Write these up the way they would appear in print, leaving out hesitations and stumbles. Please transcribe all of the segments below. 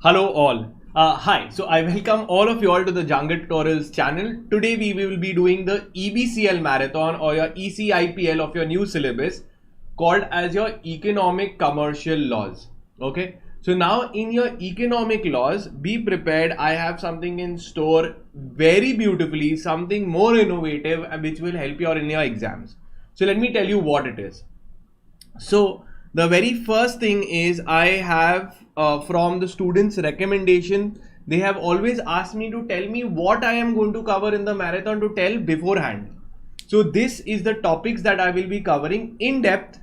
Hello all. Hi. So I welcome all of you all to the Jahangir Tutorials channel. Today we will be doing the EBCL marathon or your ECIPL of your new syllabus called as your Economic Commercial Laws. Okay. So now in your economic laws, be prepared. I have something in store very beautifully, something more innovative which will help you out in your exams. So let me tell you what it is. So the very first thing is I have from the students recommendation, they have always asked me to tell me what I am going to cover in the marathon to tell beforehand. So this is the topics that I will be covering in depth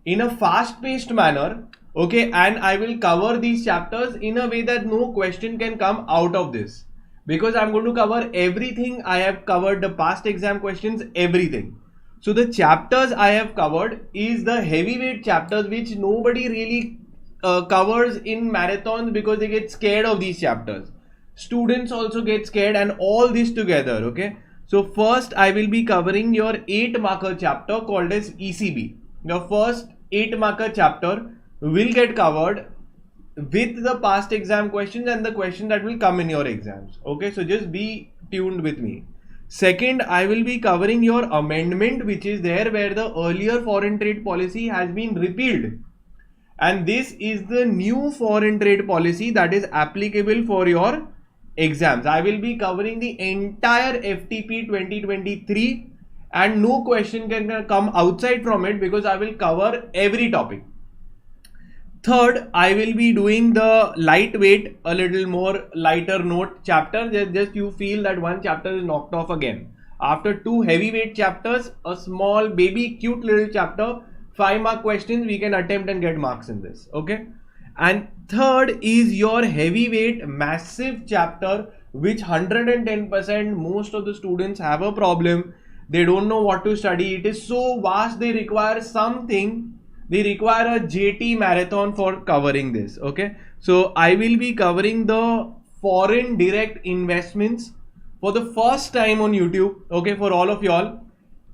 in a fast paced manner. Okay, and I will cover these chapters in a way that no question can come out of this, because I'm going to cover everything. I have covered the past exam questions, everything. So the chapters I have covered is the heavyweight chapters which nobody really covers in marathons because they get scared of these chapters. Students also get scared, and all this together. Okay. So first I will be covering your 8 marker chapter called as ECB. The first 8 marker chapter will get covered with the past exam questions and the questions that will come in your exams. Okay. So just be tuned with me. Second, I will be covering your amendment which is there where the earlier foreign trade policy has been repealed. And this is the new foreign trade policy that is applicable for your exams. I will be covering the entire FTP 2023 and no question can come outside from it because I will cover every topic. Third, I will be doing the lightweight, a little more lighter note chapter. Just you feel that one chapter is knocked off again. After 2 heavyweight chapters, a small baby cute little chapter, 5 mark questions we can attempt and get marks in this. Okay. And third is your heavyweight massive chapter, which 110% most of the students have a problem. They don't know what to study. It is so vast, they require something. They require a JT marathon for covering this. Okay. So I will be covering the foreign direct investments for the first time on YouTube. Okay. For all of y'all.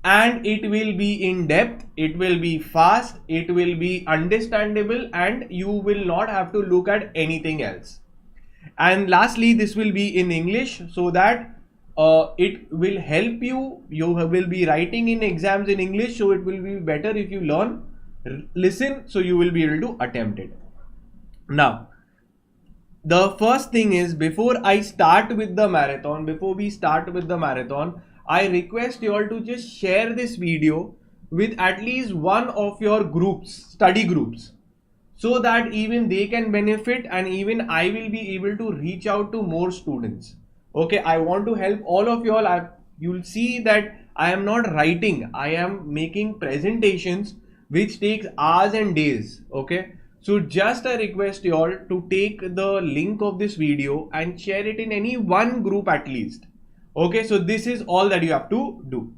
And it will be in depth. It will be fast. It will be understandable. And you will not have to look at anything else. And lastly, this will be in English so that it will help you. You will be writing in exams in English. So it will be better if you listen, so you will be able to attempt it. Now, the first thing is, before I start with the marathon, I request you all to just share this video with at least one of your groups, study groups, so that even they can benefit and even I will be able to reach out to more students. Okay, I want to help all of you all. You'll see that I am not writing, I am making presentations which takes hours and days. Okay, so just I request you all to take the link of this video and share it in any one group at least. Okay, so this is all that you have to do,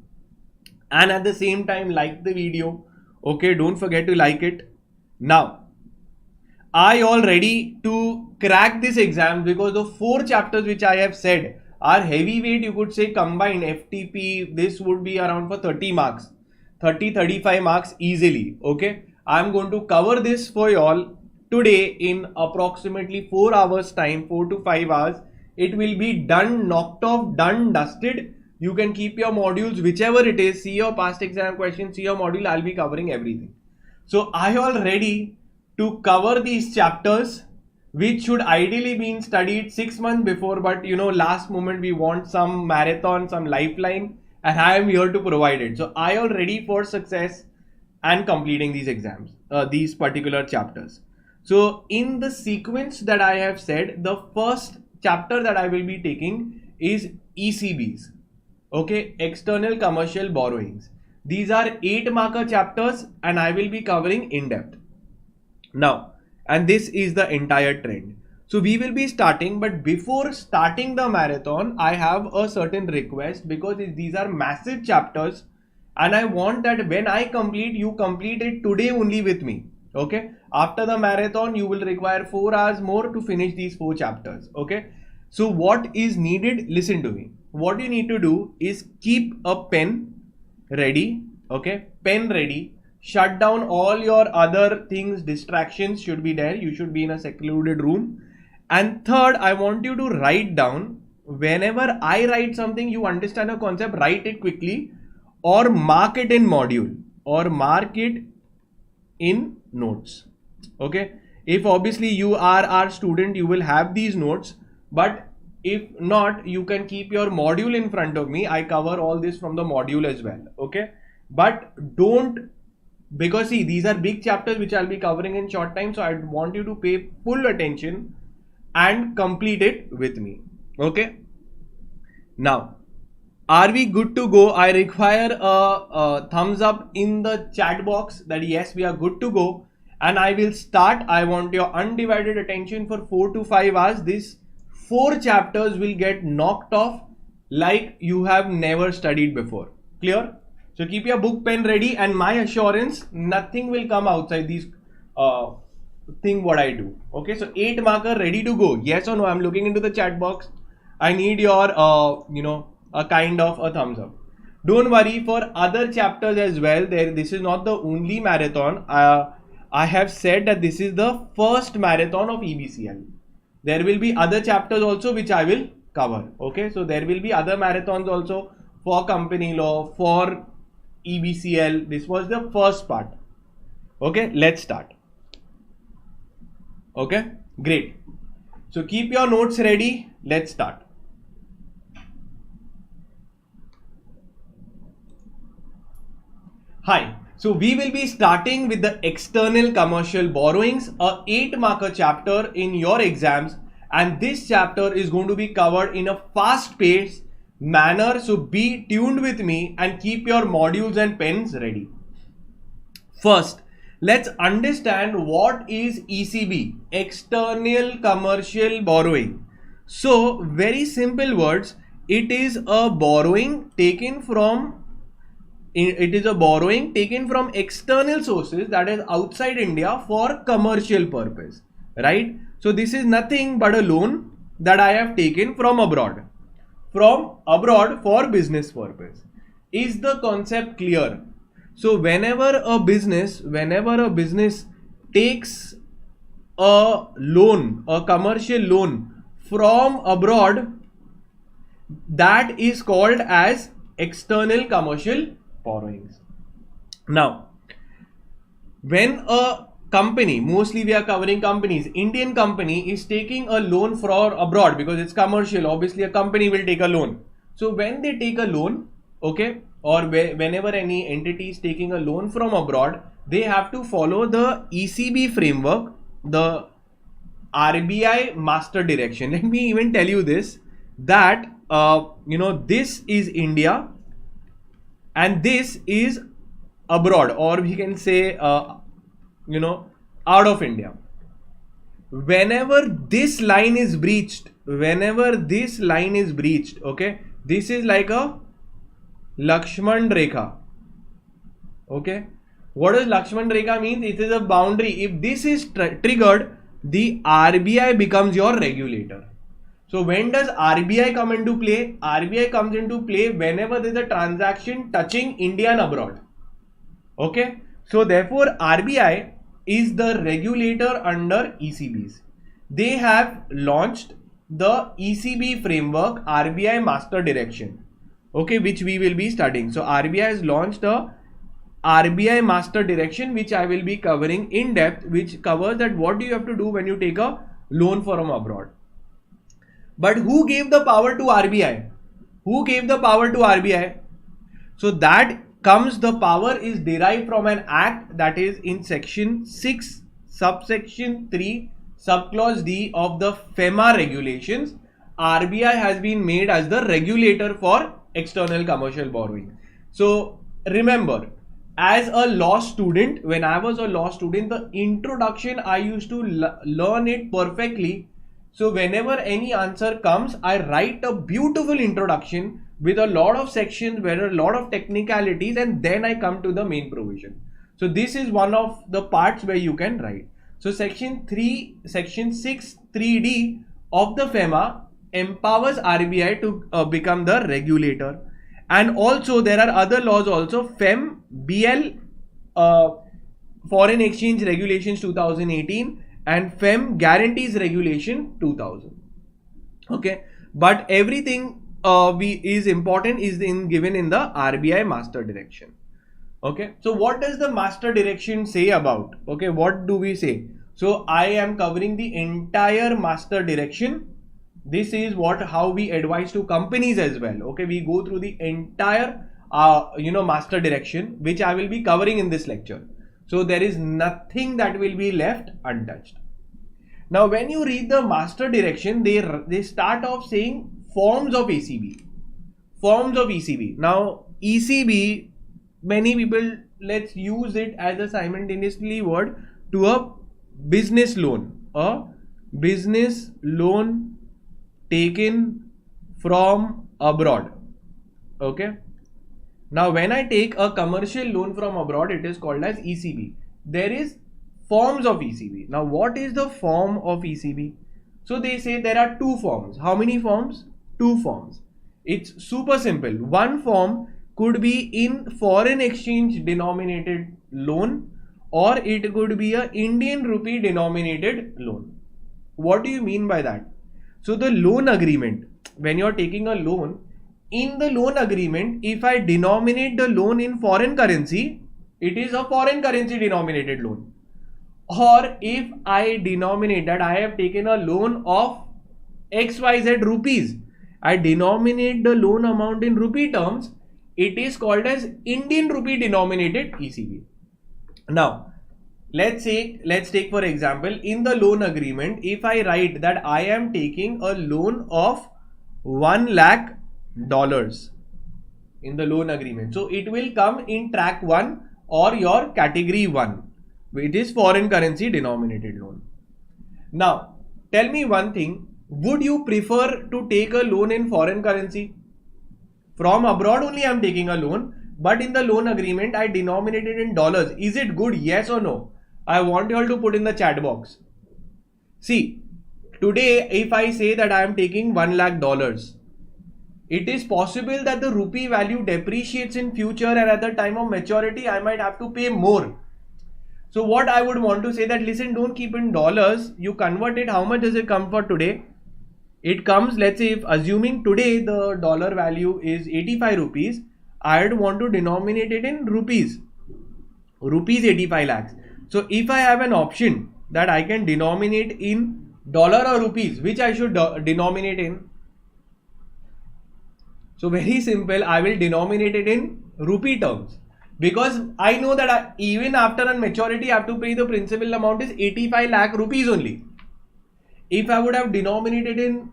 and at the same time like the video. Okay, don't forget to like it. Now I all ready to crack this exam because the 4 chapters which I have said are heavyweight, you could say combined FTP. This would be around for 30 marks. 30-35 marks easily. Okay, I'm going to cover this for y'all today in approximately 4 hours time, 4 to 5 hours. It will be done, knocked off, done, dusted. You can keep your modules, whichever it is, see your past exam questions, see your module. I'll be covering everything. So I all ready to cover these chapters which should ideally be studied 6 months before, but last moment we want some marathon, some lifeline, and I am here to provide it. So I am ready for success and completing these exams, these particular chapters. So in the sequence that I have said, the first chapter that I will be taking is ECBs. Okay, external commercial borrowings. These are 8 marker chapters and I will be covering in depth. Now, and this is the entire trend. So we will be starting, but before starting the marathon, I have a certain request because these are massive chapters and I want that when I complete, you complete it today only with me. Okay. After the marathon, you will require 4 hours more to finish these 4 chapters. Okay. So what is needed? Listen to me. What you need to do is keep a pen ready. Okay. Pen ready. Shut down all your other things. Distractions should be there. You should be in a secluded room. And third, I want you to write down, whenever I write something, you understand a concept, write it quickly or mark it in module or mark it in notes. Okay. If obviously you are our student, you will have these notes, but if not, you can keep your module in front of me. I cover all this from the module as well. Okay. But don't, because see, these are big chapters which I'll be covering in short time. So I want you to pay full attention and complete it with me. Okay. Now, are we good to go? I require a thumbs up in the chat box that yes, we are good to go. And I will start. I want your undivided attention for 4 to 5 hours. These 4 chapters will get knocked off like you have never studied before. Clear? So keep your book, pen ready, and my assurance, nothing will come outside these thing what I do. Okay, so 8 marker ready to go. Yes or no? I'm looking into the chat box. I need your a kind of a thumbs up. Don't worry, for other chapters as well. This is not the only marathon. I have said that this is the first marathon of EBCL. There will be other chapters also which I will cover. Okay, so there will be other marathons also for company law, for EBCL. This was the first part. Okay, let's start. Okay, great. So keep your notes ready. Let's start. Hi. So we will be starting with the external commercial borrowings, a 8 marker chapter in your exams, and this chapter is going to be covered in a fast paced manner. So be tuned with me and keep your modules and pens ready. First, let's understand what is ECB, external commercial borrowing. So very simple words, it is a borrowing taken from external sources, that is outside India, for commercial purpose, right? So this is nothing but a loan that I have taken from abroad for business purpose. Is the concept clear? So whenever a business takes a loan, a commercial loan from abroad, that is called as external commercial borrowings. Now, when a company, mostly we are covering companies, Indian company is taking a loan from abroad because it's commercial, obviously a company will take a loan. So when they take a loan, okay, or whenever any entity is taking a loan from abroad, they have to follow the ECB framework, the RBI master direction. Let me even tell you this, that this is India and this is abroad, or we can say out of India. Whenever this line is breached, okay, this is like a Lakshman Rekha. Okay, what does Lakshman Rekha mean? It is a boundary. If this is triggered, the RBI becomes your regulator. So when does RBI come into play? RBI comes into play whenever there is a transaction touching India and abroad. Okay, so therefore RBI is the regulator under ECBs. They have launched the ECB framework, RBI master direction, okay, which we will be studying. So RBI has launched a RBI master direction, which I will be covering in depth, which covers that what do you have to do when you take a loan from abroad. But who gave the power to RBI? So that comes, the power is derived from an act that is in section 6 subsection 3 subclause D of the FEMA regulations. RBI has been made as the regulator for external commercial borrowing. So remember, as a law student, when I was a law student, the introduction I used to learn it perfectly. So whenever any answer comes, I write a beautiful introduction with a lot of sections, where a lot of technicalities, and then I come to the main provision. So this is one of the parts where you can write. So section 6 3D of the FEMA empowers RBI to become the regulator. And also there are other laws also, FEM, BL, Foreign Exchange Regulations 2018, and FEM guarantees regulation 2000. Okay, but everything is important is given in the RBI master direction. Okay, so what does the master direction say about? Okay, what do we say? So I am covering the entire master direction. This is how we advise to companies as well. Okay, we go through the entire master direction, which I will be covering in this lecture. So there is nothing that will be left untouched. Now when you read the master direction, they start off saying forms of ECB. Forms of ECB. Now ECB, many people, let's use it as a simultaneously word to a business loan. A business loan taken from abroad. Okay. Now when I take a commercial loan from abroad, it is called as ECB. There is forms of ECB. Now what is the form of ECB? So they say there are two forms. How many forms? Two forms. It's super simple. One form could be in foreign exchange denominated loan, or it could be a Indian rupee denominated loan. What do you mean by that? So the loan agreement, when you're taking a loan, in the loan agreement, if I denominate the loan in foreign currency, it is a foreign currency denominated loan. Or if I denominate that I have taken a loan of XYZ rupees, I denominate the loan amount in rupee terms, it is called as Indian rupee denominated ECB. Now, let's take for example, in the loan agreement, if I write that I am taking a loan of $1 lakh in the loan agreement. So it will come in track 1 or your category 1. It is foreign currency denominated loan. Now, tell me one thing. Would you prefer to take a loan in foreign currency? From abroad only I am taking a loan, but in the loan agreement I denominated in dollars. Is it good? Yes or no? I want you all to put in the chat box. See, today if I say that I am taking $1 lakh, it is possible that the rupee value depreciates in future, and at the time of maturity I might have to pay more. So what I would want to say that, listen, don't keep in dollars, you convert it. How much does it come for today? It comes, let's say, if assuming today the dollar value is 85 rupees, I'd want to denominate it in rupees. Rupees 85 lakhs. So if I have an option that I can denominate in dollar or rupees, which I should denominate in? So very simple, I will denominate it in rupee terms, because I know that even after a maturity I have to pay the principal amount is 85 lakh rupees only. If I would have denominated in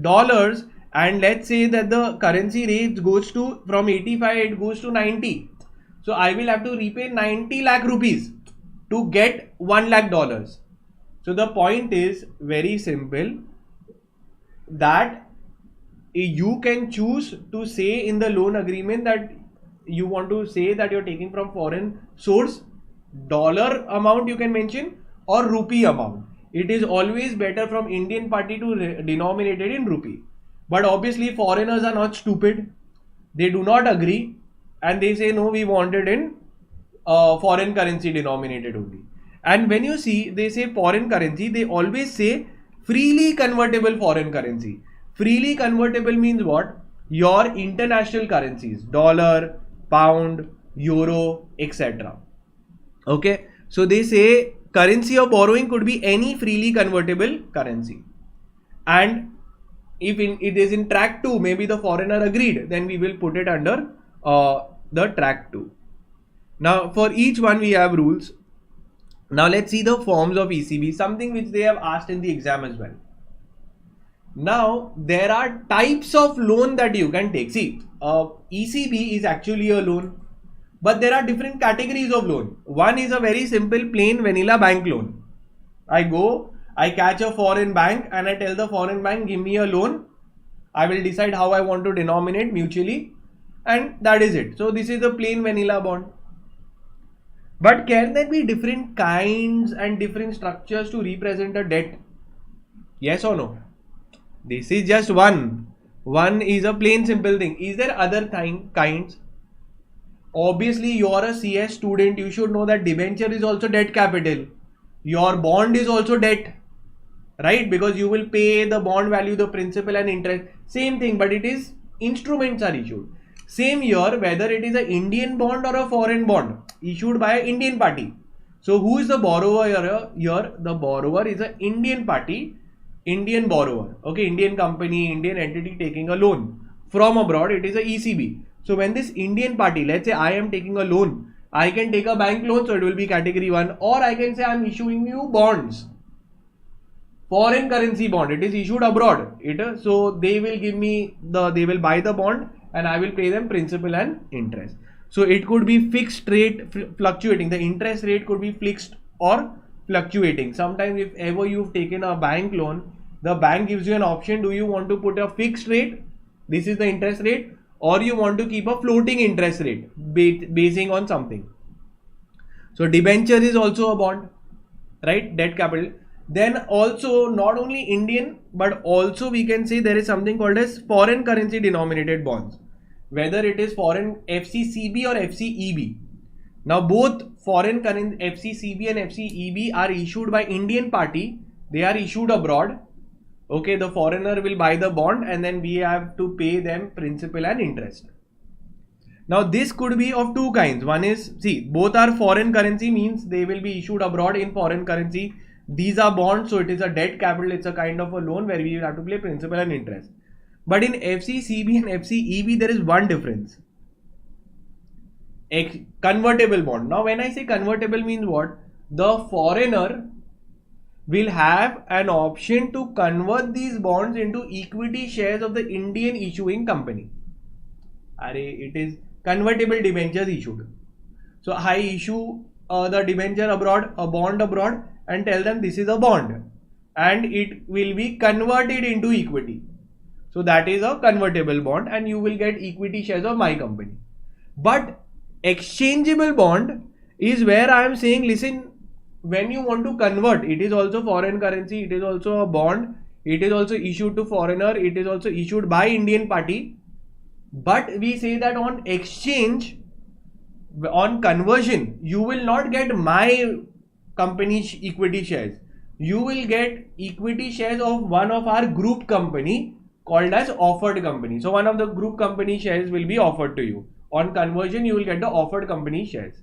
dollars, and let's say that the currency rate goes to from 85 it goes to 90, so I will have to repay 90 lakh rupees to get $1 lakh. So the point is very simple, that you can choose to say in the loan agreement that you want to say that you're taking from foreign source, dollar amount you can mention, or rupee amount. It is always better from Indian party to denominate it in rupee. But obviously foreigners are not stupid. They do not agree and they say no, we want it in foreign currency denominated only. And when you see they say foreign currency, they always say freely convertible foreign currency. Freely convertible means what? Your international currencies, dollar, pound, euro, etc. Okay, so they say currency of borrowing could be any freely convertible currency. And if it is in track 2, maybe the foreigner agreed, then we will put it under the track 2. Now for each one we have rules. Now let's see the forms of ECB, something which they have asked in the exam as well. Now there are types of loan that you can take. See, ECB is actually a loan, but there are different categories of loan. One is a very simple plain vanilla bank loan. I catch a foreign bank and I tell the foreign bank, give me a loan. I will decide how I want to denominate mutually, and that is it. So this is a plain vanilla bond. But can there be different kinds and different structures to represent a debt? Yes or no? This is just one. One is a plain simple thing. Is there other kinds? Obviously you are a CS student, you should know that debenture is also debt capital. Your bond is also debt, right? Because you will pay the bond value, the principal and interest. Same thing, but it is instruments are issued. Same here, whether it is an Indian bond or a foreign bond issued by an Indian party. So who is the borrower here? Here the borrower is an Indian party, Indian borrower. Okay, Indian company, Indian entity taking a loan from abroad. It is a ECB. So when this Indian party, let's say I am taking a loan, I can take a bank loan, so it will be category 1, or I can say I am issuing you bonds. Foreign currency bond, it is issued abroad. So they will give me they will buy the bond and I will pay them principal and interest. So it could be fixed rate fluctuating. The interest rate could be fixed or fluctuating. Sometimes if ever you've taken a bank loan, the bank gives you an option. Do you want to put a fixed rate? This is the interest rate, or you want to keep a floating interest rate basing on something. So debenture is also a bond, right? Debt capital. Then also not only Indian, but also we can say there is something called as foreign currency denominated bonds, whether it is foreign FCCB or FCEB. Now both foreign currency FCCB and FCEB are issued by Indian party. They are issued abroad. Okay, the foreigner will buy the bond and then we have to pay them principal and interest. Now this could be of two kinds. One is, see, both are foreign currency, means they will be issued abroad in foreign currency. These are bonds, so it is a debt capital. It's a kind of a loan where we will have to pay principal and interest. But in FCCB and FCEB, there is one difference. A convertible bond. Now when I say convertible means what? The foreigner will have an option to convert these bonds into equity shares of the Indian issuing company. It is convertible debentures issued. So I issue the debenture abroad, a bond abroad, and tell them this is a bond and it will be converted into equity. So that is a convertible bond and you will get equity shares of my company. But exchangeable bond is where I am saying, listen, when you want to convert, it is also foreign currency, it is also a bond, it is also issued to foreigner, it is also issued by Indian party. But we say that on exchange, on conversion, you will not get my company's equity shares. You will get equity shares of one of our group company called as offered company. So one of the group company shares will be offered to you. On conversion, you will get the offered company shares.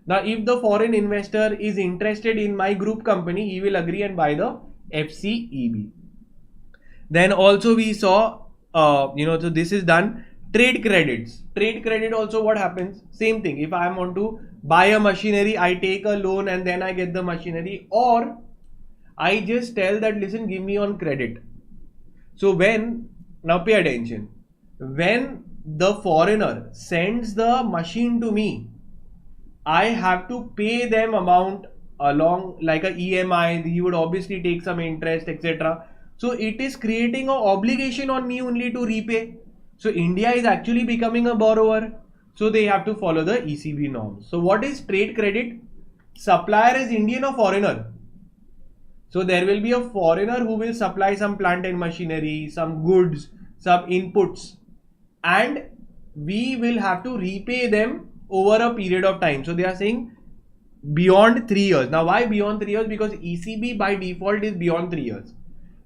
Now, if the foreign investor is interested in my group company, he will agree and buy the FCEB. Then also we saw, so this is done. Trade credits. Trade credit also what happens? Same thing. If I want to buy a machinery, I take a loan and then I get the machinery, or I just tell that, listen, give me on credit. So now pay attention. When the foreigner sends the machine to me, I have to pay them amount along like a EMI. He would obviously take some interest, etc. So it is creating an obligation on me only to repay. So India is actually becoming a borrower. So they have to follow the ECB norms. So what is trade credit? Supplier is Indian or foreigner. So there will be a foreigner who will supply some plant and machinery, some goods, some inputs, and we will have to repay them over a period of time. So they are saying beyond 3 years. Now why beyond 3 years? Because ECB by default is beyond 3 years.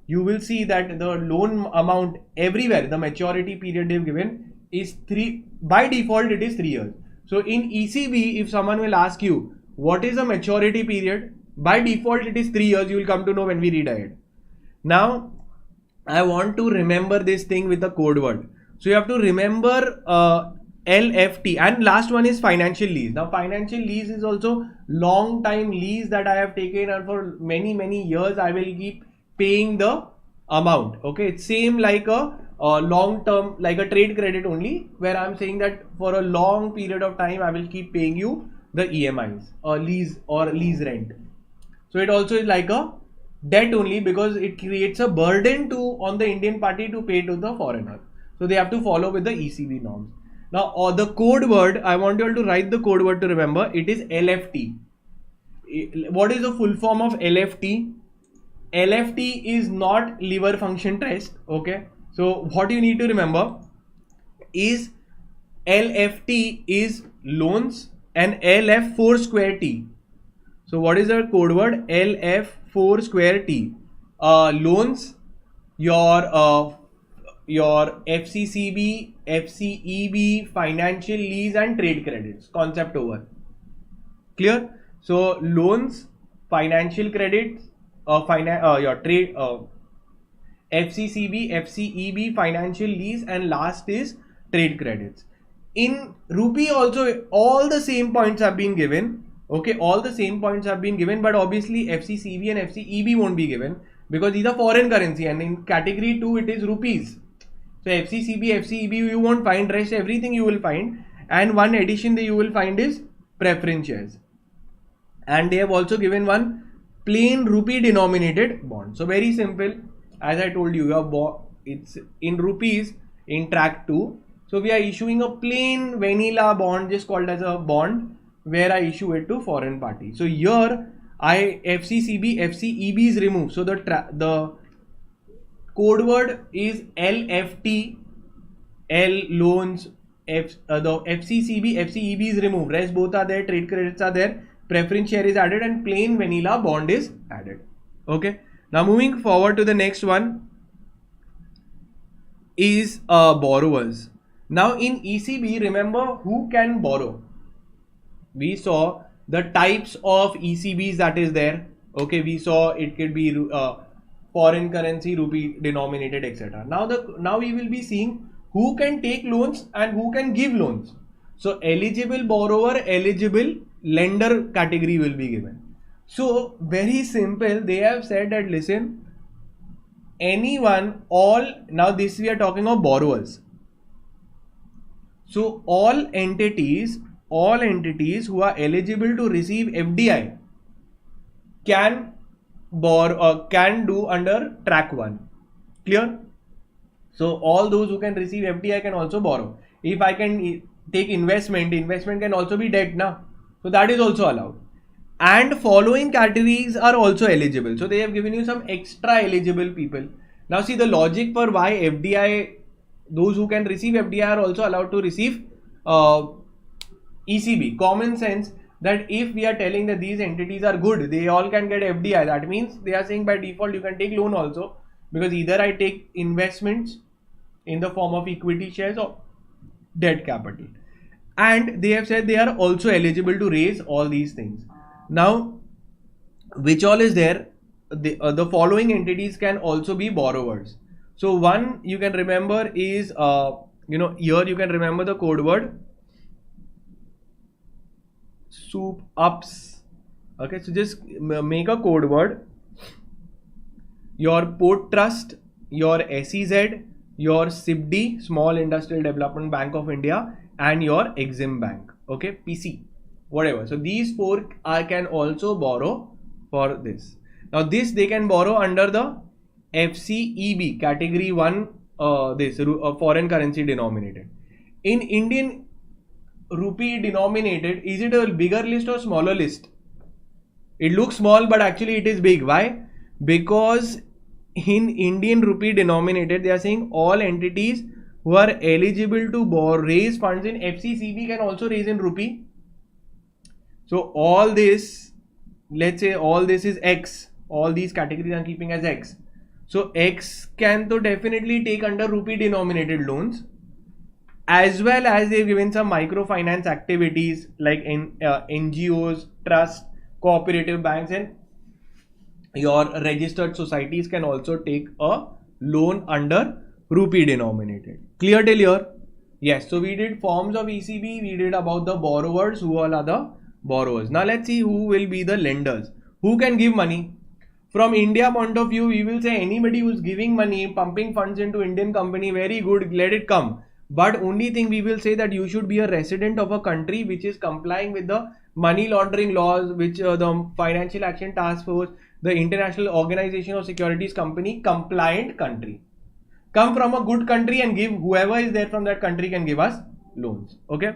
You will see that the loan amount everywhere, the maturity period they've given is 3, by default it is 3 years. So in ECB, if someone will ask you, what is the maturity period? By default it is 3 years, you will come to know when we read ahead. Now, I want to remember this thing with a code word. So you have to remember LFT, and last one is financial lease. Now financial lease is also long time lease that I have taken, and for many years I will keep paying the amount. Okay, it's same like a long term, like a trade credit only, where I'm saying that for a long period of time I will keep paying you the EMIs or lease rent. So it also is like a debt only, because it creates a burden on the Indian party to pay to the foreigner. So they have to follow with the ECB norms. Now the code word, I want you all to write the code word to remember. It is LFT. What is the full form of LFT? LFT is not liver function test. Okay, so what you need to remember is LFT is loans and LF 4 square T. So what is the code word? LF4 square T. Loans, your FCCB, FCEB, financial lease and trade credits. Concept over. Clear? So loans, financial credits, your trade, FCCB, FCEB, financial lease, and last is trade credits. In rupee also all the same points have been given. Okay, all the same points have been given, but obviously FCCB and FCEB won't be given because these are foreign currency, and in category 2 it is rupees. So FCCB, FCEB you won't find, rest everything you will find, and one addition that you will find is preference shares. And they have also given one plain rupee denominated bond. So very simple, as I told you, it's in rupees in track 2. So we are issuing a plain vanilla bond, just called as a bond, where I issue it to foreign party. So here FCCB, FCEB is removed. So the code word is LFT, L loans, the FCCB, FCEB is removed. Rest both are there, trade credits are there, preference share is added, and plain vanilla bond is added. Okay. Now moving forward to the next one is borrowers. Now in ECB, remember who can borrow? We saw the types of ECBs that is there. Okay, we saw it could be foreign currency, rupee denominated, etc. Now we will be seeing who can take loans and who can give loans. So eligible borrower, eligible lender category will be given. So very simple, they have said that listen, anyone, now this we are talking of borrowers. So all entities who are eligible to receive FDI can borrow, can do under track 1. Clear? So all those who can receive FDI can also borrow. If I can take investment can also be debt now. So that is also allowed. And following categories are also eligible. So they have given you some extra eligible people. Now see the logic for why FDI, those who can receive FDI are also allowed to receive ECB. Common sense that if we are telling that these entities are good, they all can get FDI. That means they are saying by default you can take loan also, because either I take investments in the form of equity shares or debt capital. And they have said they are also eligible to raise all these things. Now, which all is there? The following entities can also be borrowers. So one you can remember is, here you can remember the code word soup ups. Okay, so just make a code word. Your Port Trust, your SEZ, your SIBD, Small Industrial Development Bank of India, and your Exim Bank. Okay, PC, whatever. So these 4 can also borrow for this. Now this they can borrow under the FCEB category 1, foreign currency denominated. In Indian rupee denominated, is it a bigger list or smaller list? It looks small, but actually it is big. Why? Because in Indian rupee denominated, they are saying all entities who are eligible to raise funds in FCCB can also raise in rupee. So all this, let's say all this is X, all these categories I'm keeping as X. So X can to definitely take under rupee denominated loans, as well as they've given some microfinance activities like NGOs, trusts, cooperative banks, and your registered societies can also take a loan under rupee denominated. Clear till here? Yes. So we did forms of ECB, we did about the borrowers, who all are the borrowers. Now let's see who will be the lenders. Who can give money? From India point of view, we will say anybody who's giving money, pumping funds into Indian company, very good, let it come. But only thing we will say that you should be a resident of a country which is complying with the money laundering laws, which the Financial Action Task Force, the International Organization of Securities Company compliant country. Come from a good country and give, whoever is there from that country can give us loans. Okay.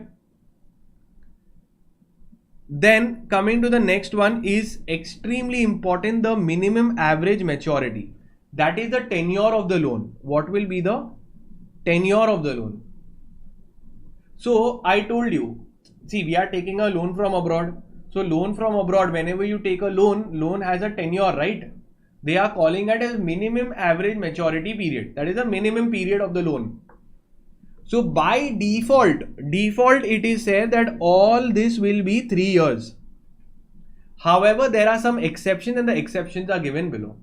Then coming to the next one is extremely important, the minimum average maturity. That is the tenure of the loan. What will be the tenure of the loan? So I told you, see, we are taking a loan from abroad. So loan from abroad, whenever you take a loan has a tenure, right? They are calling it as minimum average maturity period. That is the minimum period of the loan. So by default it is said that all this will be 3 years. However, there are some exceptions and the exceptions are given below.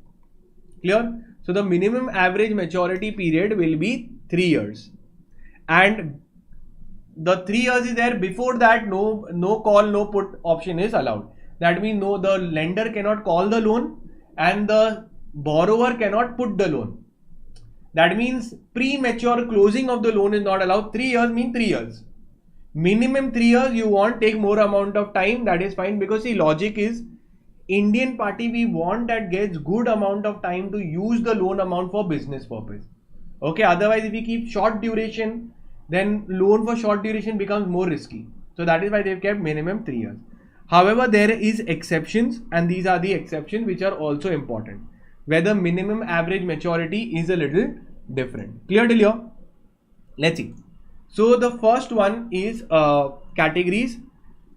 Clear? So the minimum average maturity period will be 3 years. And the 3 years is there. Before that, no call, no put option is allowed. That means the lender cannot call the loan and the borrower cannot put the loan. That means premature closing of the loan is not allowed. 3 years means 3 years. Minimum 3 years, you want take more amount of time, that is fine, because the logic is Indian party, we want that gets good amount of time to use the loan amount for business purpose. Okay, otherwise if we keep short duration, then loan for short duration becomes more risky. So that is why they've kept minimum 3 years. However, there is exceptions, and these are the exceptions which are also important, where the minimum average maturity is a little different. Clear till here? Let's see. So the first one is categories.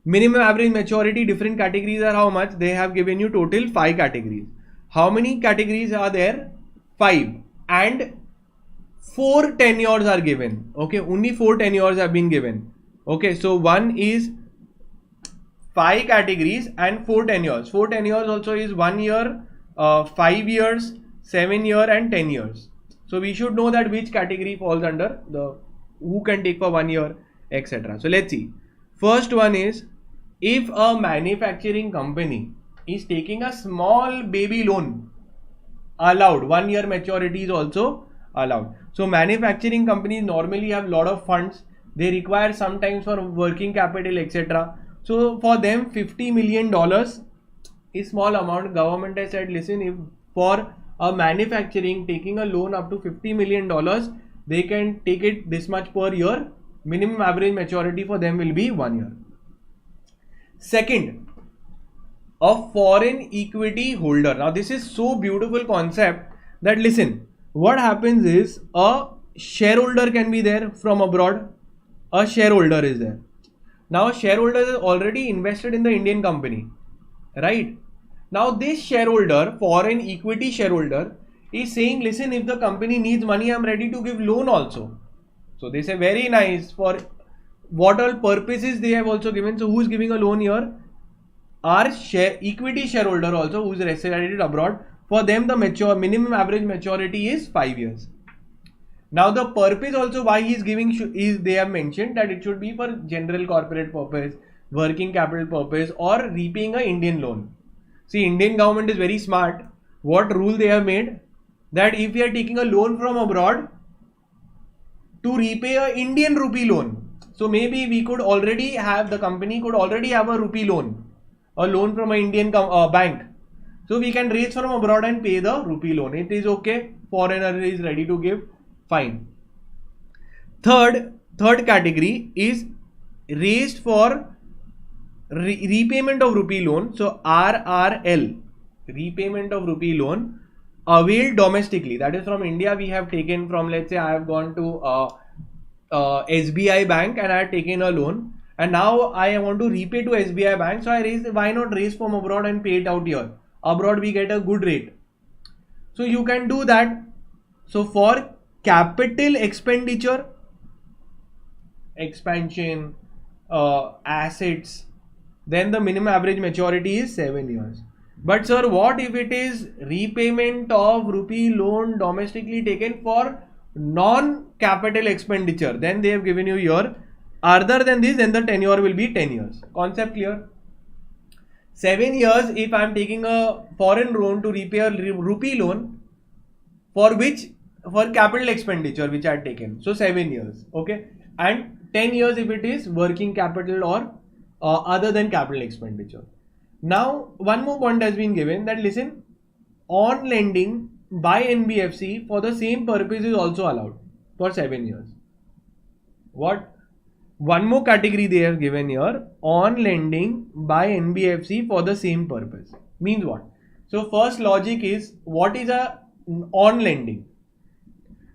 Minimum average maturity, different categories are how much? They have given you total 5 categories. How many categories are there? 5. And 4 tenures are given. Okay, only 4 tenures have been given. Okay, so one is 5 categories and 4 tenures. 4 tenures also is 1 year, 5 years, 7 year and 10 years. So we should know that which category falls under the who can take for 1 year, etc. So let's see. First one is, if a manufacturing company is taking a small baby loan, allowed. 1 year maturity is also allowed. So manufacturing companies normally have a lot of funds. They require sometimes for working capital, etc. So for them, $50 million is small amount. Government has said, listen, if for a manufacturing taking a loan up to $50 million, they can take it this much per year. Minimum average maturity for them will be 1 year. Second, a foreign equity holder. Now this is so beautiful concept that, listen, what happens is a shareholder can be there from abroad. A shareholder is there. Now a shareholder is already invested in the Indian company, right? Now this shareholder, foreign equity shareholder, is saying, listen, if the company needs money, I'm ready to give loan also. So they say, very nice. For what all purposes they have also given. So who's giving a loan here? Our equity shareholder also, who's resided abroad. For them, the minimum average maturity is 5 years. Now the purpose also why he is giving is, they have mentioned that it should be for general corporate purpose, working capital purpose, or repaying an Indian loan. See, Indian government is very smart. What rule they have made? That if we are taking a loan from abroad to repay a Indian rupee loan, so maybe we could already have, the company could already have a rupee loan, a loan from an Indian bank. So we can raise from abroad and pay the rupee loan. It is okay. Foreigner is ready to give. Fine. Third category is raised for repayment of rupee loan. So RRL, repayment of rupee loan, availed domestically. That is from India. We have taken from, let's say I have gone to SBI bank and I have taken a loan, and now I want to repay to SBI bank. So I raise, why not raise from abroad and pay it out here? Abroad we get a good rate. So you can do that. So for capital expenditure, expansion, assets, then the minimum average maturity is 7 years. But sir, what if it is repayment of rupee loan domestically taken for non-capital expenditure? Then they have given you here, other than this, then the tenure will be 10 years. Concept clear? 7 years if I am taking a foreign loan to repay a rupee loan, for which, for capital expenditure which I had taken. So 7 years, okay, and 10 years if it is working capital or other than capital expenditure. Now one more point has been given, that listen, on lending by NBFC for the same purpose is also allowed for 7 years. What? One more category they have given here, on lending by NBFC for the same purpose. Means what? So first logic is, what is a on lending?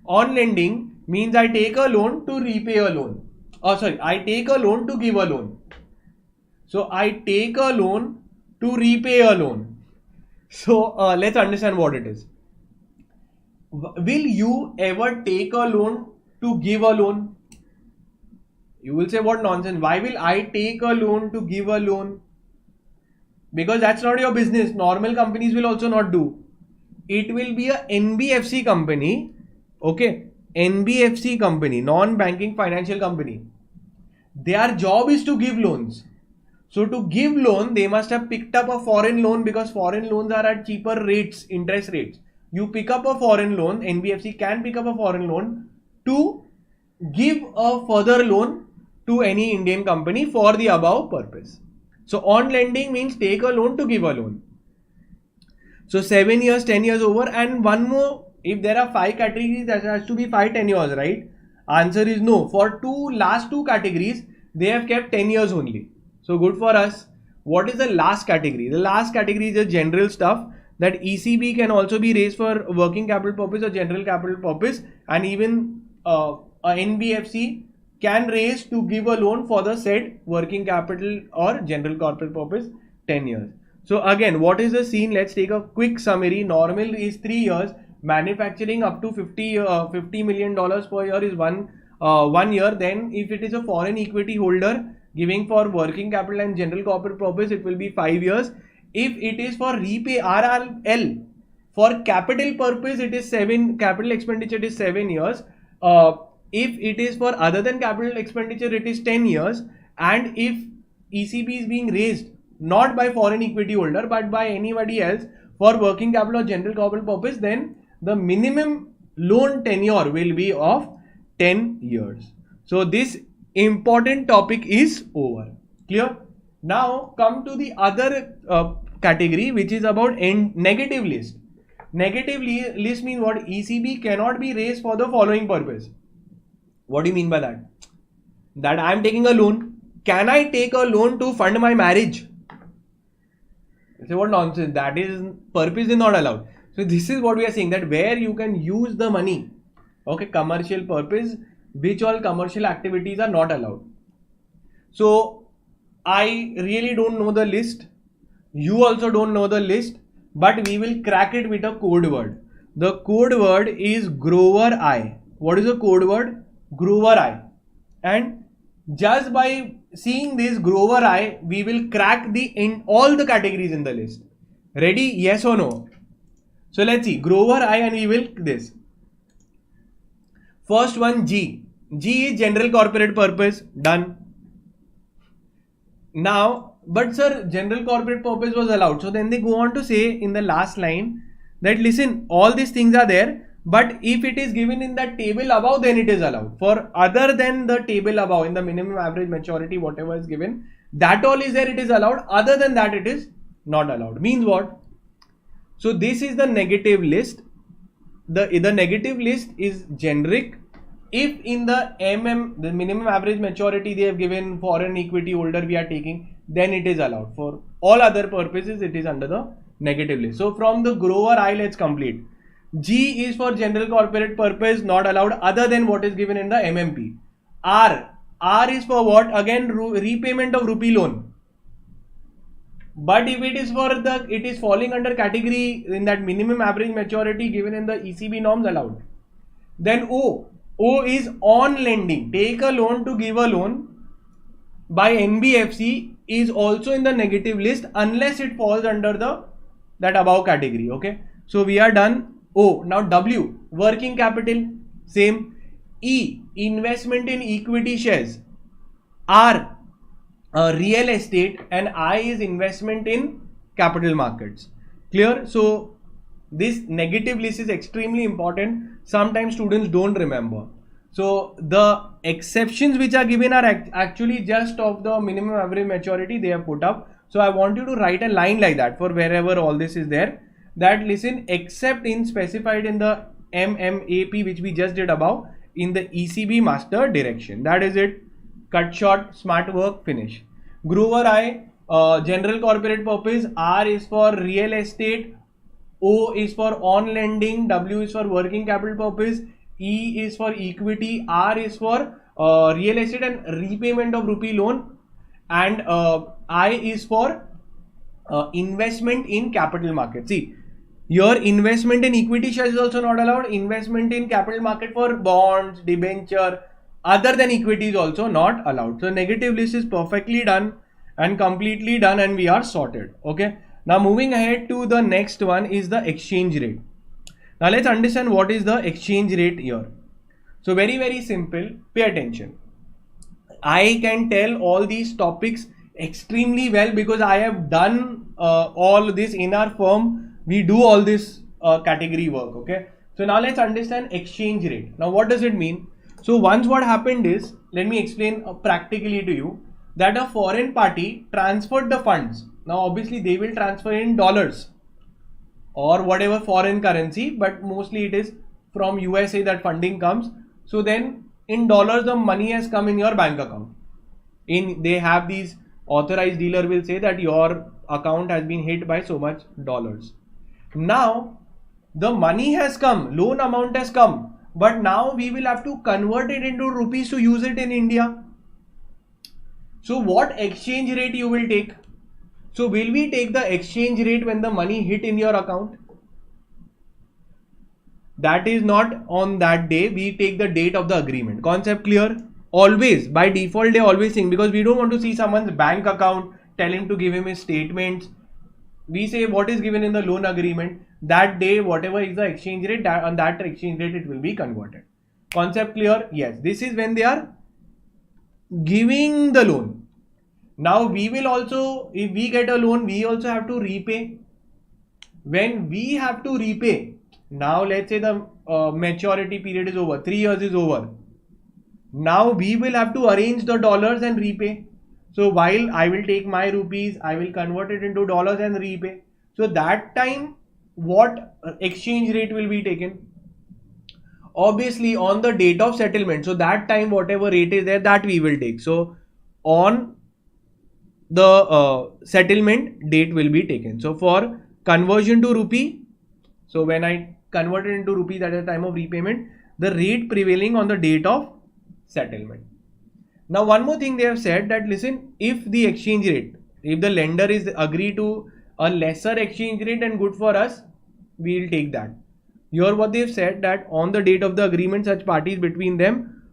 On lending means I take a loan to repay a loan. I take a loan to give a loan. So I take a loan to repay a loan. So let's understand what it is. Will you ever take a loan to give a loan? You will say, what nonsense. Why will I take a loan to give a loan? Because that's not your business. Normal companies will also not do. It will be a NBFC company. Okay. NBFC company, non-banking financial company. Their job is to give loans. So to give loan, they must have picked up a foreign loan, because foreign loans are at cheaper rates, interest rates. You pick up a foreign loan, NBFC can pick up a foreign loan to give a further loan to any Indian company for the above purpose. So on lending means take a loan to give a loan. So 7 years, 10 years over, and one more, if there are 5 categories, that has to be 5 tenures, right? Answer is no. For last two categories, they have kept 10 years only. So good for us. What is the last category? The last category is the general stuff, that ECB can also be raised for working capital purpose or general capital purpose, and even a NBFC can raise to give a loan for the said working capital or general corporate purpose 10 years. So again, what is the scene? Let's take a quick summary. Normal is 3 years. Manufacturing up to $50 million per year is 1 year. Then if it is a foreign equity holder giving for working capital and general corporate purpose, it will be 5 years. If it is for repay RRL, for capital purpose, it is capital expenditure is 7 years. If it is for other than capital expenditure, it is 10 years. And if ECB is being raised not by foreign equity holder but by anybody else for working capital or general corporate purpose, then the minimum loan tenure will be of 10 years. So this important topic is over. Clear? Now come to the other category, which is about negative list. Negative list means what? ECB cannot be raised for the following purpose. What do you mean by that? That I am taking a loan. Can I take a loan to fund my marriage? You say, what nonsense. That is, purpose is not allowed. So this is what we are saying, that where you can use the money. Okay, commercial purpose, which all commercial activities are not allowed. So I really don't know the list. You also don't know the list, but we will crack it with a code word. The code word is Grover I. What is the code word? Grover I. And just by seeing this Grover I, we will crack all the categories in the list. Ready? Yes or no? So let's see. Grover I, and we will this. First one, G. G is general corporate purpose. Done. Now, but sir, general corporate purpose was allowed. So then they go on to say in the last line that listen, all these things are there, but if it is given in the table above, then it is allowed. For other than the table above, in the minimum average maturity, whatever is given, that all is there, it is allowed. Other than that, it is not allowed. Means what? So this is the negative list. The negative list is generic. If in the the minimum average maturity they have given foreign equity holder we are taking, then it is allowed. For all other purposes, it is under the negative list. So from the Grover I, let's complete. G is for general corporate purpose, not allowed other than what is given in the MMP. R is for what? Again, repayment of rupee loan. But if it is for it is falling under category in that minimum average maturity given in the ECB norms, allowed. Then O is on lending. Take a loan to give a loan by NBFC is also in the negative list unless it falls under that above category. Okay. So we are done. O. Now W, working capital, same. E, investment in equity shares. R, real estate, and I is investment in capital markets. Clear? So this negative list is extremely important. Sometimes students don't remember. So the exceptions which are given are actually just of the minimum average maturity they have put up. So I want you to write a line like that for wherever all this is there. That listen, except in specified in the MMAP which we just did above in the ECB master direction. That is it. Cut short, smart work, finish. Grover I, general corporate purpose. R is for real estate. O is for on lending. W is for working capital purpose. E is for equity. R is for real estate and repayment of rupee loan. and I is for investment in capital market. See, your investment in equity shares is also not allowed. Investment in capital market for bonds, debenture, other than equity is also not allowed. So negative list is perfectly done and completely done, and we are sorted. Okay. Now moving ahead to the next one is the exchange rate. Now let's understand what is the exchange rate here. So very simple. Pay attention. I can tell all these topics extremely well because I have done all this in our firm. We do all this category work. Okay. So now let's understand exchange rate. Now what does it mean? So once what happened is, let me explain practically to you, that a foreign party transferred the funds. Now obviously they will transfer in dollars or whatever foreign currency, but mostly it is from USA that funding comes. So then in dollars the money has come in your bank account. They have these authorized dealer will say that your account has been hit by so much dollars. Now the money has come, loan amount has come, but now we will have to convert it into rupees to use it in India. So what exchange rate you will take? So will we take the exchange rate when the money hit in your account? That is not on that day. We take the date of the agreement. Concept clear? Always, by default they always think, because we don't want to see someone's bank account, tell him to give him his statements. We say what is given in the loan agreement. That day, whatever is the exchange rate, on that exchange rate it will be converted. Concept clear? Yes. This is when they are giving the loan. Now we will also, if we get a loan, we also have to repay. When we have to repay, now let's say the maturity period is over, 3 years is over. Now we will have to arrange the dollars and repay. So while I will take my rupees, I will convert it into dollars and repay. So that time, what exchange rate will be taken? Obviously on the date of settlement. So that time, whatever rate is there, that we will take. So on the settlement date will be taken. So for conversion to rupee, so when I convert it into rupee, that is the time of repayment, the rate prevailing on the date of settlement. Now one more thing they have said, that listen, if the exchange rate, if the lender is agree to a lesser exchange rate and good for us, we will take that. Here what they have said, that on the date of the agreement, such parties between them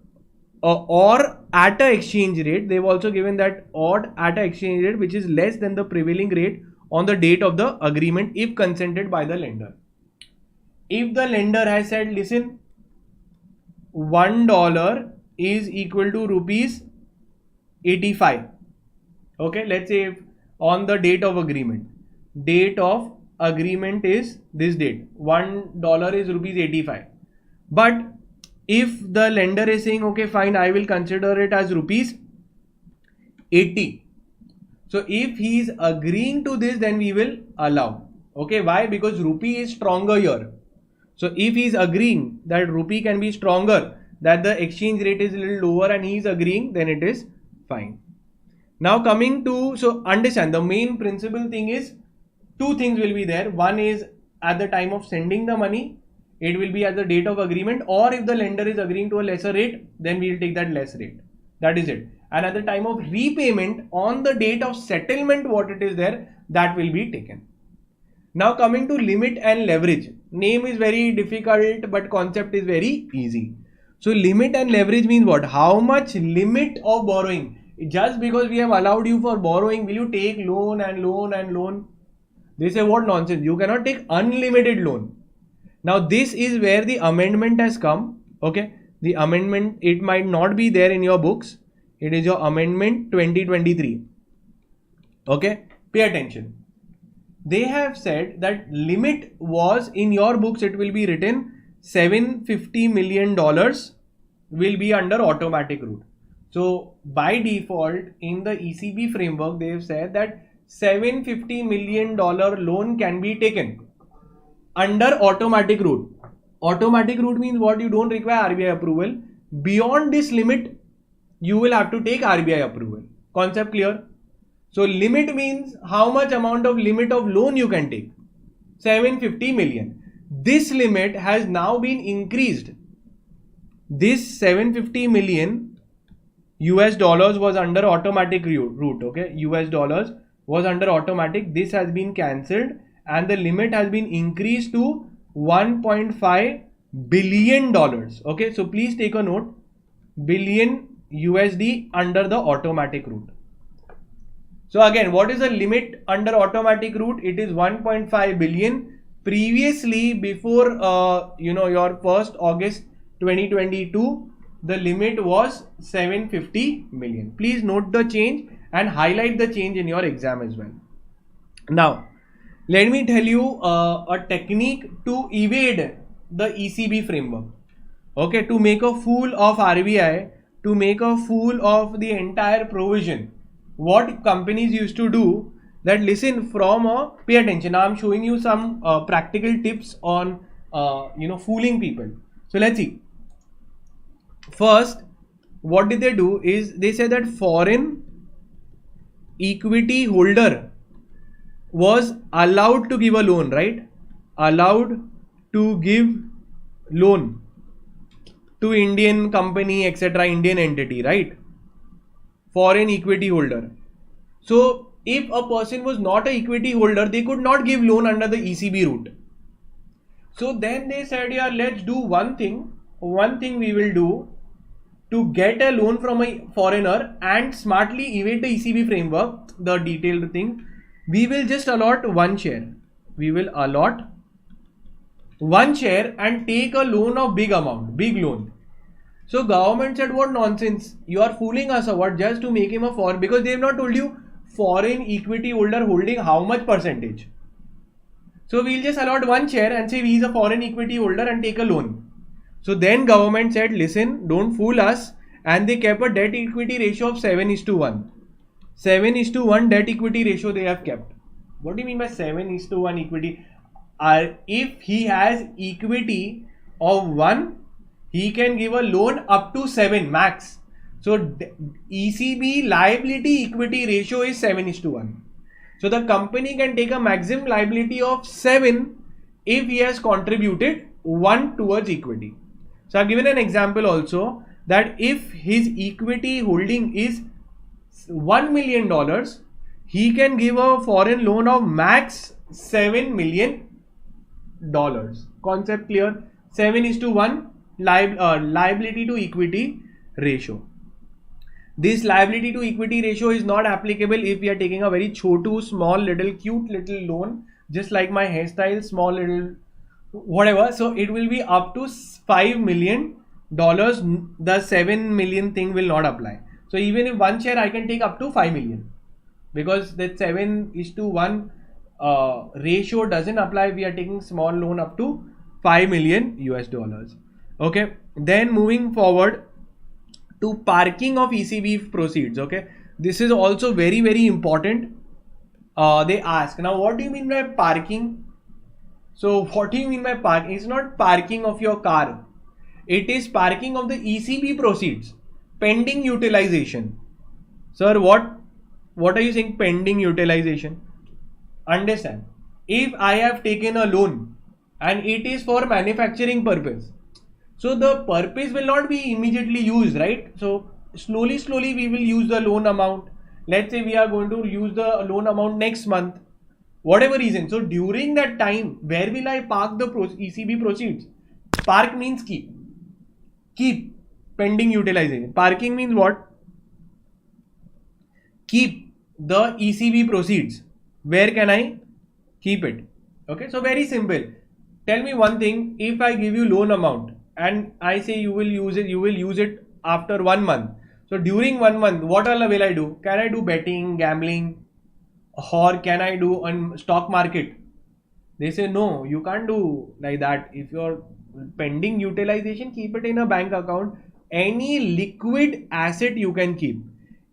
or at a exchange rate, they've also given that or at a exchange rate which is less than the prevailing rate on the date of the agreement if consented by the lender. If the lender has said, listen, $1 is equal to rupees 85. Okay, let's say if on the date of agreement is this date, $1 is rupees 85. But if the lender is saying, okay, fine, I will consider it as rupees 80. So if he is agreeing to this, then we will allow. Okay, why? Because rupee is stronger here. So if he is agreeing that rupee can be stronger, that the exchange rate is a little lower and he is agreeing, then it is fine. Now coming to, so understand the main principal thing is, two things will be there. One is at the time of sending the money, it will be at the date of agreement, or if the lender is agreeing to a lesser rate, then we will take that less rate. That is it. And at the time of repayment, on the date of settlement, what it is there, that will be taken. Now coming to limit and leverage. Name is very difficult, but concept is very easy. So limit and leverage means what? How much limit of borrowing? Just because we have allowed you for borrowing, will you take loan and loan and loan? They say what nonsense. You cannot take unlimited loan. Now this is where the amendment has come. Okay. The amendment, it might not be there in your books. It is your amendment 2023. Okay. Pay attention. They have said that limit was in your books, it will be written $750 million will be under automatic route. So by default in the ECB framework, they have said that $750 million loan can be taken under automatic route. Automatic route means what? You don't require RBI approval. Beyond this limit, you will have to take RBI approval. Concept clear? So limit means how much amount of limit of loan you can take. 750 million. This limit has now been increased. This 750 million, US dollars was under automatic route. Okay, US dollars was under automatic. This has been cancelled and the limit has been increased to $1.5 billion. Okay, so please take a note, billion USD under the automatic route. So again, what is the limit under automatic route? It is 1.5 billion. Previously, before your 1st August 2022, the limit was 750 million. Please note the change and highlight the change in your exam as well. Now, let me tell you a technique to evade the ECB framework. Okay, to make a fool of RBI, to make a fool of the entire provision. What companies used to do, that listen from pay attention. Now I'm showing you some practical tips on fooling people. So let's see. First, what did they do is they said that foreign equity holder was allowed to give a loan, right? Allowed to give loan to Indian company, etc., Indian entity, right? Foreign equity holder. So if a person was not an equity holder, they could not give loan under the ECB route. So then they said, yeah, let's do one thing. One thing we will do to get a loan from a foreigner and smartly evade the ECB framework, the detailed thing, we will just allot one share. We will allot one share and take a loan of big amount, big loan. So government said, what nonsense, you are fooling us or what, just to make him a foreign, because they have not told you foreign equity holder holding how much percentage. So we'll just allot one share and say he is a foreign equity holder and take a loan. So then government said, listen, don't fool us, and they kept a debt equity ratio of 7:1. 7:1 debt equity ratio they have kept. What do you mean by 7:1 equity? If he has equity of 1, he can give a loan up to 7 max. So ECB liability equity ratio is 7:1. So the company can take a maximum liability of 7 if he has contributed 1 towards equity. So I've given an example also that if his equity holding is $1 million, he can give a foreign loan of max $7 million. Concept clear? 7:1 liability to equity ratio. This liability to equity ratio is not applicable if we are taking a very chotu, small little cute little loan, just like my hairstyle, small little whatever. So it will be up to $5 million. The 7 million thing will not apply. So even if one share I can take up to 5 million, because that 7:1 ratio doesn't apply. We are taking small loan up to $5 million. Okay, then moving forward to parking of ECB proceeds. Okay, this is also very, very important. They ask, now what do you mean by parking? So what do you mean by parking? It's not parking of your car. It is parking of the ECB proceeds, pending utilization. Sir, what are you saying pending utilization? Understand, if I have taken a loan and it is for manufacturing purpose, so the purpose will not be immediately used, right? So slowly we will use the loan amount. Let's say we are going to use the loan amount next month, whatever reason. So during that time, where will I park the ECB proceeds? Park means keep pending utilization. Parking means what? Keep the ECB proceeds. Where can I keep it? Okay, so very simple. Tell me one thing, if I give you loan amount and I say you will use it after 1 month. So during 1 month, what all will I do? Can I do betting, gambling, or can I do on stock market? They say no, you can't do like that. If you're pending utilization, keep it in a bank account. Any liquid asset you can keep.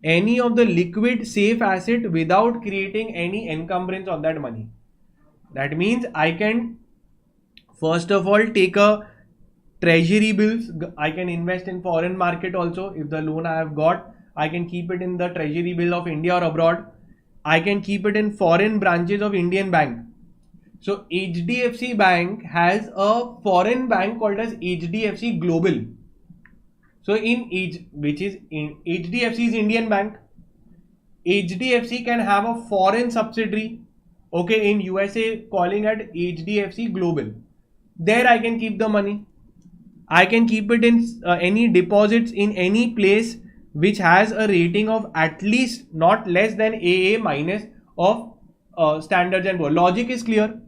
Any of the liquid safe asset without creating any encumbrance on that money. That means I can first of all take a treasury bills. I can invest in foreign market also. If the loan I have got, I can keep it in the treasury bill of India or abroad. I can keep it in foreign branches of Indian bank. So HDFC Bank has a foreign bank called as HDFC Global. So which is in HDFC is Indian bank. HDFC can have a foreign subsidiary. Okay, in USA calling it HDFC Global. There I can keep the money. I can keep it in any deposits in any place which has a rating of at least not less than AA minus of Standards and Poor's. Logic is clear.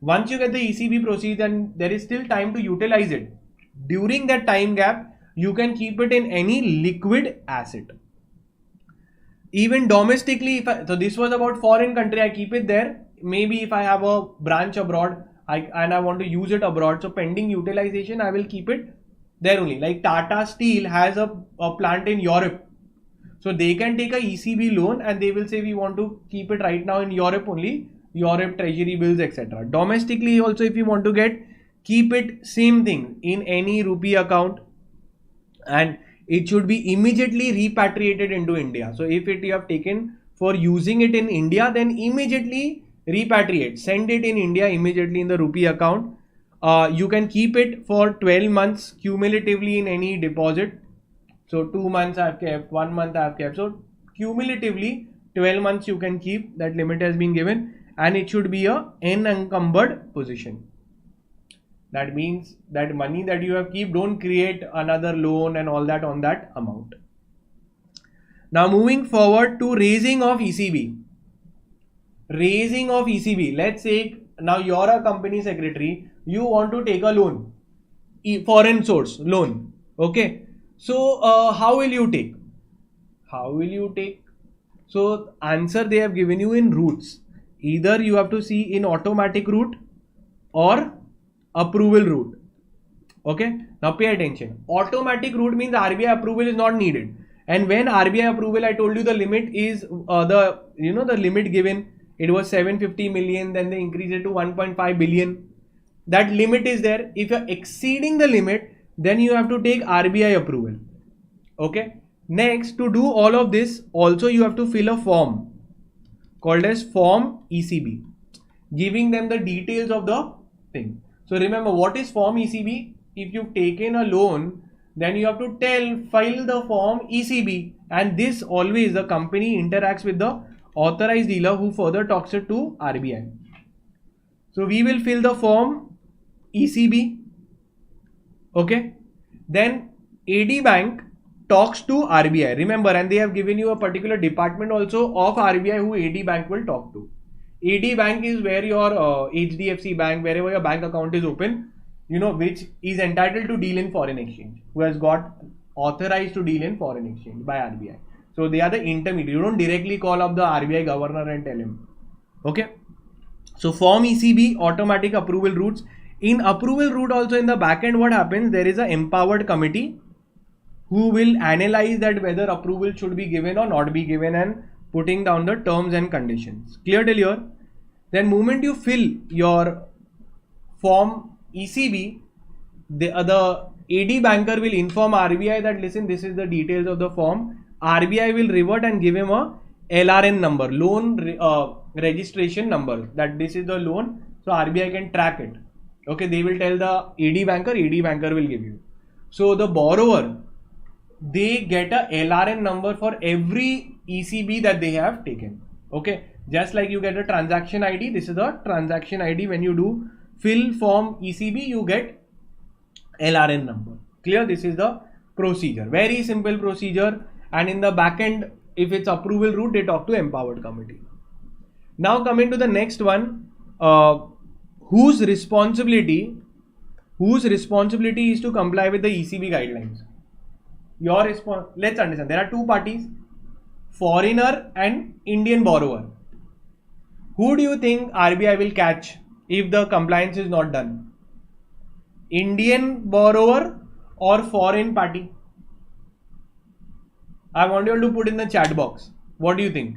Once you get the ECB proceeds and there is still time to utilize it, during that time gap, you can keep it in any liquid asset. Even domestically, so this was about foreign country, I keep it there. Maybe if I have a branch abroad and I want to use it abroad, so pending utilization, I will keep it there only. Like Tata Steel has a plant in Europe. So they can take a ECB loan and they will say we want to keep it right now in Europe only. Europe, treasury bills, etc. Domestically also, if you want to keep it same thing in any rupee account, and it should be immediately repatriated into India. So if you have taken for using it in India, then immediately repatriate, send it in India immediately in the rupee account. You can keep it for 12 months cumulatively in any deposit. So 2 months I have kept, 1 month I have kept. So cumulatively 12 months you can keep, that limit has been given, and it should be a unencumbered position. That means that money that you have kept, don't create another loan and all that on that amount. Now moving forward to raising of ECB. Raising of ECB. Let's say now you're a company secretary, you want to take a loan, foreign source loan. Okay. So how will you take? How will you take? So answer they have given you in routes. Either you have to see in automatic route or approval route. Okay. Now pay attention. Automatic route means RBI approval is not needed. And when RBI approval, I told you the limit is the limit given. It was 750 million. Then they increased it to 1.5 billion. That limit is there. If you're exceeding the limit, then you have to take RBI approval. Okay. Next, to do all of this, also you have to fill a form called as Form ECB, giving them the details of the thing. So remember, what is Form ECB? If you've taken a loan, then you have to file the Form ECB, and this always the company interacts with the authorized dealer who further talks it to RBI. So we will fill the Form ECB. Okay. Then AD Bank talks to RBI. Remember, and they have given you a particular department also of RBI who AD Bank will talk to. AD Bank is where your HDFC Bank, wherever your bank account is open, which is entitled to deal in foreign exchange, who has got authorized to deal in foreign exchange by RBI. So they are the intermediary. You don't directly call up the RBI governor and tell him. Okay. So Form ECB, automatic approval routes. In approval route also, in the back end, what happens? There is an empowered committee who will analyze that whether approval should be given or not be given and putting down the terms and conditions. Clear till here? Then moment you fill your Form ECB, the AD banker will inform RBI that listen, this is the details of the form. RBI will revert and give him a LRN number, loan registration number, that this is the loan, so RBI can track it. Okay, they will tell the AD banker will give you. So the borrower, they get a LRN number for every ECB that they have taken. Okay, just like you get a transaction ID, this is the transaction ID. When you do fill Form ECB, you get LRN number. Clear? This is the procedure. Very simple procedure. And in the back end, if it's approval route, they talk to empowered committee. Now coming to the next one, whose responsibility is to comply with the ECB guidelines? Let's understand, there are two parties, foreigner and Indian borrower. Who do you think RBI will catch if the compliance is not done? Indian borrower or foreign party? I want you all to put in the chat box. What do you think?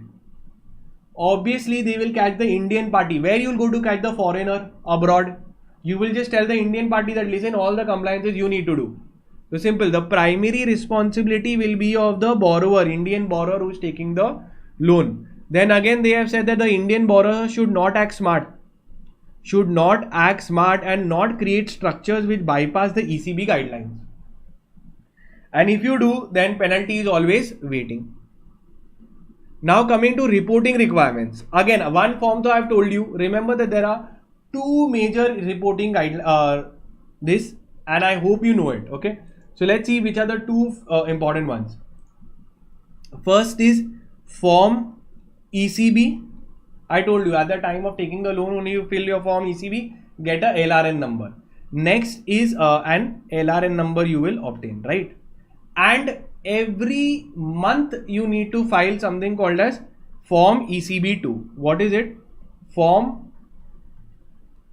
Obviously, they will catch the Indian party. Where you will go to catch the foreigner abroad? You will just tell the Indian party that listen, all the compliances you need to do. So simple, the primary responsibility will be of the borrower, Indian borrower who is taking the loan. Then again, they have said that the Indian borrower should not act smart. And not create structures which bypass the ECB guidelines. And if you do, then penalty is always waiting. Now coming to reporting requirements. Again, one form so I have told you. Remember that there are two major reporting this, and I hope you know it. Okay. So let's see which are the two important ones. First is form ECB. I told you at the time of taking the loan, only you fill your form ECB, get a LRN number. Next is an LRN number you will obtain, right? And every month you need to file something called as form ECB2. What is it? Form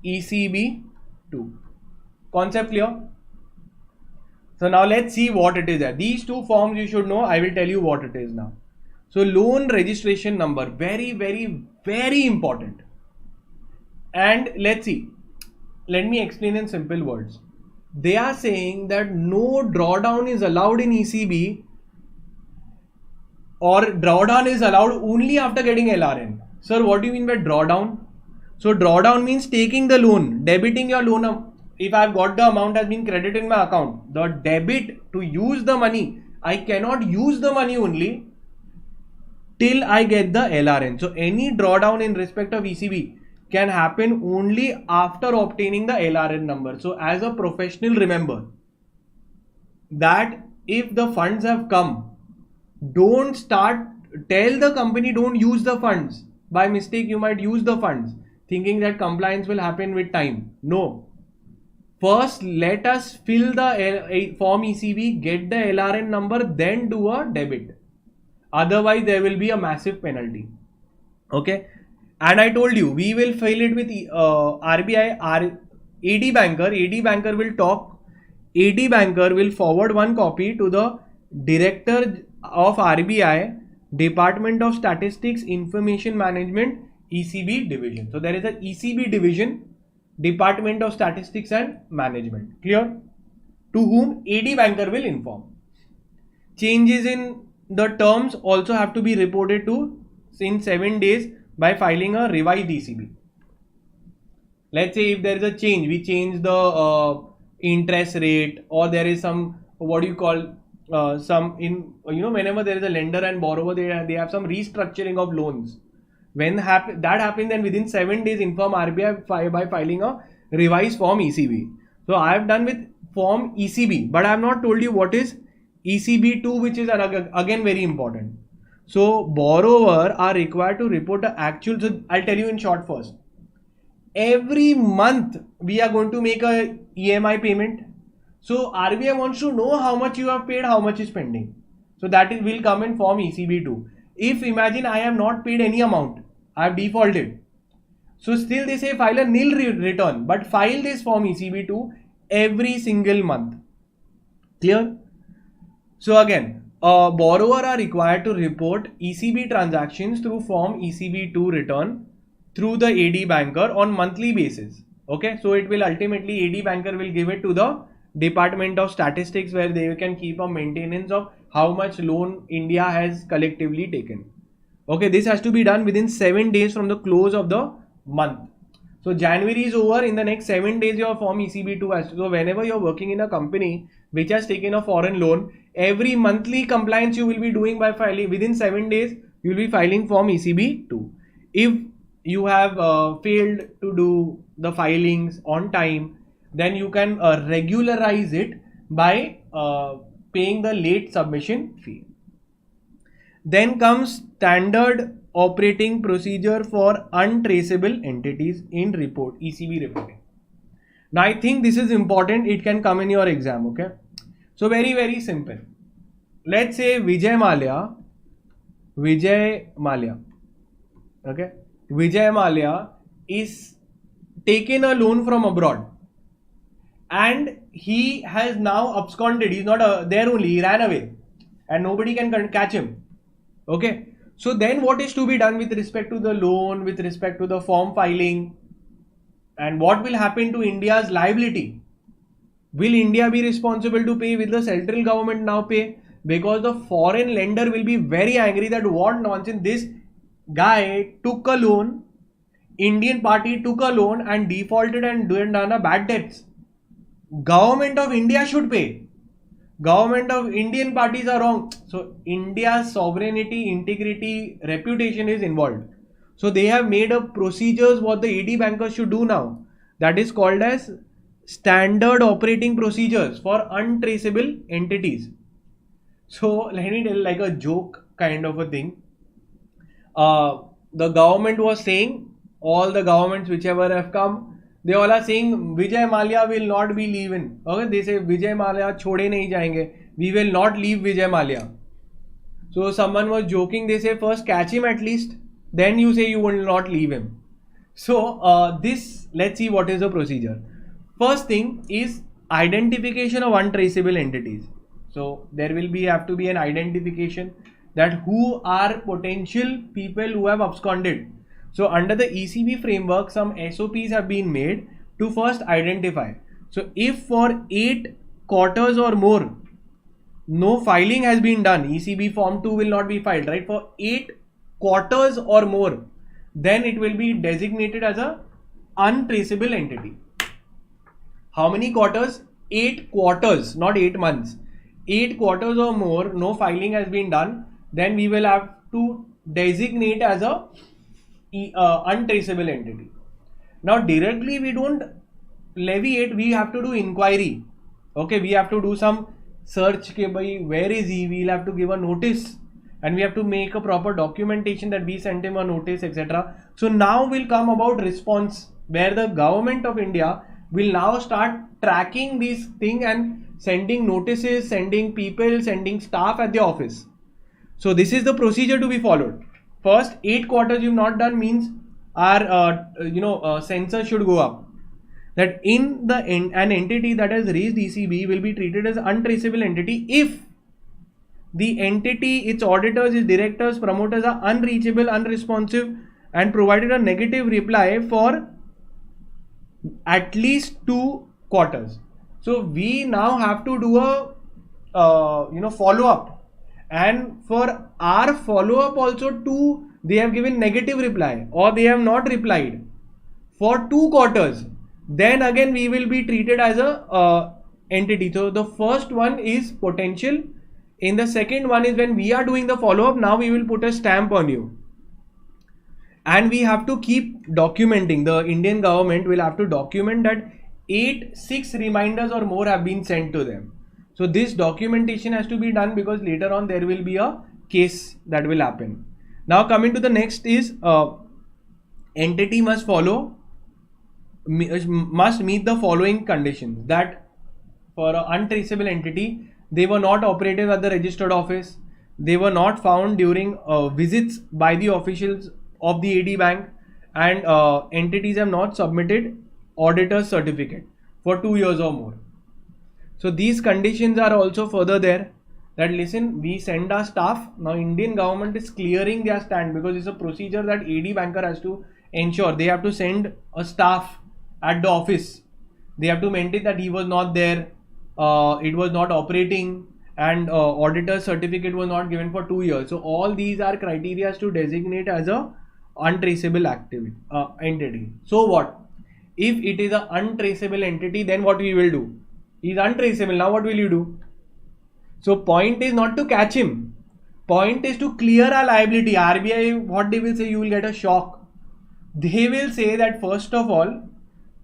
ECB2. Concept clear? So now let's see what it is. These two forms you should know. I will tell you what it is now. So loan registration number, very, very, very important. And let's see. Let me explain in simple words. They are saying that no drawdown is allowed in ECB, or drawdown is allowed only after getting LRN. Sir, what do you mean by drawdown? So drawdown means taking the loan, debiting your loan. If I've got the amount has been credited in my account, the debit to use the money, I cannot use the money only till I get the LRN. So any drawdown in respect of ECB can happen only after obtaining the LRN number. So as a professional, remember that if the funds have come, don't tell the company don't use the funds. By mistake, you might use the funds thinking that compliance will happen with time. No. First, let us fill the form ECB, get the LRN number, then do a debit. Otherwise, there will be a massive penalty. Okay. And I told you, we will fill it with RBI, AD banker. AD banker will talk. AD banker will forward one copy to the director of RBI, Department of Statistics, Information Management, ECB division. So there is an ECB division, Department of Statistics and Management. Clear? To whom AD banker will inform. Changes in the terms also have to be reported to in 7 days by filing a revised ECB. Let's say if there is a change, we change the interest rate, or there is some, what do you call, whenever there is a lender and borrower, they have some restructuring of loans. When that happens, then within 7 days inform RBI by filing a revised form ECB. So I have done with form ECB, but I have not told you what is ECB2, which is again very important. So borrower are required to report the actual. So I'll tell you in short first. Every month we are going to make a EMI payment. So RBI wants to know how much you have paid, how much is pending. So that will come in form ECB2. If imagine I have not paid any amount, I have defaulted. So still they say file a nil return, but file this form ECB2 every single month. Clear? So again, borrower are required to report ECB transactions through form ECB2 return through the AD banker on monthly basis. Okay, so it will ultimately AD banker will give it to the Department of Statistics, where they can keep a maintenance of how much loan India has collectively taken. Okay, this has to be done within 7 days from the close of the month. So January is over, in the next 7 days your form ECB2 has to. So whenever you're working in a company which has taken a foreign loan, every monthly compliance you will be doing by filing within 7 days, you will be filing form ECB2. If you have failed to do the filings on time, then you can regularize it by paying the late submission fee. Then comes standard operating procedure for untraceable entities in ECB reporting. Now I think this is important. It can come in your exam. Okay. So very, very simple. Let's say Vijay Mallya. Okay. Vijay Mallya is taken a loan from abroad, and he has now absconded. He's not there only. He ran away, and nobody can catch him. Okay. So then what is to be done with respect to the loan, with respect to the form filing, and what will happen to India's liability? Will India be responsible to pay? Will the central government now pay? Because the foreign lender will be very angry that what nonsense, this guy took a loan, Indian party took a loan and defaulted and done a bad debts. Government of India should pay. Government of Indian parties are wrong. So India's sovereignty, integrity, reputation is involved. So they have made up procedures what the AD bankers should do now. That is called as standard operating procedures for untraceable entities. So let me tell like a joke kind of a thing. The government was saying, all the governments whichever have come, they all are saying Vijay Mallya will not be leaving. Okay, they say Vijay Mallya chhode nahi jayenge. We will not leave Vijay Mallya. So someone was joking. They say first catch him at least, then you say you will not leave him. So let's see what is the procedure. First thing is identification of untraceable entities. So there will have to be an identification that who are potential people who have absconded. So under the ECB framework, some SOPs have been made to first identify. So if for 8 quarters or more, no filing has been done, ECB form 2 will not be filed, right? For 8 quarters or more, then it will be designated as a untraceable entity. How many quarters? 8 quarters, not 8 months. 8 quarters or more, no filing has been done, then we will have to designate as a untraceable entity. Now directly we don't levy it, we have to do inquiry. Okay, we have to do some search, where is he? We'll have to give a notice and we have to make a proper documentation that we sent him a notice, etc. So now will come about response, where the government of India will now start tracking this thing and sending notices, sending people, sending staff at the office. So this is the procedure to be followed. First 8 quarters you've not done means our censor should go up. That in an entity that has raised ECB will be treated as untraceable entity if the entity, its auditors, its directors, promoters are unreachable, unresponsive and provided a negative reply for at least 2 quarters. So we now have to do a follow up, and for our follow up also they have given negative reply or they have not replied for 2 quarters. Then again we will be treated as a entity. So the first one is potential. In the second one is when we are doing the follow up, now we will put a stamp on you. And we have to keep documenting. The Indian government will have to document that 6 reminders or more have been sent to them. So this documentation has to be done because later on there will be a case that will happen. Now coming to the next is entity must meet the following conditions. That for an untraceable entity, they were not operative at the registered office. They were not found during visits by the officials of the AD bank, and entities have not submitted auditor's certificate for 2 years or more. So these conditions are also further there, that listen, we send our staff. Now Indian government is clearing their stand because it's a procedure that AD banker has to ensure. They have to send a staff at the office. They have to maintain that he was not there, it was not operating, and auditor's certificate was not given for 2 years. So all these are criteria to designate as a untraceable entity. So what if it is an untraceable entity? Then what we will do? He is untraceable. Now what will you do? So point is not to catch him. Point is to clear our liability. RBI, what they will say, you will get a shock. They will say that first of all,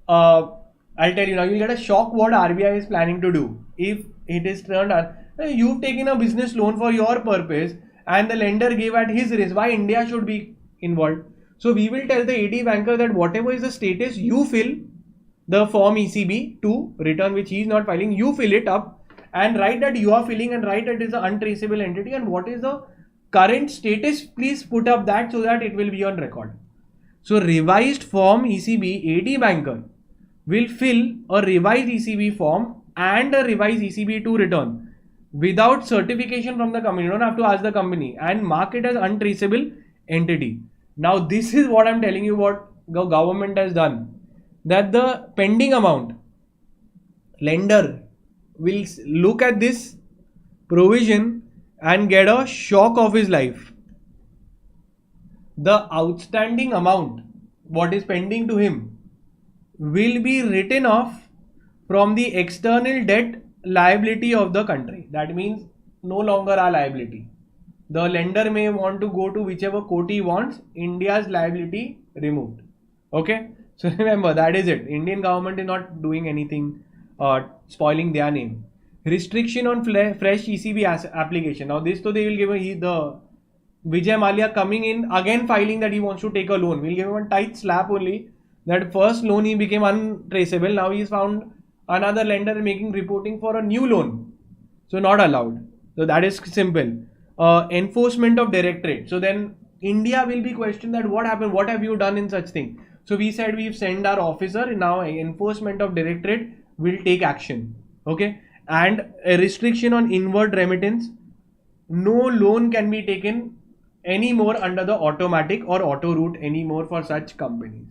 I'll tell you now, you will get a shock what RBI is planning to do. If it is turned on, you've taken a business loan for your purpose and the lender gave at his risk. Why India should be involved? So we will tell the AD banker that whatever is the status, you fill the form ECB to return which he is not filing, you fill it up and write that you are filling and write that it is an untraceable entity and what is the current status, please put up that so that it will be on record. So revised form ECB AD banker will fill a revised ECB form and a revised ECB to return without certification from the company. You don't have to ask the company, and mark it as untraceable entity. Now this is what I'm telling you what the government has done, that the pending amount, lender will look at this provision and get a shock of his life. The outstanding amount, what is pending to him, will be written off from the external debt liability of the country. That means no longer our liability. The lender may want to go to whichever court he wants. India's liability removed. Okay. So remember, that is it. Indian government is not doing anything spoiling their name. Restriction on fresh ECB application. Now this, so they will give the Vijay Mallya coming in again filing that he wants to take a loan. We'll give him a tight slap only. That first loan he became untraceable. Now he's found another lender making reporting for a new loan. So not allowed. So that is simple. Enforcement of directorate. So then India will be questioned that what happened? What have you done in such thing? So we said we've sent our officer. Now enforcement of directorate will take action. Okay. And a restriction on inward remittance. No loan can be taken anymore under the automatic or auto route anymore for such companies.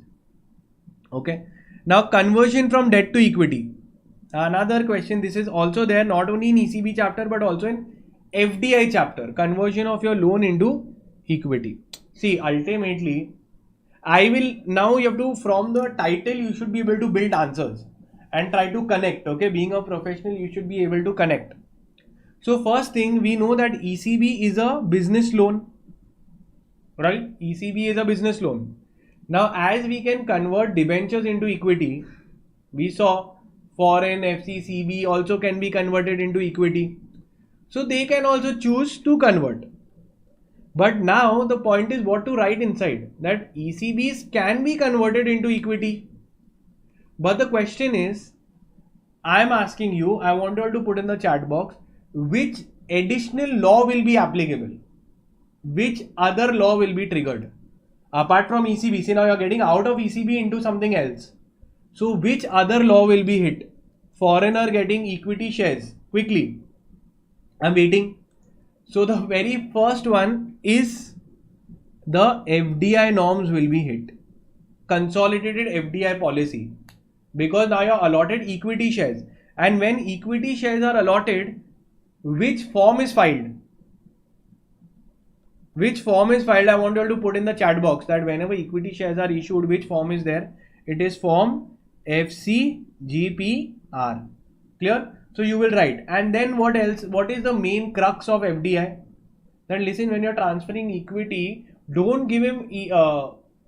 Okay. Now conversion from debt to equity. Another question. This is also there not only in ECB chapter but also in FDI chapter. Conversion of your loan into equity. See, ultimately, now you have to, from the title, you should be able to build answers and try to connect. Okay. Being a professional, you should be able to connect. So first thing, we know that ECB is a business loan. Right? ECB is a business loan. Now, as we can convert debentures into equity, we saw foreign FCCB also can be converted into equity. So they can also choose to convert. But now the point is what to write inside. That ECBs can be converted into equity. But the question is, I am asking you, I want you all to put in the chat box, which additional law will be applicable? Which other law will be triggered? Apart from ECB, see now you are getting out of ECB into something else. So which other law will be hit? Foreigner getting equity shares. Quickly. I'm waiting. So the very first one is the FDI norms will be hit. Consolidated FDI policy. Because now you are allotted equity shares. And when equity shares are allotted, which form is filed? Which form is filed? I want you all to put in the chat box that whenever equity shares are issued, which form is there? It is form FCGPR. Clear? So you will write. And then what else? What is the main crux of FDI? Then listen, when you're transferring equity, don't give him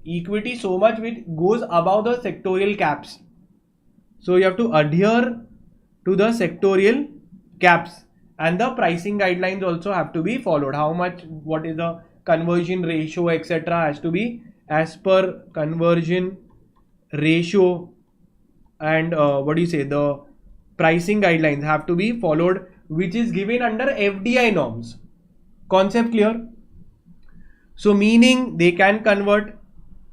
equity so much which goes above the sectorial caps. So you have to adhere to the sectorial caps. And the pricing guidelines also have to be followed. How much, what is the conversion ratio, etc. has to be as per conversion ratio, and the pricing guidelines have to be followed, which is given under FDI norms. Concept clear? So meaning they can convert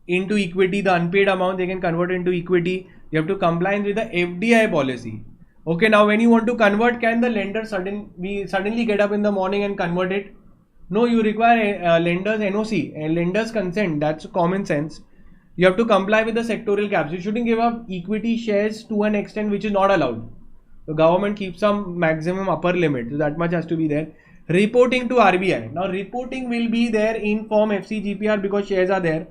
into equity, the unpaid amount they can convert into equity. You have to comply with the FDI policy. Okay, now when you want to convert, can the lender suddenly get up in the morning and convert it? No, you require a lender's NOC, a lender's consent. That's common sense. You have to comply with the sectorial caps. You shouldn't give up equity shares to an extent which is not allowed. The government keeps some maximum upper limit. So that much has to be there. Reporting to RBI. Now reporting will be there in form FCGPR because shares are there.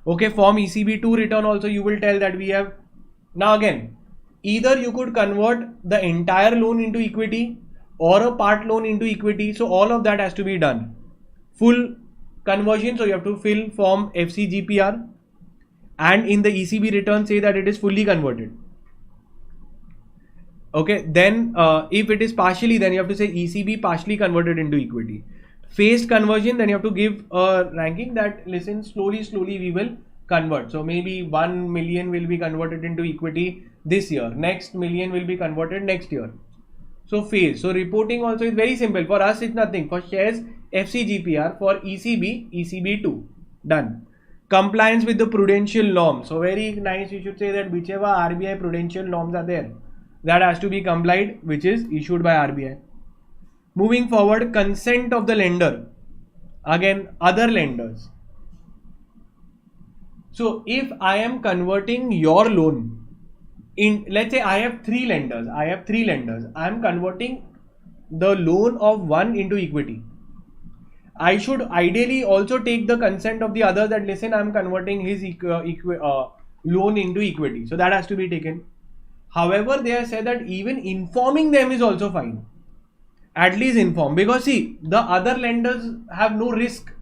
Okay, form ECB2 return also you will tell that we have. Now again, either you could convert the entire loan into equity or a part loan into equity. So all of that has to be done. Full conversion. So you have to fill form FCGPR and in the ECB return say that it is fully converted. Okay. Then if it is partially, then you have to say ECB partially converted into equity. Phased conversion, then you have to give a ranking that listen, slowly we will convert. So maybe 1 million will be converted into equity this year. Next million will be converted next year. So phase. So reporting also is very simple. For us it's nothing. For shares FCGPR, for ECB, ECB2. Done. Compliance with the prudential norms. So very nice, you should say that whichever RBI prudential norms are there, that has to be complied, which is issued by RBI. Moving forward, consent of the lender. Again, other lenders. So if I am converting your loan, let's say I have three lenders. I am converting the loan of one into equity. I should ideally also take the consent of the other that listen, I am converting his loan into equity. So that has to be taken. However, they have said that even informing them is also fine. At least inform, because see, the other lenders have no risk,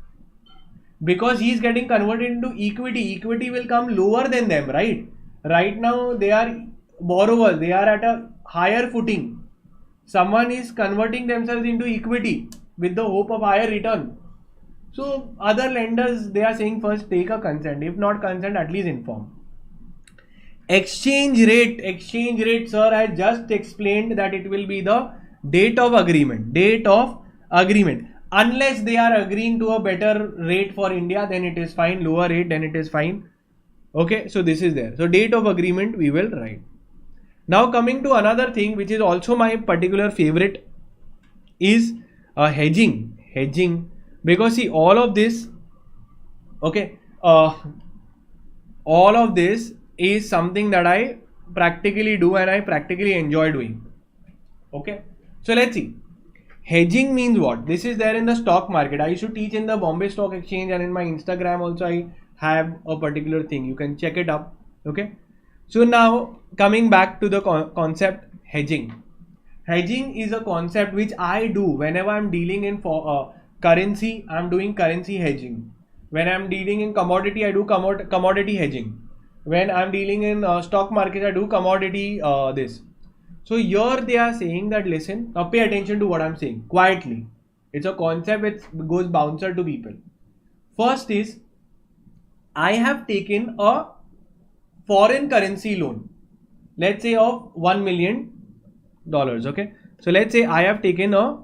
because he is getting converted into equity. Equity will come lower than them, right? Right now they are borrowers, they are at a higher footing. Someone is converting themselves into equity with the hope of higher return. So other lenders, they are saying first take a consent. If not consent, at least inform. Exchange rate, sir, I just explained that it will be the date of agreement. Unless they are agreeing to a better rate for India, then it is fine. Lower rate, then it is fine. Okay, so this is there. So date of agreement we will write. Now coming to another thing which is also my particular favorite is hedging. Because see, all of this, okay, all of this is something that I practically do and I practically enjoy doing. Okay, so let's see. Hedging means what? This is there in the stock market. I used to teach in the Bombay Stock Exchange, and in my Instagram also I have a particular thing. You can check it up. Okay. So now coming back to the concept hedging. Hedging is a concept which I do whenever I'm dealing in currency. I'm doing currency hedging. When I'm dealing in commodity, I do commodity hedging. When I'm dealing in stock market, I do commodity this. So here they are saying that, listen, now pay attention to what I'm saying quietly. It's a concept which goes bouncer to people. First is, I have taken a foreign currency loan, let's say of $1 million. Okay, so let's say I have taken a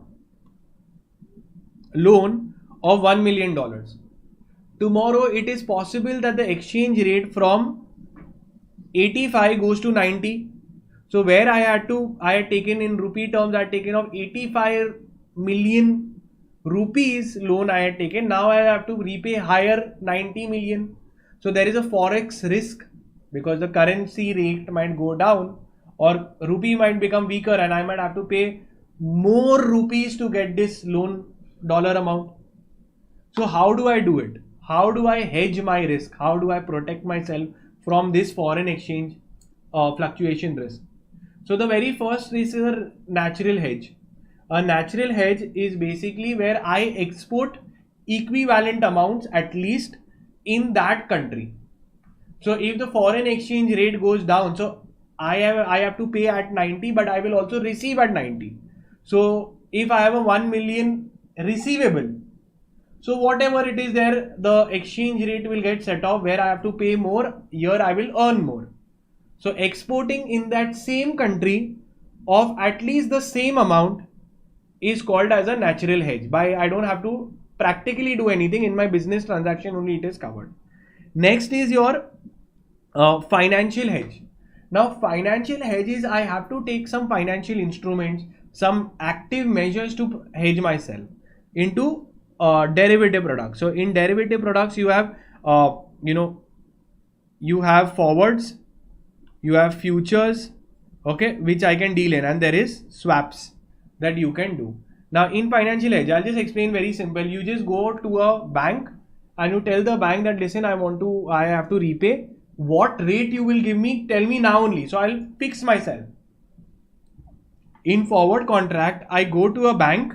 loan of $1 million. Tomorrow it is possible that the exchange rate from 85 goes to 90. So where I had taken in rupee terms, I had taken of 85 million rupees loan I had taken. Now I have to repay higher 90 million. So there is a forex risk, because the currency rate might go down or rupee might become weaker and I might have to pay more rupees to get this loan dollar amount. So how do I do it? How do I hedge my risk? How do I protect myself from this foreign exchange fluctuation risk? So the very first is a natural hedge. A natural hedge is basically where I export equivalent amounts at least in that country. So if the foreign exchange rate goes down, so I have to pay at 90, but I will also receive at 90. So if I have a 1 million receivable, so whatever it is there, the exchange rate will get set off where I have to pay more, here I will earn more. So exporting in that same country of at least the same amount is called as a natural hedge. I don't have to practically do anything. In my business transaction only it is covered. Next is your financial hedge. Now financial hedge is I have to take some financial instruments, some active measures to hedge myself into derivative products. So in derivative products you have you have forwards, you have futures, okay, which I can deal in, and there is swaps that you can do. Now in financial hedge, I'll just explain very simple. You just go to a bank and you tell the bank that, listen, I have to repay. What rate you will give me, tell me now only. So I'll fix myself. In forward contract, I go to a bank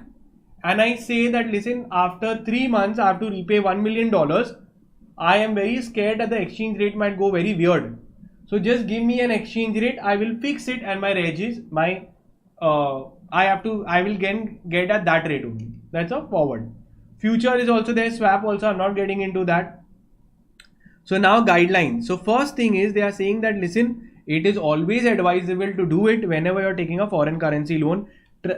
and I say that, listen, after 3 months I have to repay $1 million. I am very scared that the exchange rate might go very weird. So just give me an exchange rate, I will fix it, and my reg is I will get at that rate only. That's a forward. Future is also there, swap also, I'm not getting into that. So now guidelines. So first thing is they are saying that, listen, it is always advisable to do it whenever you're taking a foreign currency loan,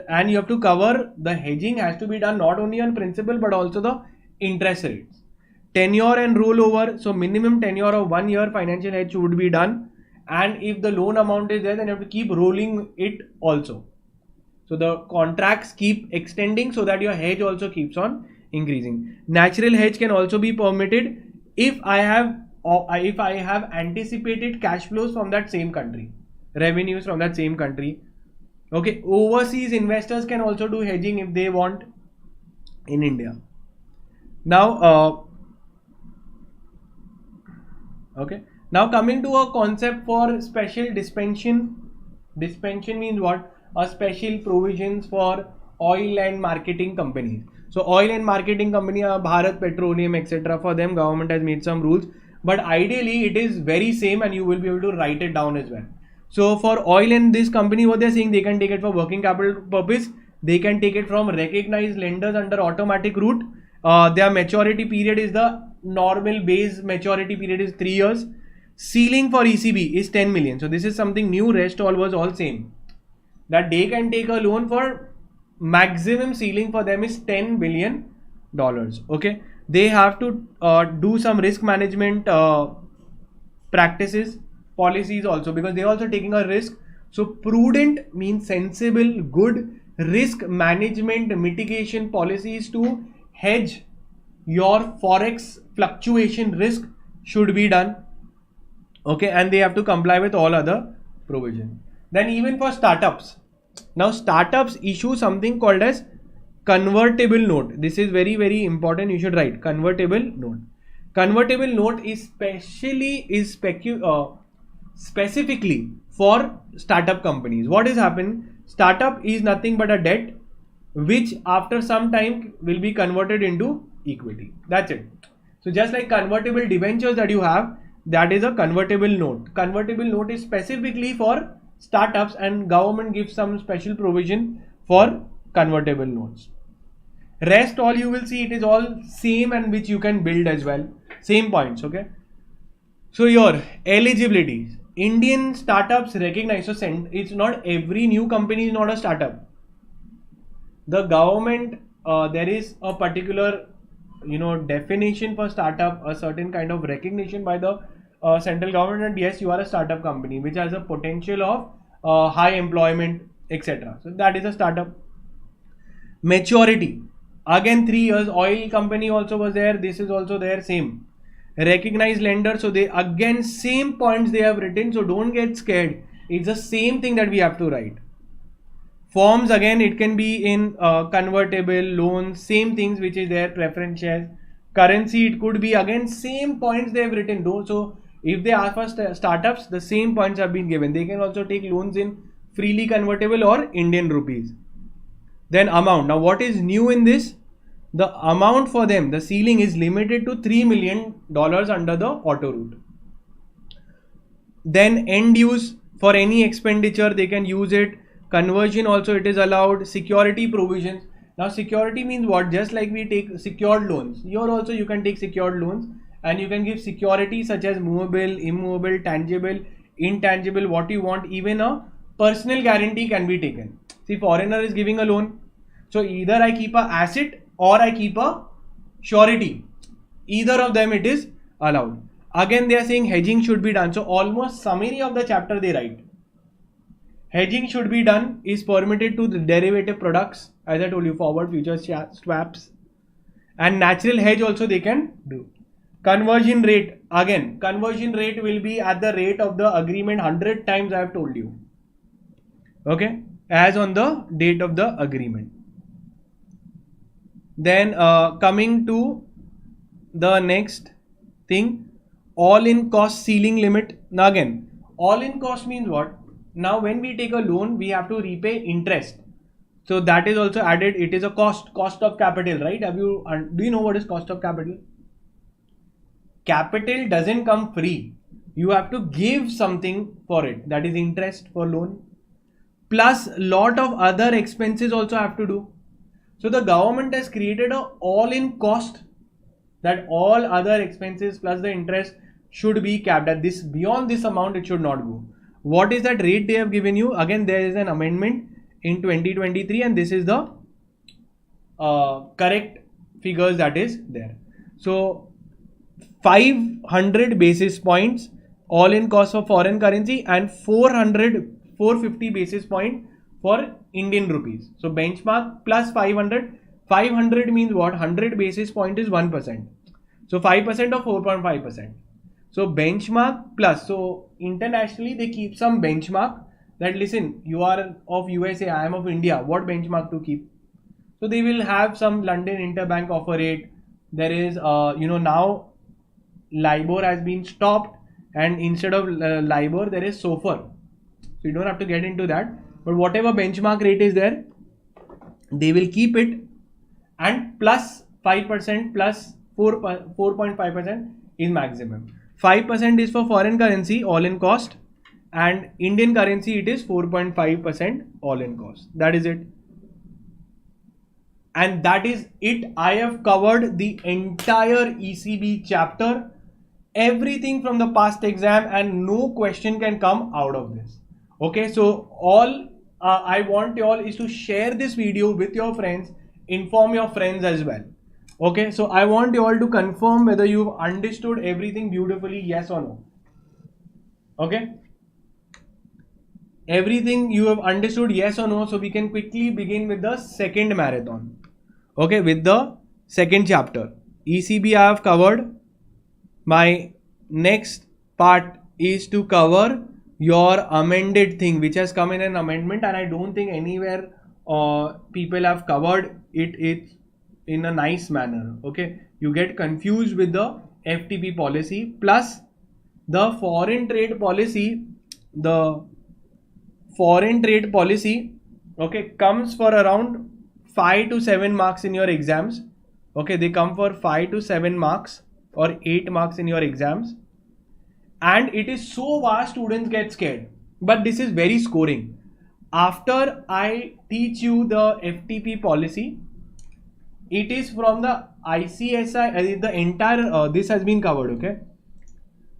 and you have to cover the hedging has to be done not only on principal but also the interest rates. Tenure and rollover, so minimum tenure of 1 year financial hedge would be done, and if the loan amount is there, then you have to keep rolling it also. So the contracts keep extending so that your hedge also keeps on increasing. Natural hedge can also be permitted if I have anticipated cash flows from that same country, revenues from that same country. Okay, overseas investors can also do hedging if they want in India. Now okay, now coming to a concept for special dispensation Dispensation means what? A special provisions for oil and marketing companies. So oil and marketing company, Bharat Petroleum, etc. For them, government has made some rules. But ideally, it is very same, and you will be able to write it down as well. So for oil and this company, what they're saying, they can take it for working capital purpose. They can take it from recognized lenders under automatic route. Their maturity period is the normal base maturity period is 3 years. Ceiling for ECB is 10 million. So this is something new. Rest all was all same. That they can take a loan for maximum ceiling for them is $10 billion. Okay. They have to do some risk management practices, policies also, because they are also taking a risk. So prudent means sensible, good risk management mitigation policies to hedge your forex fluctuation risk should be done. Okay, and they have to comply with all other provisions. Then even for startups, now startups issue something called as convertible note. This is very, very important. You should write convertible note. Convertible note is specifically for startup companies. What is happening? Startup is nothing but a debt which after some time will be converted into equity. That's it. So just like convertible debentures that you have, that is a convertible note. Convertible note is specifically for startups, and government gives some special provision for convertible notes. Rest all you will see, it is all same, and which you can build as well. Same points, okay? So your eligibility, Indian startups recognize. So it's not every new company is not a startup. The government, there is a particular definition for startup, a certain kind of recognition by the central government, and yes, you are a startup company which has a potential of high employment, etc. So that is a startup. Maturity, again 3 years. Oil company also was there, this is also there, same. Recognized lender, so they again same points they have written, so don't get scared, it's the same thing that we have to write. Forms, again it can be in convertible loans, same things which is there, preference shares. Currency, it could be again same points they have written though. So if they ask for startups, the same points have been given. They can also take loans in freely convertible or Indian rupees. Then amount, now what is new in this? The amount for them, the ceiling is limited to $3 million under the auto route. Then end use, for any expenditure they can use it. Conversion also it is allowed. Security provisions. Now security means what? Just like we take secured loans, here also you can take secured loans, and you can give security such as movable, immovable, tangible, intangible, what you want. Even a personal guarantee can be taken. See, foreigner is giving a loan, so either I keep a asset or I keep a surety. Either of them it is allowed. Again they are saying hedging should be done. So almost summary of the chapter they write. Hedging should be done, is permitted to the derivative products, as I told you, forward, futures, swaps, and natural hedge also they can do. Conversion rate, again conversion rate will be at the rate of the agreement 100 times I have told you. Okay, as on the date of the agreement. Then coming to the next thing, all in cost ceiling limit. Now again, all in cost means what? Now when we take a loan, we have to repay interest. So that is also added. It is a cost of capital, right? Do you know what is cost of capital? Capital doesn't come free. You have to give something for it. That is interest for loan. Plus lot of other expenses also have to do. So the government has created a all-in cost, that all other expenses plus the interest should be capped at this. Beyond this amount it should not go. What is that rate they have given you? Again there is an amendment in 2023, and this is the correct figures that is there. So 500 basis points all in cost for foreign currency, and 450 basis point for Indian rupees. So benchmark plus 500. 500 means what? 100 basis point is 1%. So 5% or 4.5%. So benchmark plus, so internationally they keep some benchmark that, listen, you are of USA, I am of India, what benchmark to keep? So they will have some London interbank offer rate. There is, now LIBOR has been stopped, and instead of LIBOR there is SOFR. So you don't have to get into that. But whatever benchmark rate is there, they will keep it, and plus 5% plus 4.5% is maximum. 5% is for foreign currency all in cost, and Indian currency it is 4.5% all in cost. That is it. And that is it. I have covered the entire ECB chapter, everything from the past exam, and no question can come out of this. Okay, so all I want you all is to share this video with your friends, inform your friends as well. Okay, so I want you all to confirm whether you've understood everything beautifully, yes or no. Okay, everything you have understood, yes or no. So we can quickly begin with the second marathon. Okay, with the second chapter. ECB I have covered. My next part is to cover your amended thing, which has come in an amendment, and I don't think anywhere people have covered it in a nice manner. Okay, you get confused with the FTP policy plus the foreign trade policy. The foreign trade policy, okay, comes for around 5 to 7 marks in your exams. Okay, they come for 5 to 7 marks or 8 marks in your exams, and it is so vast students get scared, but this is very scoring. After I teach you the FTP policy, it is from the ICSI, the entire this has been covered. Okay,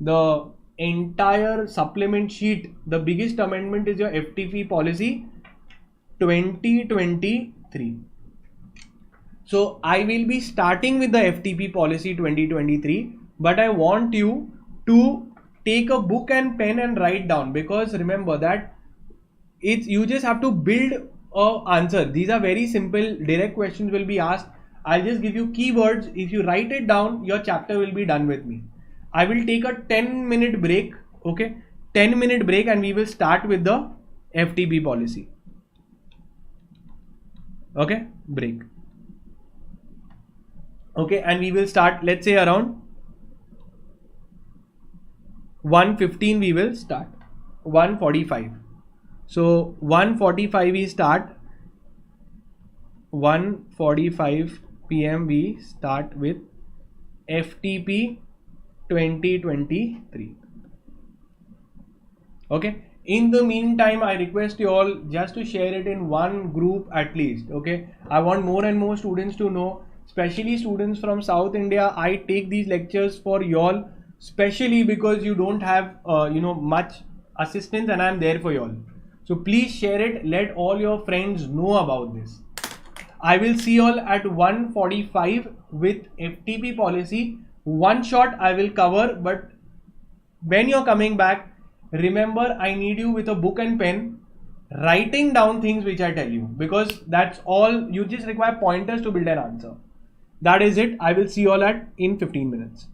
the entire supplement sheet, the biggest amendment is your FTP policy 2023. So I will be starting with the FTP policy 2023, but I want you to take a book and pen and write down, because remember that you just have to build a answer. These are very simple, direct questions will be asked. I'll just give you keywords. If you write it down, your chapter will be done with me. I will take a 10-minute break. Okay, 10-minute break, and we will start with the FTP policy. Okay, break. Okay, and we will start, let's say around 1:15 we will start. 1:45. So 1:45 we start. 1:45 p.m. we start with FTP 2023. Okay. In the meantime, I request you all just to share it in one group at least. Okay. I want more and more students to know, especially students from South India. I take these lectures for you all, especially because you don't have much assistance, and I'm there for you all. So please share it. Let all your friends know about this. I will see you all at 1:45 with FTP policy. One shot I will cover, but when you're coming back, remember I need you with a book and pen, writing down things which I tell you, because that's all. You just require pointers to build an answer. That is it. I will see you all in 15 minutes.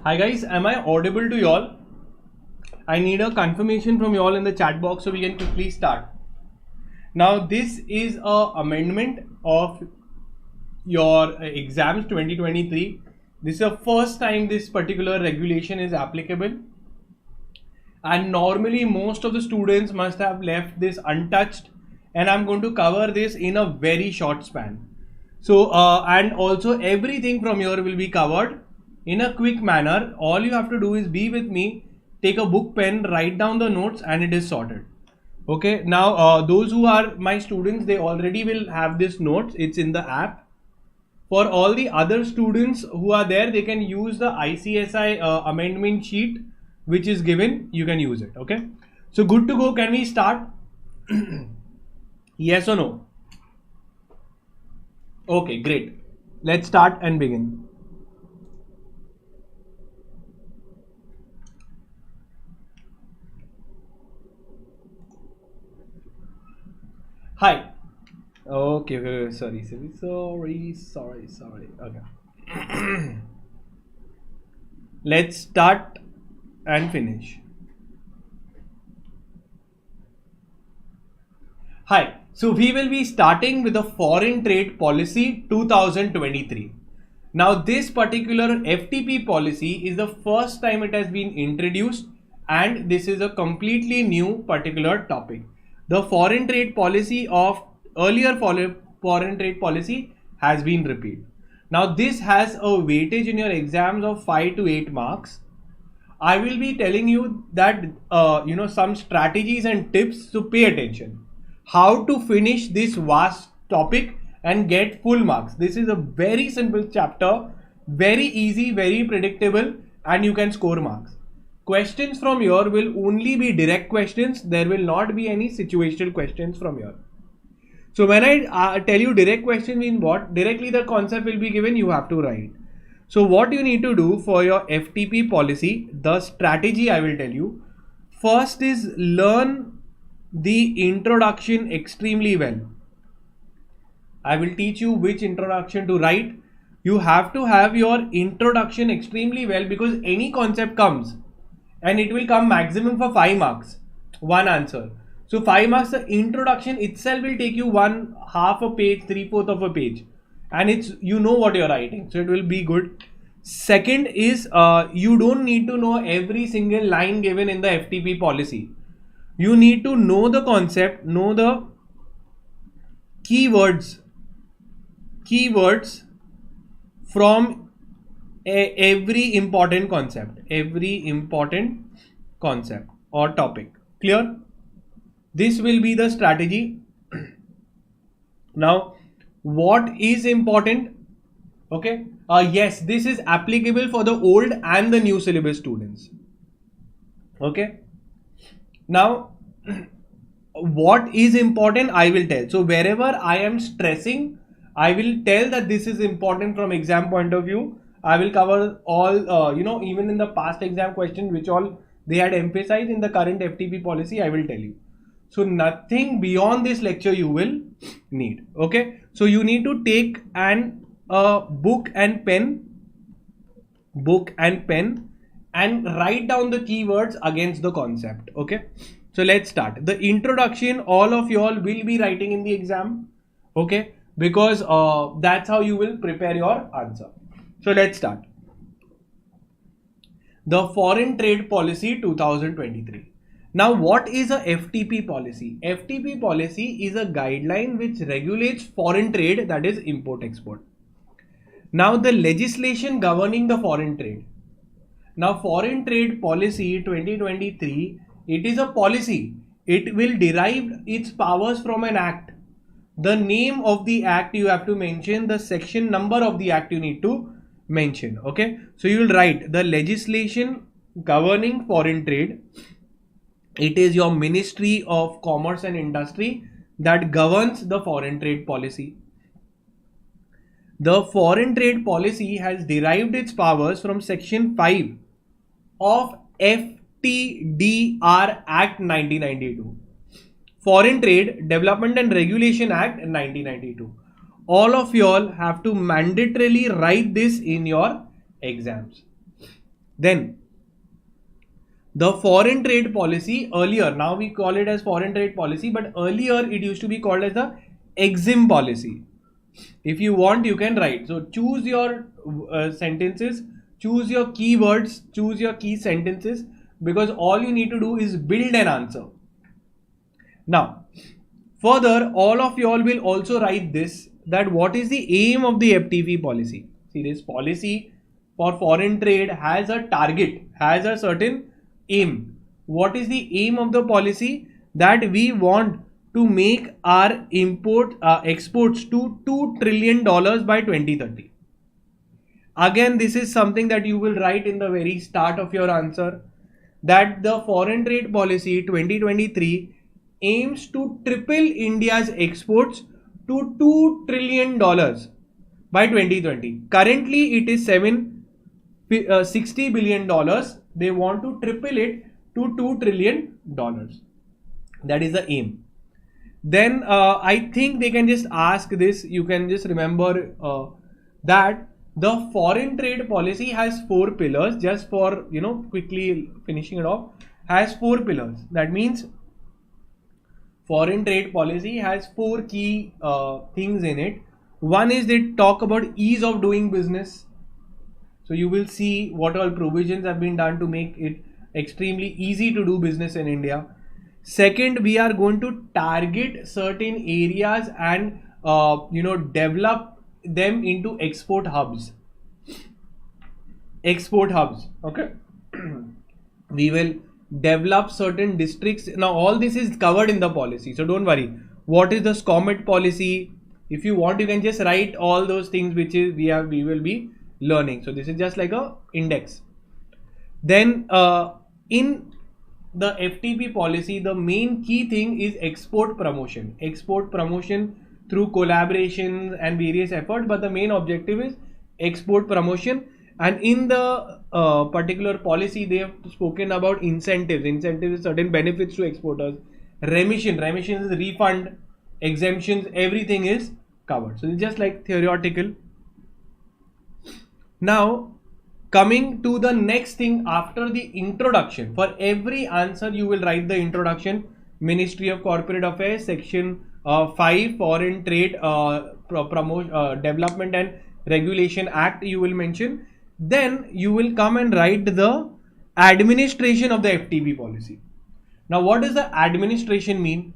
Hi guys, am I audible to y'all? I need a confirmation from y'all in the chat box so we can quickly start. Now this is a amendment of your exams 2023. This is the first time this particular regulation is applicable. And normally most of the students must have left this untouched, and I'm going to cover this in a very short span. So and also everything from here will be covered in a quick manner. All you have to do is be with me, take a book, pen, write down the notes, and it is sorted. Okay, now those who are my students, they already will have this notes. It's in the app. For all the other students who are there, they can use the ICSI amendment sheet which is given. You can use it. Okay, so good to go. Can we start? Yes or no? Okay, great. Let's start and begin. Hi. Okay, sorry. Okay. Let's start and finish. Hi. So we will be starting with the Foreign Trade Policy 2023. Now this particular FTP policy is the first time it has been introduced, and this is a completely new particular topic. The foreign trade policy of earlier foreign trade policy has been repeated. Now this has a weightage in your exams of 5 to 8 marks. I will be telling you that some strategies and tips, so pay attention. How to finish this vast topic and get full marks. This is a very simple chapter, very easy, very predictable, and you can score marks. Questions from here will only be direct questions. There will not be any situational questions from here. So when I tell you direct question means what? Directly the concept will be given, you have to write. So what you need to do for your FTP policy, the strategy I will tell you. First is learn the introduction extremely well. I will teach you which introduction to write. You have to have your introduction extremely well, because any concept comes and it will come maximum for 5 marks, one answer. So 5 marks, the introduction itself will take you half a page, 3/4 of a page, and it's, you know what you're writing, so it will be good. Second is you don't need to know every single line given in the FTP policy. You need to know the concept, know the keywords from every important concept or topic. Clear? This will be the strategy. Now, what is important? Okay. Yes, this is applicable for the old and the new syllabus students. Okay. Now, what is important, I will tell. So wherever I am stressing, I will tell that this is important from exam point of view. I will cover all, even in the past exam question, which all they had emphasized in the current FTP policy, I will tell you. So nothing beyond this lecture you will need. Okay. So you need to take a book and pen and write down the keywords against the concept. Okay. So let's start. The introduction, all of you all will be writing in the exam. Okay. Because that's how you will prepare your answer. So let's start. The Foreign Trade Policy 2023. Now what is a FTP policy? FTP policy is a guideline which regulates foreign trade, that is import-export. Now the legislation governing the foreign trade. Now Foreign Trade Policy 2023, it is a policy. It will derive its powers from an act. The name of the act you have to mention, the section number of the act you need to mention. Okay, so you will write the legislation governing foreign trade. It is your Ministry of Commerce and Industry that governs the foreign trade policy. The foreign trade policy has derived its powers from section 5 of FTDR Act 1992. Foreign Trade Development and Regulation Act 1992. All of you all have to mandatorily write this in your exams. Then the foreign trade policy earlier, now we call it as foreign trade policy, but earlier it used to be called as the EXIM policy. If you want, you can write. So choose your sentences, choose your keywords, choose your key sentences, because all you need to do is build an answer. Now, further, all of you all will also write this, that what is the aim of the FTP policy. See, this policy for foreign trade has a target, has a certain aim. What is the aim of the policy? That we want to make our exports to $2 trillion by 2030. Again, this is something that you will write in the very start of your answer, that the foreign trade policy 2023 aims to triple India's exports to $2 trillion by 2020. Currently, it is $60 billion. They want to triple it to $2 trillion. That is the aim. Then I think they can just ask this. You can just remember that the foreign trade policy has 4 pillars. Just for quickly finishing it off, has 4 pillars. That means foreign trade policy has 4 key things in it. One is they talk about ease of doing business. So you will see what all provisions have been done to make it extremely easy to do business in India. Second, we are going to target certain areas and develop them into export hubs. Okay. We will develop certain districts. Now all this is covered in the policy, so don't worry. What is the SCOMET policy? If you want, you can just write all those things which is we will be learning. So this is just like a index. Then in the FTP policy, the main key thing is export promotion. Export promotion through collaborations and various efforts, but the main objective is export promotion. And in the particular policy, they have spoken about incentives. Incentives is certain benefits to exporters. Remission is refund, exemptions, everything is covered. So it's just like theoretical. Now, coming to the next thing after the introduction, for every answer you will write the introduction. Ministry of Corporate Affairs, section 5, Foreign Trade Development and Regulation Act you will mention. Then you will come and write the administration of the FTP policy. Now what does the administration mean?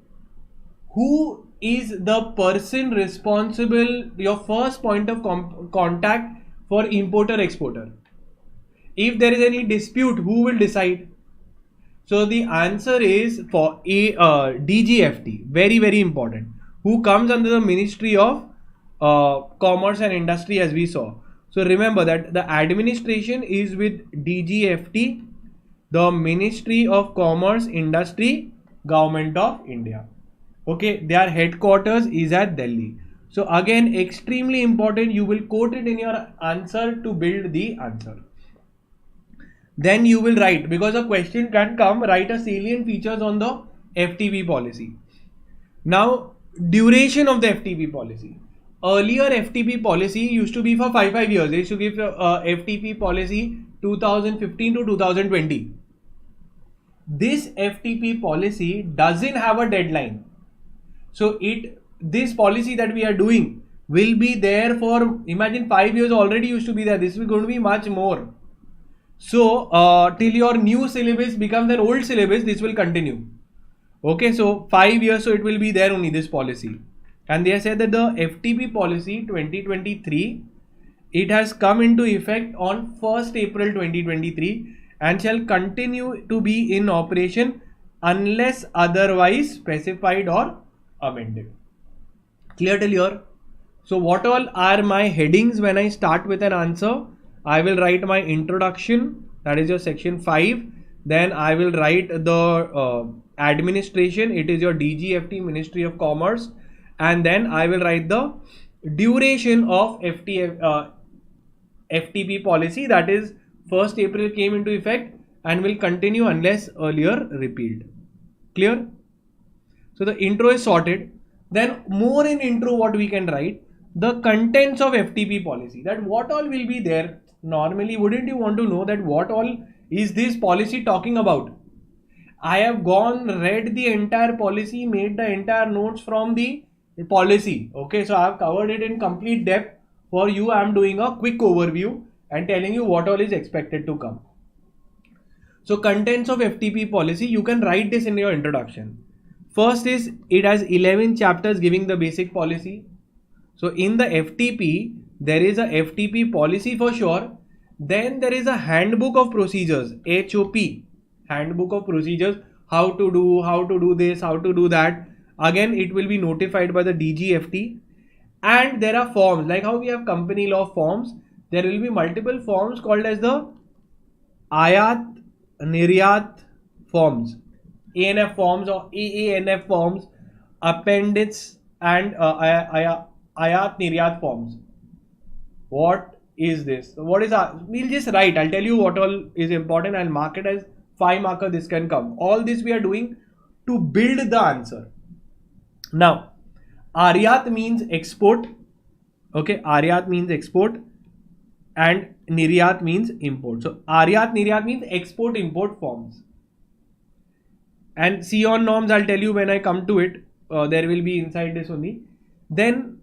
Who is the person responsible, your first point of contact for importer exporter? If there is any dispute, who will decide? So the answer is for DGFT, very very important, who comes under the Ministry of Commerce and Industry, as we saw. So remember that the administration is with DGFT, the Ministry of Commerce, Industry, Government of India. Okay, their headquarters is at Delhi. So again, extremely important, you will quote it in your answer to build the answer. Then you will write, because a question can come, write a salient features on the FTP policy. Now, duration of the FTP policy. Earlier FTP policy used to be for 5 years. They used to give FTP policy 2015 to 2020. This FTP policy doesn't have a deadline. So this policy that we are doing will be there for, imagine 5 years already used to be there. This is going to be much more. So till your new syllabus becomes an old syllabus, this will continue. Okay, so 5 years, so it will be there only, this policy. And they have said that the FTP policy 2023, it has come into effect on 1st April 2023 and shall continue to be in operation unless otherwise specified or amended. Clear till here? So what all are my headings when I start with an answer? I will write my introduction, that is your section 5. Then I will write the administration, it is your DGFT, Ministry of Commerce. And then I will write the duration of FTP policy, that is 1st April came into effect and will continue unless earlier repealed. Clear? So the intro is sorted. Then more in intro what we can write, the contents of FTP policy, that what all will be there. Normally, wouldn't you want to know that what all is this policy talking about? I have read the entire policy, made the entire notes from the policy. Okay, so I have covered it in complete depth. For you, I am doing a quick overview and telling you what all is expected to come. So contents of FTP policy, you can write this in your introduction. First is, it has 11 chapters giving the basic policy. So in the FTP, there is a FTP policy for sure. Then there is a handbook of procedures, HOP, handbook of procedures, how to do this, how to do that. Again, it will be notified by the DGFT. And there are forms, like how we have company law forms. There will be multiple forms called as the Ayat Niryat forms, ANF forms or AANF forms, appendix and Ayat Niryat forms. What is this? What is we'll just write. I'll tell you what all is important. I'll mark it as 5 marker. This can come. All this we are doing to build the answer. Now, Aryat means export. Okay, Aryat means export. And Niryat means import. So Aryat Niryat means export import forms. And C on norms, I'll tell you when I come to it. There will be inside this only. Then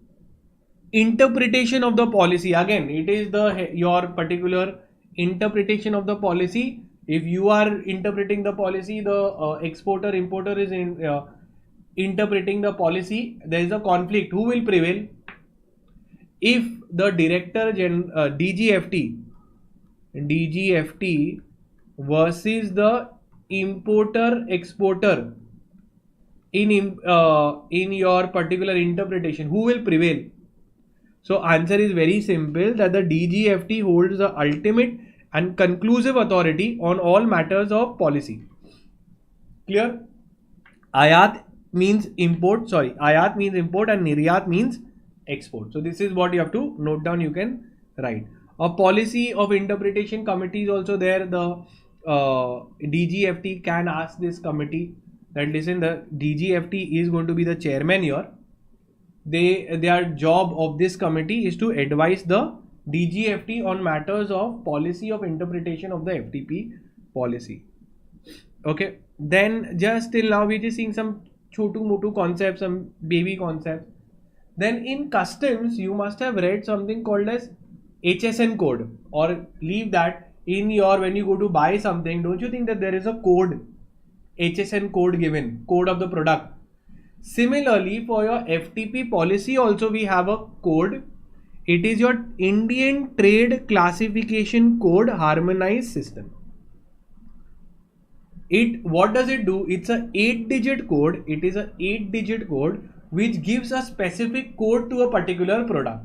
interpretation of the policy. Again, it is your particular interpretation of the policy. If you are interpreting the policy, the exporter importer is interpreting the policy. There is a conflict. Who will prevail? If the director DGFT versus the importer exporter in your particular interpretation, who will prevail? So answer is very simple, that the DGFT holds the ultimate and conclusive authority on all matters of policy. Clear? Ayat means import and Niryat means export. So this is what you have to note down. You can write. A policy of interpretation committee is also there. The DGFT can ask this committee that, listen, the DGFT is going to be the chairman here. Their job of this committee is to advise the DGFT on matters of policy of interpretation of the FTP policy. Okay. Then just till now we're just seeing some chotu motu concepts, some baby concepts. Then in customs, you must have read something called as HSN code, or leave that in your, when you go to buy something, don't you think that there is a code, HSN code given, code of the product? Similarly, for your FTP policy also we have a code. It is your Indian Trade Classification Code Harmonized System. What does it do? It's a 8-digit code. It is a 8-digit code which gives a specific code to a particular product.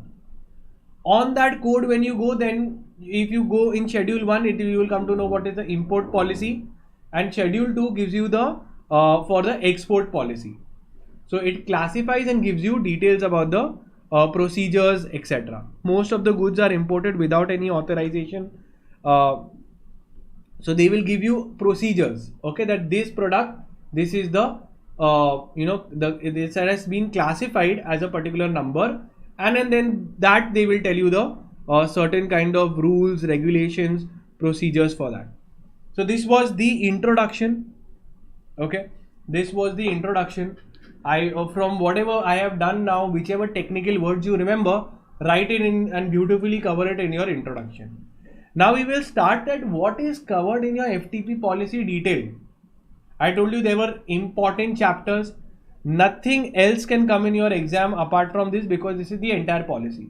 On that code, when you go, then if you go in schedule 1, you will come to know what is the import policy, and schedule 2 gives you the for the export policy. So it classifies and gives you details about the procedures, etc. Most of the goods are imported without any authorization. So they will give you procedures. Okay, that this product, this is the this has been classified as a particular number, and then that they will tell you the certain kind of rules, regulations, procedures for that. So this was the introduction. Okay, this was the introduction. From whatever I have done now, whichever technical words you remember, write it in and beautifully cover it in your introduction. Now we will start at what is covered in your FTP policy detail. I told you there were important chapters. Nothing else can come in your exam apart from this, because this is the entire policy.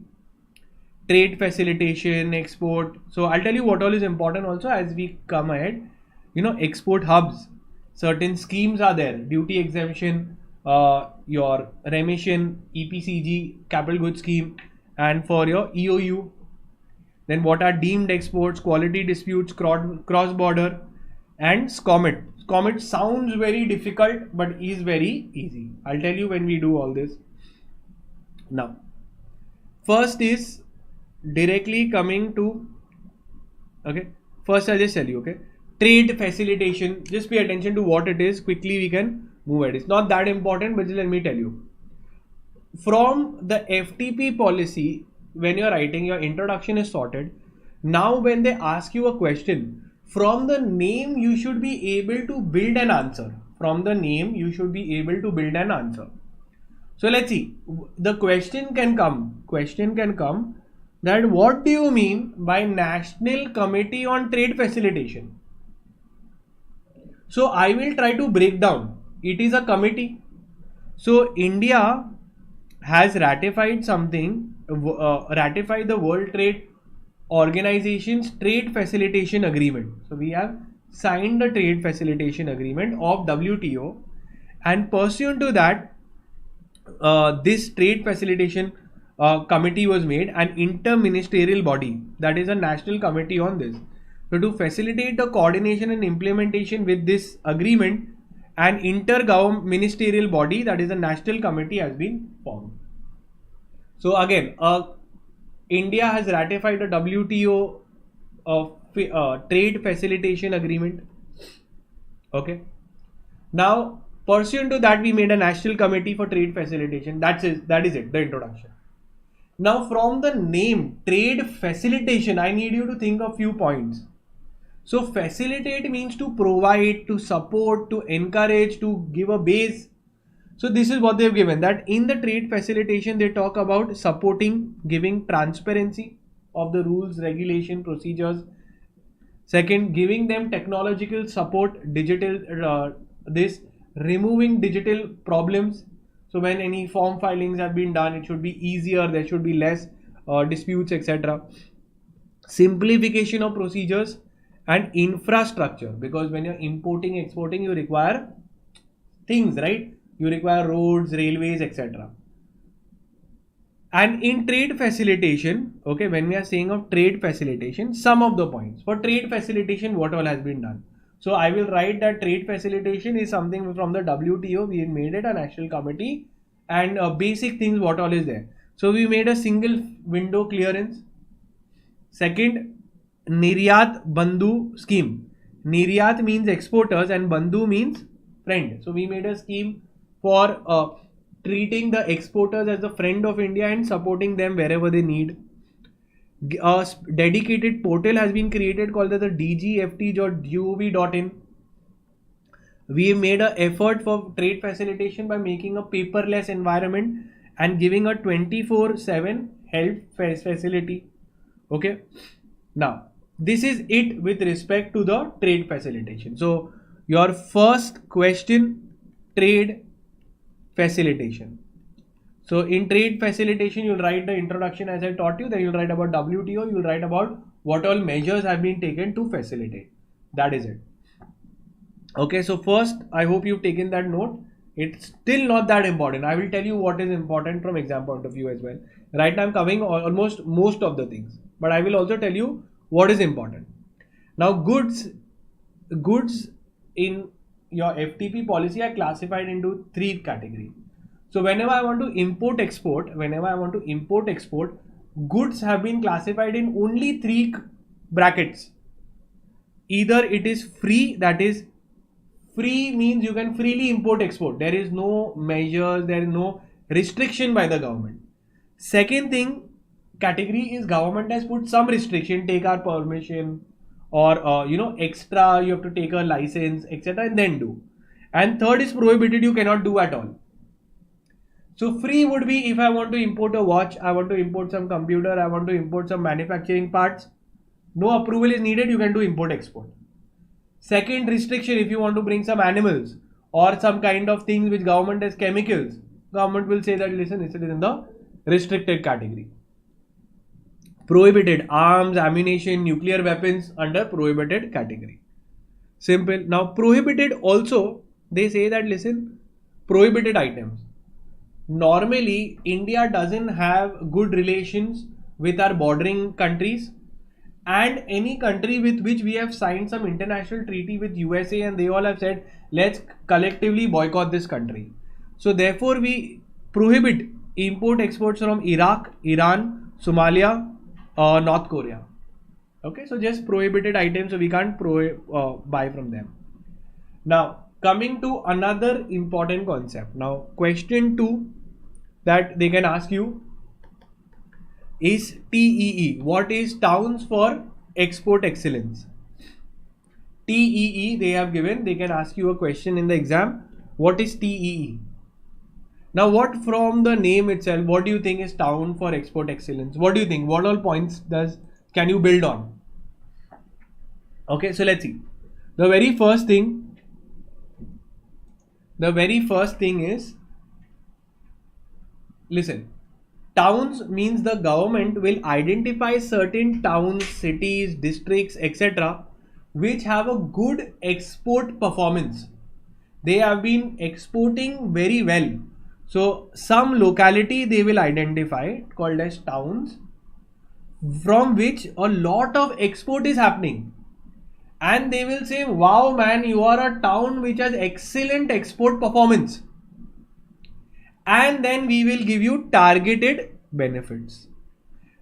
Trade facilitation, export. So I'll tell you what all is important also as we come ahead. Export hubs. Certain schemes are there. Duty exemption, your remission, EPCG, capital goods scheme, and for your EOU. Then what are deemed exports, quality disputes, cross-border, and SCOMIT. SCOMIT sounds very difficult but is very easy. I'll tell you when we do all this. Now, first is directly coming to, okay, first I'll just tell you, okay, trade facilitation. Just pay attention to what it is. Quickly we can move ahead. It's not that important, but just let me tell you. from the FTP policy, when you're writing, your introduction is sorted. Now when they ask you a question, from the name you should be able to build an answer. From the name you should be able to build an answer. So let's see, the question can come that what do you mean by National Committee on Trade Facilitation? So I will try to break down. It is a committee. So India has ratified something, ratified the World Trade Organization's Trade Facilitation Agreement. So we have signed the Trade Facilitation Agreement of WTO, and pursuant to that, this Trade Facilitation Committee was made, an interministerial body, that is a national committee on this. So to facilitate the coordination and implementation with this agreement, an intergovernmental body, that is a national committee, has been formed. So again, India has ratified a WTO Trade Facilitation Agreement. Okay. Now, pursuant to that, we made a national committee for trade facilitation. That is it, the introduction. Now, from the name trade facilitation, I need you to think of few points. So facilitate means to provide, to support, to encourage, to give a base. So this is what they've given, that in the trade facilitation they talk about supporting, giving transparency of the rules, regulation, procedures. Second, giving them technological support, digital removing digital problems. So when any form filings have been done, it should be easier, there should be less disputes, etc. Simplification of procedures and infrastructure, because when you're importing, exporting, you require things, right? You require roads, railways, etc. And in trade facilitation, okay, when we are saying of trade facilitation, some of the points for trade facilitation, what all has been done. So I will write that trade facilitation is something from the WTO. We made it a national committee, and basic things what all is there. So we made a single window clearance. Second, Niryat Bandhu scheme. Niryat means exporters and Bandhu means friend. So we made a scheme for treating the exporters as a friend of India and supporting them wherever they need. A dedicated portal has been created called the dgft.gov.in. We made an effort for trade facilitation by making a paperless environment and giving a 24/7 help facility. Okay. Now, this is it with respect to the trade facilitation. So, your first question, trade facilitation. So, in trade facilitation, you'll write the introduction as I taught you. Then you'll write about WTO. You'll write about what all measures have been taken to facilitate. That is it. Okay, so first, I hope you've taken that note. It's still not that important. I will tell you what is important from exam point of view as well. Right now, I'm covering almost most of the things, but I will also tell you what is important. Now, goods in your FTP policy are classified into three categories. So whenever I want to import export, goods have been classified in only three brackets. Either it is free, that is free means you can freely import export. There is no measures, there is no restriction by the government. Second thing, category is government has put some restriction, take our permission, or extra, you have to take a license, etc. and then do. And third is prohibited, you cannot do at all. So free would be if I want to import a watch, I want to import some computer, I want to import some manufacturing parts. No approval is needed, you can do import export. Second restriction, if you want to bring some animals or some kind of things which government has chemicals, government will say that listen, this is in the restricted category. Prohibited, arms, ammunition, nuclear weapons under prohibited category. Simple. Now prohibited also, they say that listen, prohibited items. Normally, India doesn't have good relations with our bordering countries and any country with which we have signed some international treaty with USA, and they all have said, let's collectively boycott this country. So therefore, we prohibit import exports from Iraq, Iran, Somalia, North Korea. Okay, so just prohibited items, so we can't buy from them. Now, coming to another important concept. Now, question 2. that they can ask you is TEE. What is Towns for Export Excellence? TEE they have given. They can ask you a question in the exam. What is TEE? Now, what from the name itself, what do you think is Town for Export Excellence? What do you think? What all points can you build on? Okay, so let's see. The very first thing is, listen, towns means the government will identify certain towns, cities, districts, etc. which have a good export performance. They have been exporting very well. So some locality they will identify called as towns from which a lot of export is happening. And they will say, wow man, you are a town which has excellent export performance. And then we will give you targeted benefits.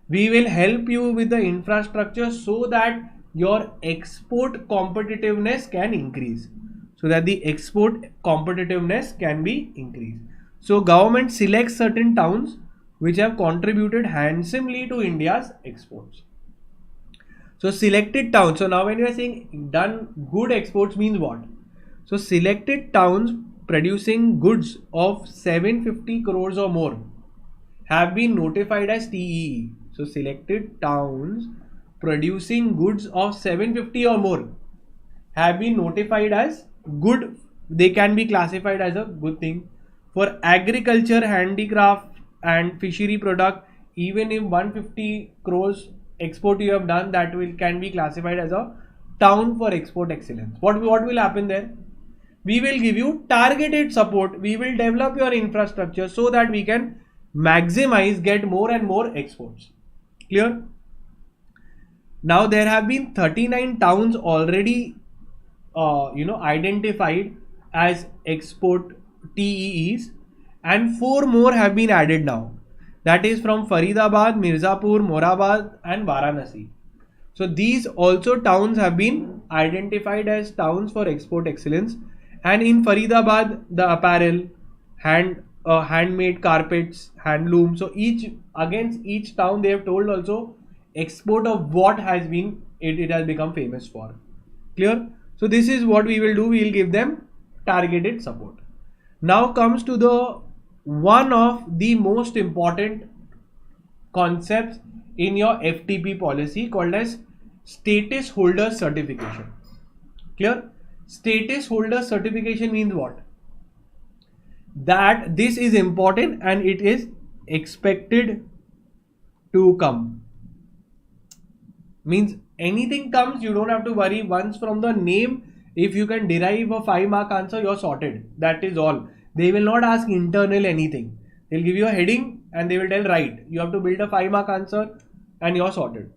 We will help you with the infrastructure so that your export competitiveness can increase. So that the export competitiveness can be increased. So government selects certain towns which have contributed handsomely to India's exports. So selected towns. So now when you are saying done good exports means what? So selected towns producing goods of 750 crores or more have been notified as TEE. So selected towns producing goods of 750 or more have been notified as good. They can be classified as a good thing. For agriculture, handicraft and fishery product, even if 150 crores export you have done, that can be classified as a town for export excellence. What will happen there? We will give you targeted support. We will develop your infrastructure so that we can maximize, get more and more exports. Clear? Now there have been 39 towns already identified as export TEEs, and 4 more have been added now. That is from Faridabad, Mirzapur, Morabad and Varanasi. So these also towns have been identified as towns for export excellence. And in Faridabad, the apparel, handmade carpets, handloom. So against each town they have told also export of what has been it has become famous for. Clear? So this is what we will do. We will give them targeted support. Now comes to the one of the most important concepts in your FTP policy called as status holder certification. Clear? Status holder certification means what? That this is important and it is expected to come. Means anything comes, you don't have to worry. Once from the name, if you can derive a 5-mark answer, you're sorted. That is all. They will not ask internal anything. They'll give you a heading and they will tell right. You have to build a 5-mark answer and you're sorted.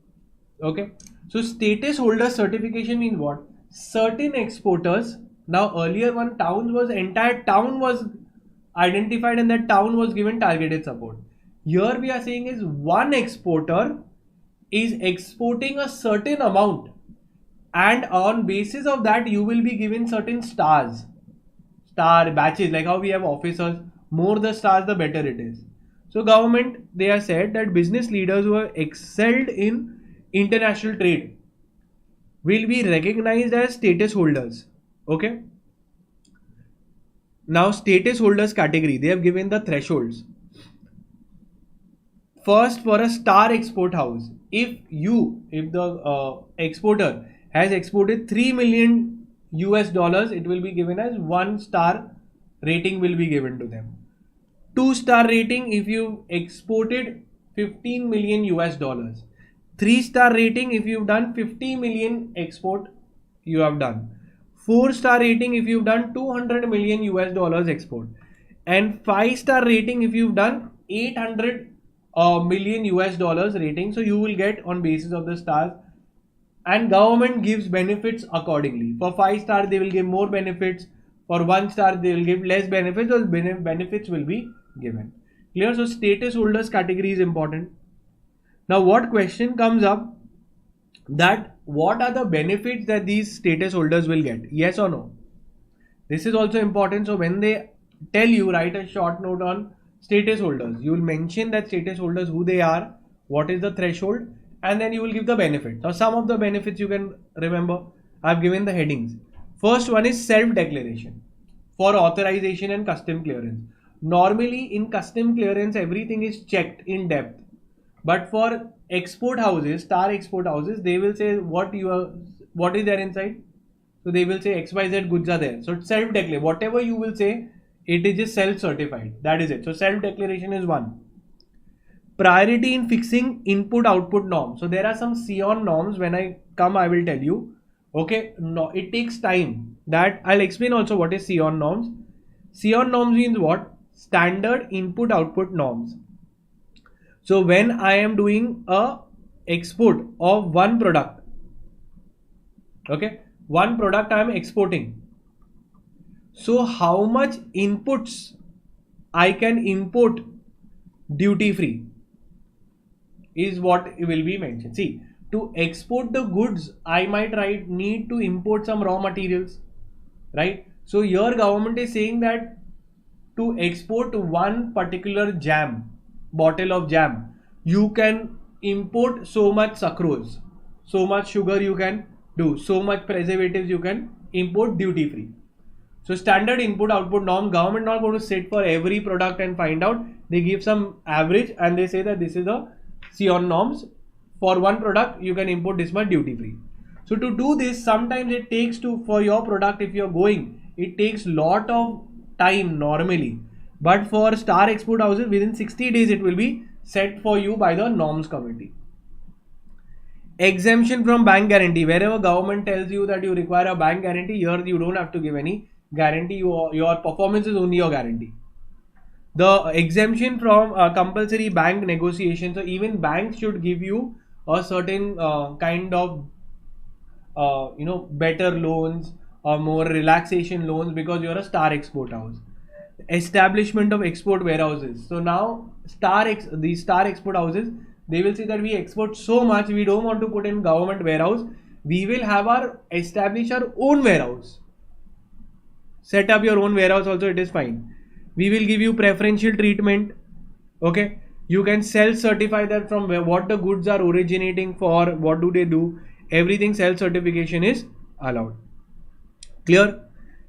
Okay. So status holder certification means what? Certain exporters. Now earlier entire town was identified and that town was given targeted support. Here we are saying is one exporter is exporting a certain amount, and on basis of that you will be given certain star batches, like how we have officers. More the stars the better it is. So government, they have said that business leaders who have excelled in international trade will be recognized as status holders. Okay. Now status holders category, they have given the thresholds. First, for a star export house, if the exporter has exported $3 million, it will be given as 1-star rating will be given to them. 2-star rating if you exported $15 million. 3-star rating if you've done 50 million export you have done. 4-star rating if you've done $200 million export. And 5-star rating if you've done $800 million rating. So you will get on basis of the stars, and government gives benefits accordingly. For 5-star they will give more benefits. For 1-star they will give less benefits. Those benefits will be given. Clear? So status holders category is important. Now what question comes up, that what are the benefits that these status holders will get? Yes or no? This is also important. So when they tell you, write a short note on status holders. You will mention that status holders, who they are, what is the threshold, and then you will give the benefit. Now some of the benefits you can remember. I've given the headings. First one is self-declaration for authorization and custom clearance. Normally in custom clearance everything is checked in depth, but for export houses, star export houses, they will say what is there inside. So they will say XYZ goods are there. So self-declare, whatever you will say, it is just self-certified. That is it. So self-declaration is one. Priority in fixing input-output norms. So there are some SION norms. When I come, I will tell you. Okay, no, it takes time. That I'll explain also what is SION norms. SION norms means what? Standard input-output norms. So when I am doing a export of one product, okay, one product I am exporting. So how much inputs I can import duty free is what will be mentioned. See, to export the goods, I might need to import some raw materials, right? So your government is saying that to export one particular jam, bottle of jam, you can import so much sucrose, so much sugar you can do, so much preservatives you can import duty free. So standard input output norm, government not going to sit for every product and find out. They give some average and they say that this is the SION norms. For one product you can import this much duty free. So to do this, sometimes it takes for your product, if you're going, it takes lot of time normally. But for star export houses, within 60 days it will be set for you by the norms committee. Exemption from bank guarantee. Wherever government tells you that you require a bank guarantee, here you don't have to give any guarantee. Your performance is only your guarantee. The exemption from compulsory bank negotiation. So even banks should give you a certain kind of better loans or more relaxation loans because you're a star export house. Establishment of export warehouses. So now these star export houses, they will say that we export so much, we don't want to put in government warehouse. We will establish our own warehouse. Set up your own warehouse also, it is fine. We will give you preferential treatment. Okay. You can self-certify that from what the goods are originating for, what do they do. Everything self-certification is allowed. Clear?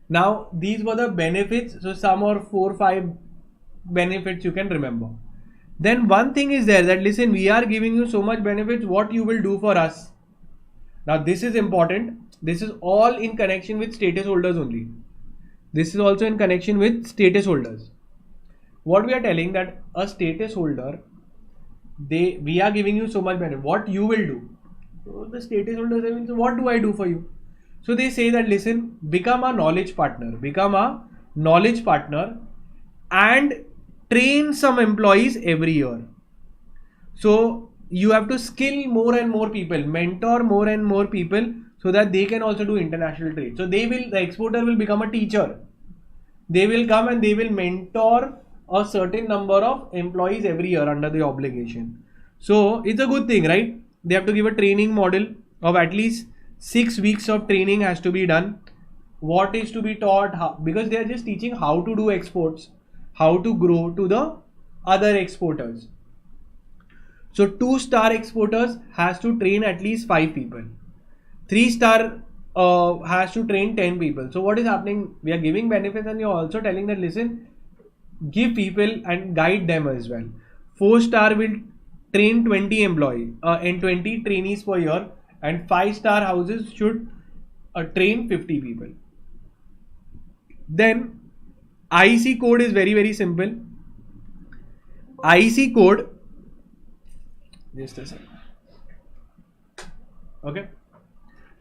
Now these were the benefits. So some or 4 or 5 benefits you can remember. Then one thing is there that listen, we are giving you so much benefits, what you will do for us. Now this is important. This is all in connection with status holders only. This is also in connection with status holders. What we are telling that a status holder, we are giving you so much benefit. What you will do? So the status holders are saying, so what do I do for you? So they say that listen, become a knowledge partner. Become a knowledge partner and train some employees every year. So you have to skill more and more people, mentor more and more people so that they can also do international trade. So the exporter will become a teacher. They will come and they will mentor a certain number of employees every year under the obligation. So it's a good thing, right? They have to give a training model of at least 6 weeks of training has to be done. What is to be taught? Because they are just teaching how to do exports, how to grow to the other exporters. So 2-star exporters has to train at least 5 people. 3-star has to train 10 people. So what is happening? We are giving benefits and you're also telling that listen, give people and guide them as well. 4-star will train 20 employees and 20 trainees per year, and 5-star houses should train 50 people. Then IC code is very, very simple. IC code, just a second. Okay.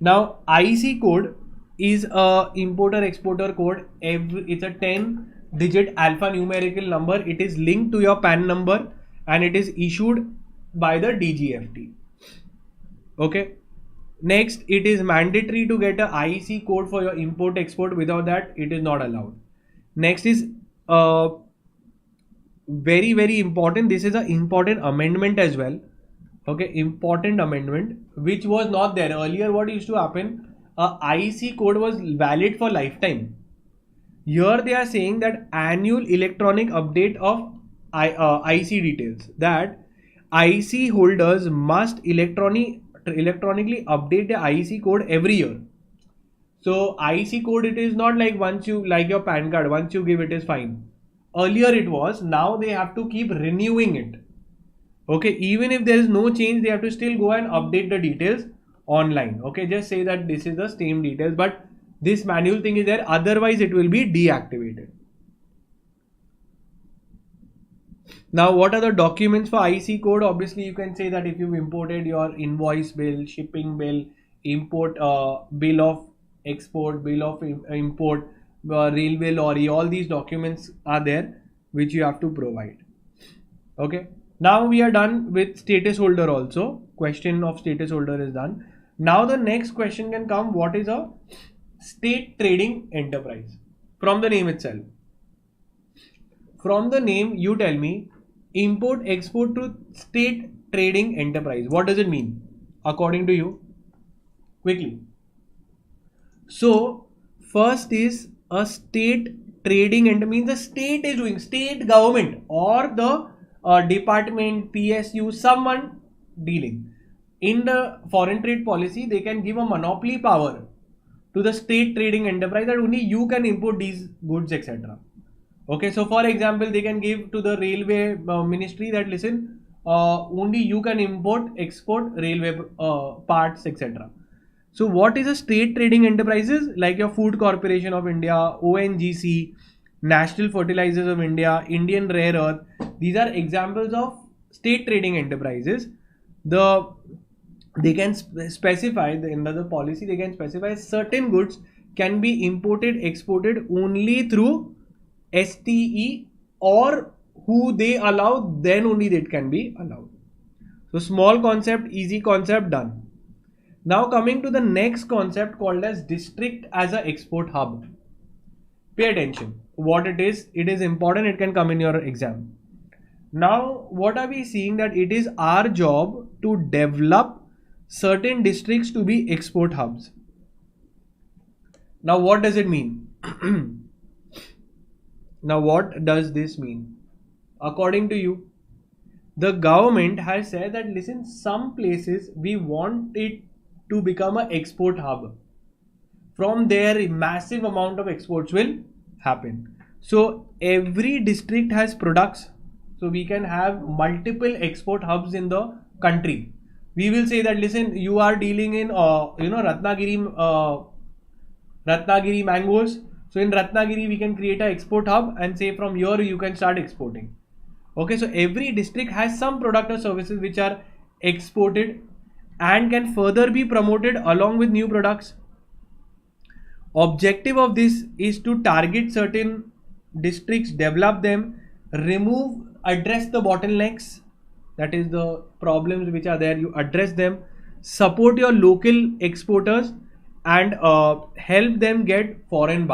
Now IC code is a importer exporter code. It's a 10-digit alphanumerical number. It is linked to your PAN number and it is issued by the DGFT. Okay. Next, it is mandatory to get a IEC code for your import export. Without that, it is not allowed. Next is very, very important. This is an important amendment as well. Okay, important amendment which was not there earlier. What used to happen? IEC code was valid for lifetime. Here they are saying that annual electronic update of IC details, that IC holders must electronically update the IC code every year. So IC code, it is not like once you, like your PAN card, once you give it is fine. Earlier it was, now they have to keep renewing it. Okay, even if there is no change, they have to still go and update the details online. Okay, just say that this is the same details, but this manual thing is there, otherwise it will be deactivated. Now, what are the documents for IC code? Obviously, you can say that if you've imported your invoice bill, shipping bill, import bill of export, bill of import, railway lorry, all these documents are there which you have to provide. Okay. Now we are done with status holder also. Question of status holder is done. Now the next question can come, what is a state trading enterprise? From the name itself. From the name, you tell me, import export to state trading enterprise. What does it mean according to you? Quickly. So first is a state trading enterprise, means the state is doing, state government or the department, PSU, someone dealing. In the foreign trade policy, they can give a monopoly power to the state trading enterprise that only you can import these goods, etc. Okay, so for example, they can give to the railway ministry that listen, only you can import, export railway parts, etc. So what is a state trading enterprises? Like your Food Corporation of India, ONGC, National Fertilizers of India, Indian Rare Earth. These are examples of state trading enterprises. They can specify, in the policy, they can specify certain goods can be imported, exported only through STE, or who they allow, then only that can be allowed. So small concept, easy concept, done. Now coming to the next concept called as district as an export hub. Pay attention what it is important, it can come in your exam. Now what are we seeing, that it is our job to develop certain districts to be export hubs. Now what does it mean? Now what does this mean? According to you, the government has said that listen, some places we want it to become an export hub. From there, a massive amount of exports will happen. So every district has products. So we can have multiple export hubs in the country. We will say that listen, you are dealing in Ratnagiri mangoes. So in Ratnagiri, we can create an export hub and say from here you can start exporting. Okay, so every district has some product or services which are exported and can further be promoted along with new products. Objective of this is to target certain districts, develop them, address the bottlenecks, that is the problems which are there, you address them, support your local exporters, and help them get foreign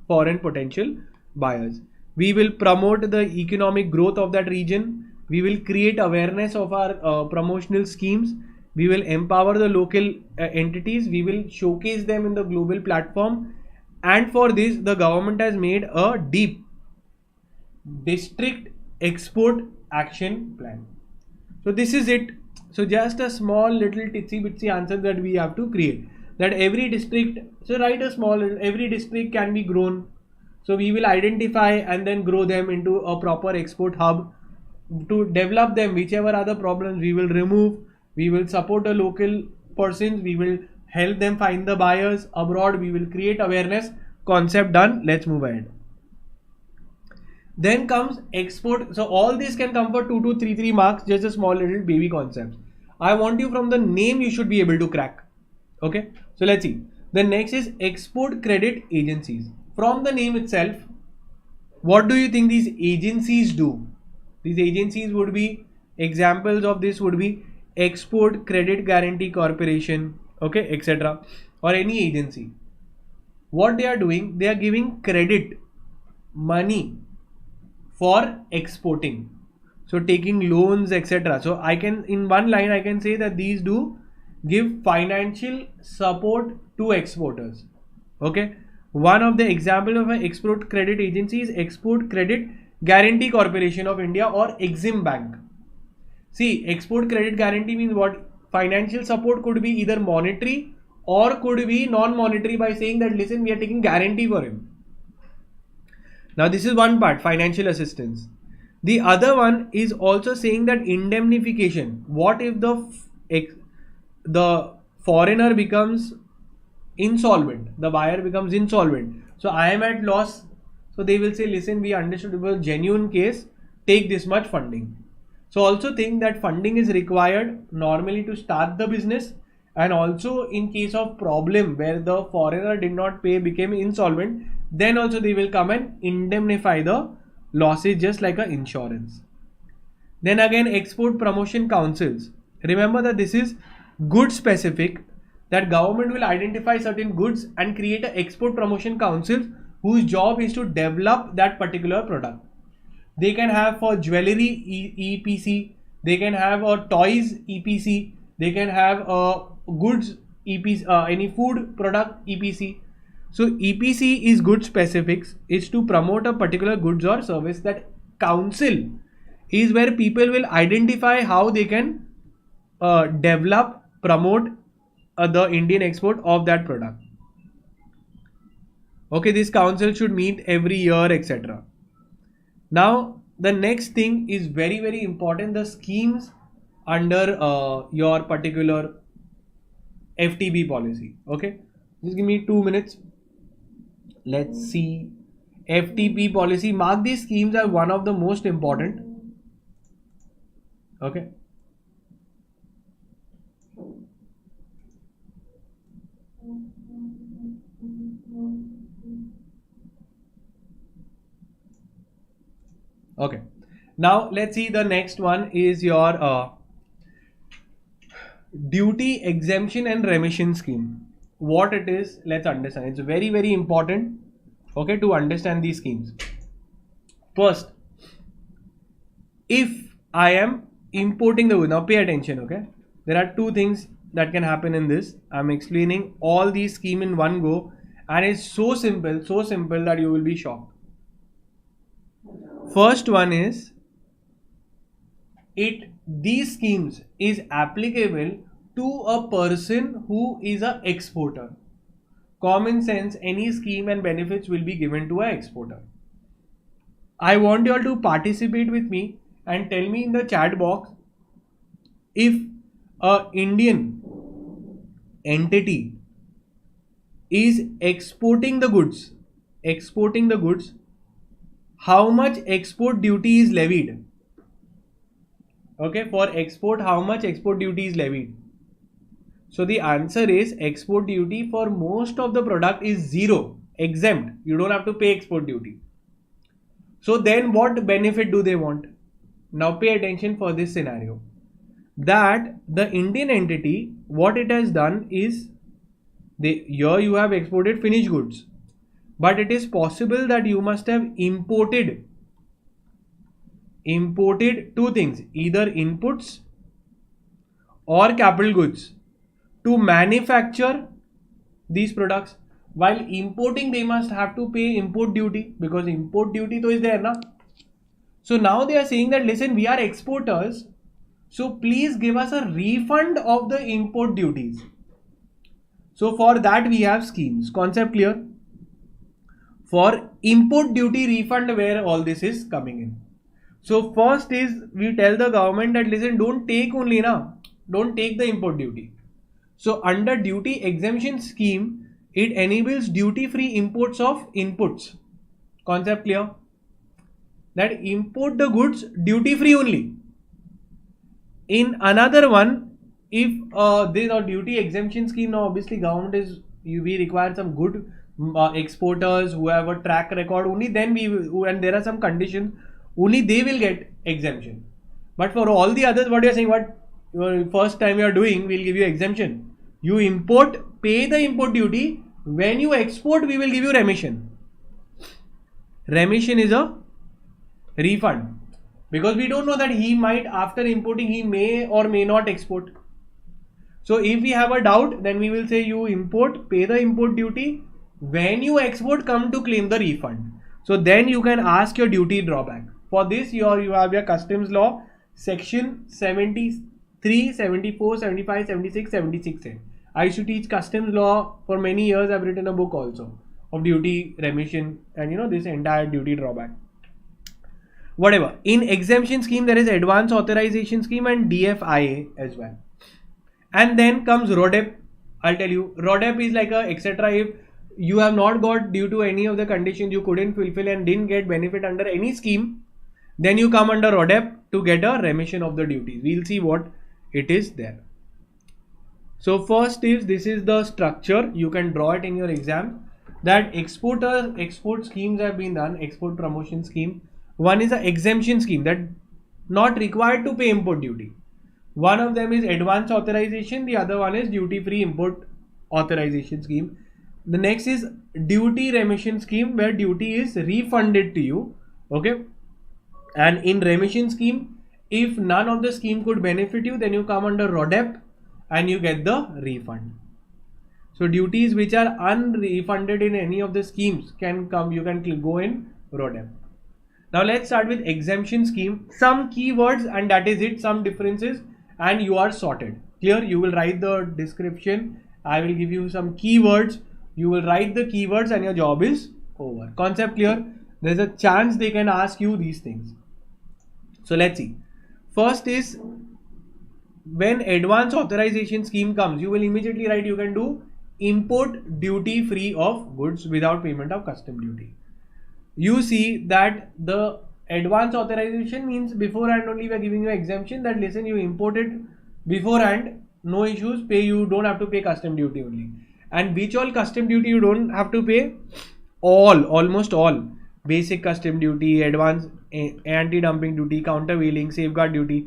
potential buyers. We will promote the economic growth of that region. We will create awareness of our promotional schemes. We will empower the local entities. We will showcase them in the global platform. And for this, the government has made a deep district export action plan. So this is it. So just a small little titsy bitsy answer that we have to create. That every district, so write a small, every district can be grown. So we will identify and then grow them into a proper export hub. To develop them, whichever are the problems, we will remove. We will support the local persons. We will help them find the buyers abroad. We will create awareness. Concept done. Let's move ahead. Then comes export. So all this can come for 2 to 3 marks. Just a small little baby concepts. I want you, from the name you should be able to crack. Okay. So let's see. The next is export credit agencies. From the name itself, what do you think these agencies do? These agencies would be, examples of this would be Export Credit Guarantee Corporation, okay, etc. or any agency. What they are doing, they are giving credit, money for exporting. So taking loans, etc. So I can, in one line, I can say that these do give financial support to exporters. Okay. One of the example of an export credit agency is Export Credit Guarantee Corporation of India or Exim Bank. See, export credit guarantee means what? Financial support could be either monetary or could be non-monetary by saying that listen, we are taking guarantee for him. Now this is one part, financial assistance. The other one is also saying that indemnification. What if the foreigner becomes insolvent, the buyer becomes insolvent, so I am at loss, so they will say listen, we understood it was a genuine case, take this much funding. So also think that funding is required normally to start the business, and also in case of problem where the foreigner did not pay, became insolvent, then also they will come and indemnify the losses just like an insurance. Then again, export promotion councils. Remember that this is good specific, that government will identify certain goods and create an export promotion council whose job is to develop that particular product. They can have for jewelry EPC, they can have a toys EPC, they can have a goods EPC, any food product EPC. So EPC is good specifics, is to promote a particular goods or service. That council is where people will identify how they can develop, promote the Indian export of that product. Okay, this council should meet every year, etc. Now the next thing is very, very important, the schemes under your particular FTB policy. Okay, just give me 2 minutes. Let's see. FTP policy, mark these schemes as one of the most important. Okay. Okay. Now let's see, the next one is your duty exemption and remission scheme. What it is, let's understand. It's very, very important, okay, to understand these schemes. First, if I am importing the goods, now pay attention, okay, there are two things that can happen in this. I'm explaining all these schemes in one go, and it's so simple that you will be shocked. First one is, these schemes is applicable to a person who is an exporter. Common sense, any scheme and benefits will be given to an exporter. I want you all to participate with me and tell me in the chat box if a Indian entity is exporting the goods, how much export duty is levied. Okay, for export, how much export duty is levied? So the answer is export duty for most of the product is zero, exempt. You don't have to pay export duty. So then what benefit do they want? Now pay attention for this scenario. That the Indian entity, what it has done is, here you have exported finished goods, but it is possible that you must have imported two things, either inputs or capital goods to manufacture these products. While importing, they must have to pay import duty, because import duty is there na. So now they are saying that listen, we are exporters, so please give us a refund of the import duties. So for that we have schemes. Concept clear? For import duty refund, where all this is coming in. So first is, we tell the government that listen, don't take the import duty. So under duty exemption scheme, it enables duty-free imports of inputs. Concept clear? That import the goods duty-free only. In another one, if there are duty exemption scheme, now obviously government is, we require some good exporters who have a track record, only then and there are some conditions, only they will get exemption. But for all the others, what you are saying, first time you are doing, we'll give you exemption. You import, pay the import duty. When you export, we will give you remission. Remission is a refund, because we don't know that he might, after importing, he may or may not export. So if we have a doubt, then we will say you import, pay the import duty. When you export, come to claim the refund. So then you can ask your duty drawback. For this you have your customs law section 73, 74, 75, 76, 76. I used to teach customs law for many years. I've written a book also of duty remission and this entire duty drawback. Whatever. In exemption scheme there is advance authorization scheme and DFIA as well. And then comes RODEP. I'll tell you, RODEP is like a etc. If you have not got due to any of the conditions you couldn't fulfill and didn't get benefit under any scheme, then you come under RODEP to get a remission of the duties. We'll see what it is there. So first is, this is the structure. You can draw it in your exam. That export schemes have been done, export promotion scheme. One is an exemption scheme that not required to pay import duty. One of them is advance authorization. The other one is duty free import authorization scheme. The next is duty remission scheme where duty is refunded to you. Okay. And in remission scheme, if none of the scheme could benefit you, then you come under RODEP and you get the refund. So duties which are unrefunded in any of the schemes can come, you can go in RODEP. Now let's start with exemption scheme. Some keywords and that is it, some differences and you are sorted. Clear? You will write the description. I will give you some keywords. You will write the keywords and your job is over. Concept clear? There's a chance they can ask you these things. So let's see. First is when advance authorization scheme comes, you will immediately write, you can do import duty free of goods without payment of custom duty. You see that the advance authorization means beforehand only we are giving you exemption that listen, you imported beforehand, no issues, you don't have to pay custom duty only. And which all custom duty you don't have to pay? Almost all. Basic custom duty, advance anti-dumping duty, countervailing, safeguard duty.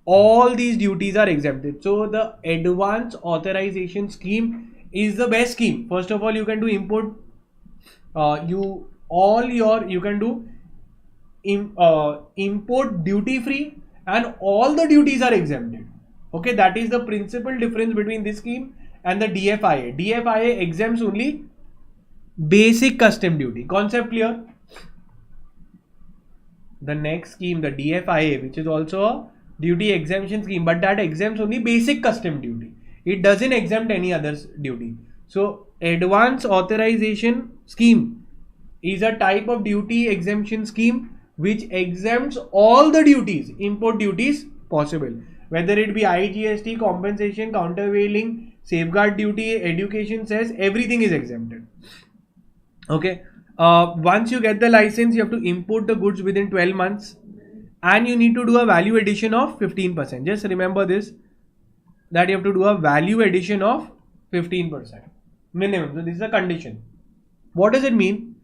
All these duties are exempted. So the advance authorization scheme is the best scheme. First of all, you can do import. You can do import duty free and all the duties are exempted. Okay, that is the principal difference between this scheme and the DFIA. DFIA exempts only basic custom duty. Concept clear? The next scheme, the DFIA, which is also a duty exemption scheme, but that exempts only basic custom duty. It doesn't exempt any other duty. So advance authorization scheme is a type of duty exemption scheme which exempts all the duties, import duties possible, whether it be IGST, compensation, countervailing, safeguard duty, education cess, everything is exempted. Okay. Once you get the license, you have to import the goods within 12 months and you need to do a value addition of 15%. Just remember this, that you have to do a value addition of 15% minimum. So this is a condition. What does it mean?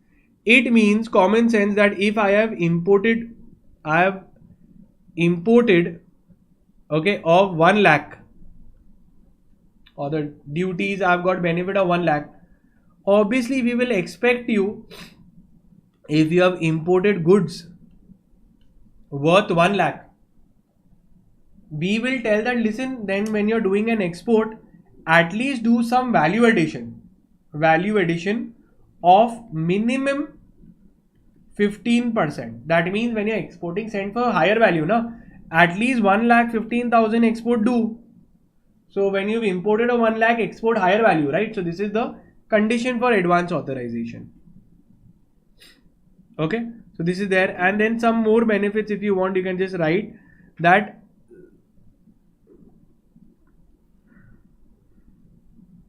It means common sense that if I have imported okay, of 1 lakh or the duties I've got benefit of 1 lakh. Obviously, we will expect you, if you have imported goods worth 1 lakh, we will tell that listen, then when you're doing an export, at least do some value addition of minimum 15%. That means when you're exporting, send for higher value, na? At least 1,15,000 export do. So when you've imported a 1 lakh, export higher value, right? So this is the condition for advance authorization. Okay, so this is there, and then some more benefits. If you want, you can just write that.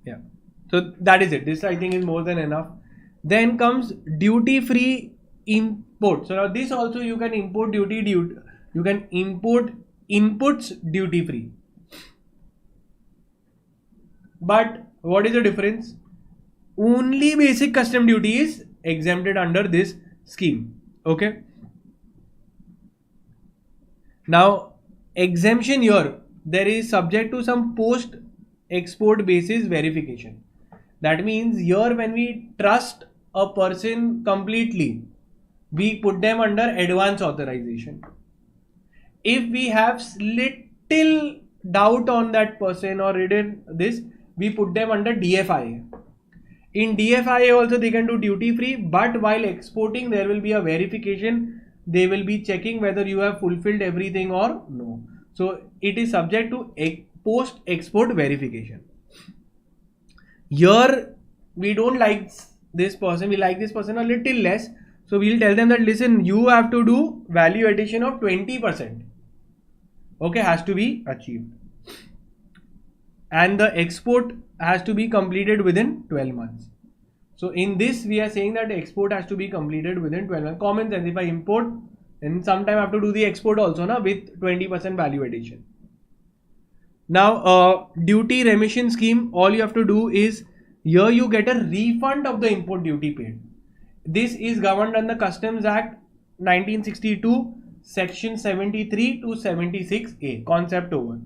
Yeah, so that is it. This I think is more than enough. Then comes duty free import. So now this also you can import you can import inputs duty free. But what is the difference? Only basic custom duty is exempted under this scheme. Okay. Now exemption here, there is subject to some post export basis verification. That means here when we trust a person completely, we put them under advance authorization. If we have little doubt on that person or read this, we put them under DFIA. In DFIA also they can do duty free, but while exporting there will be a verification they will be checking whether you have fulfilled everything or no. So it is subject to post export verification. Here we don't like this person, we like this person a little less. So we'll tell them that listen, you have to do value addition of 20%. Okay, has to be achieved. And the export has to be completed within 12 months. So in this we are saying that the export has to be completed within 12 months. Common sense, if I import, then sometime I have to do the export also na, with 20% value addition. Now duty remission scheme, all you have to do is, here you get a refund of the import duty paid. This is governed under Customs Act 1962, section 73 to 76A, concept over.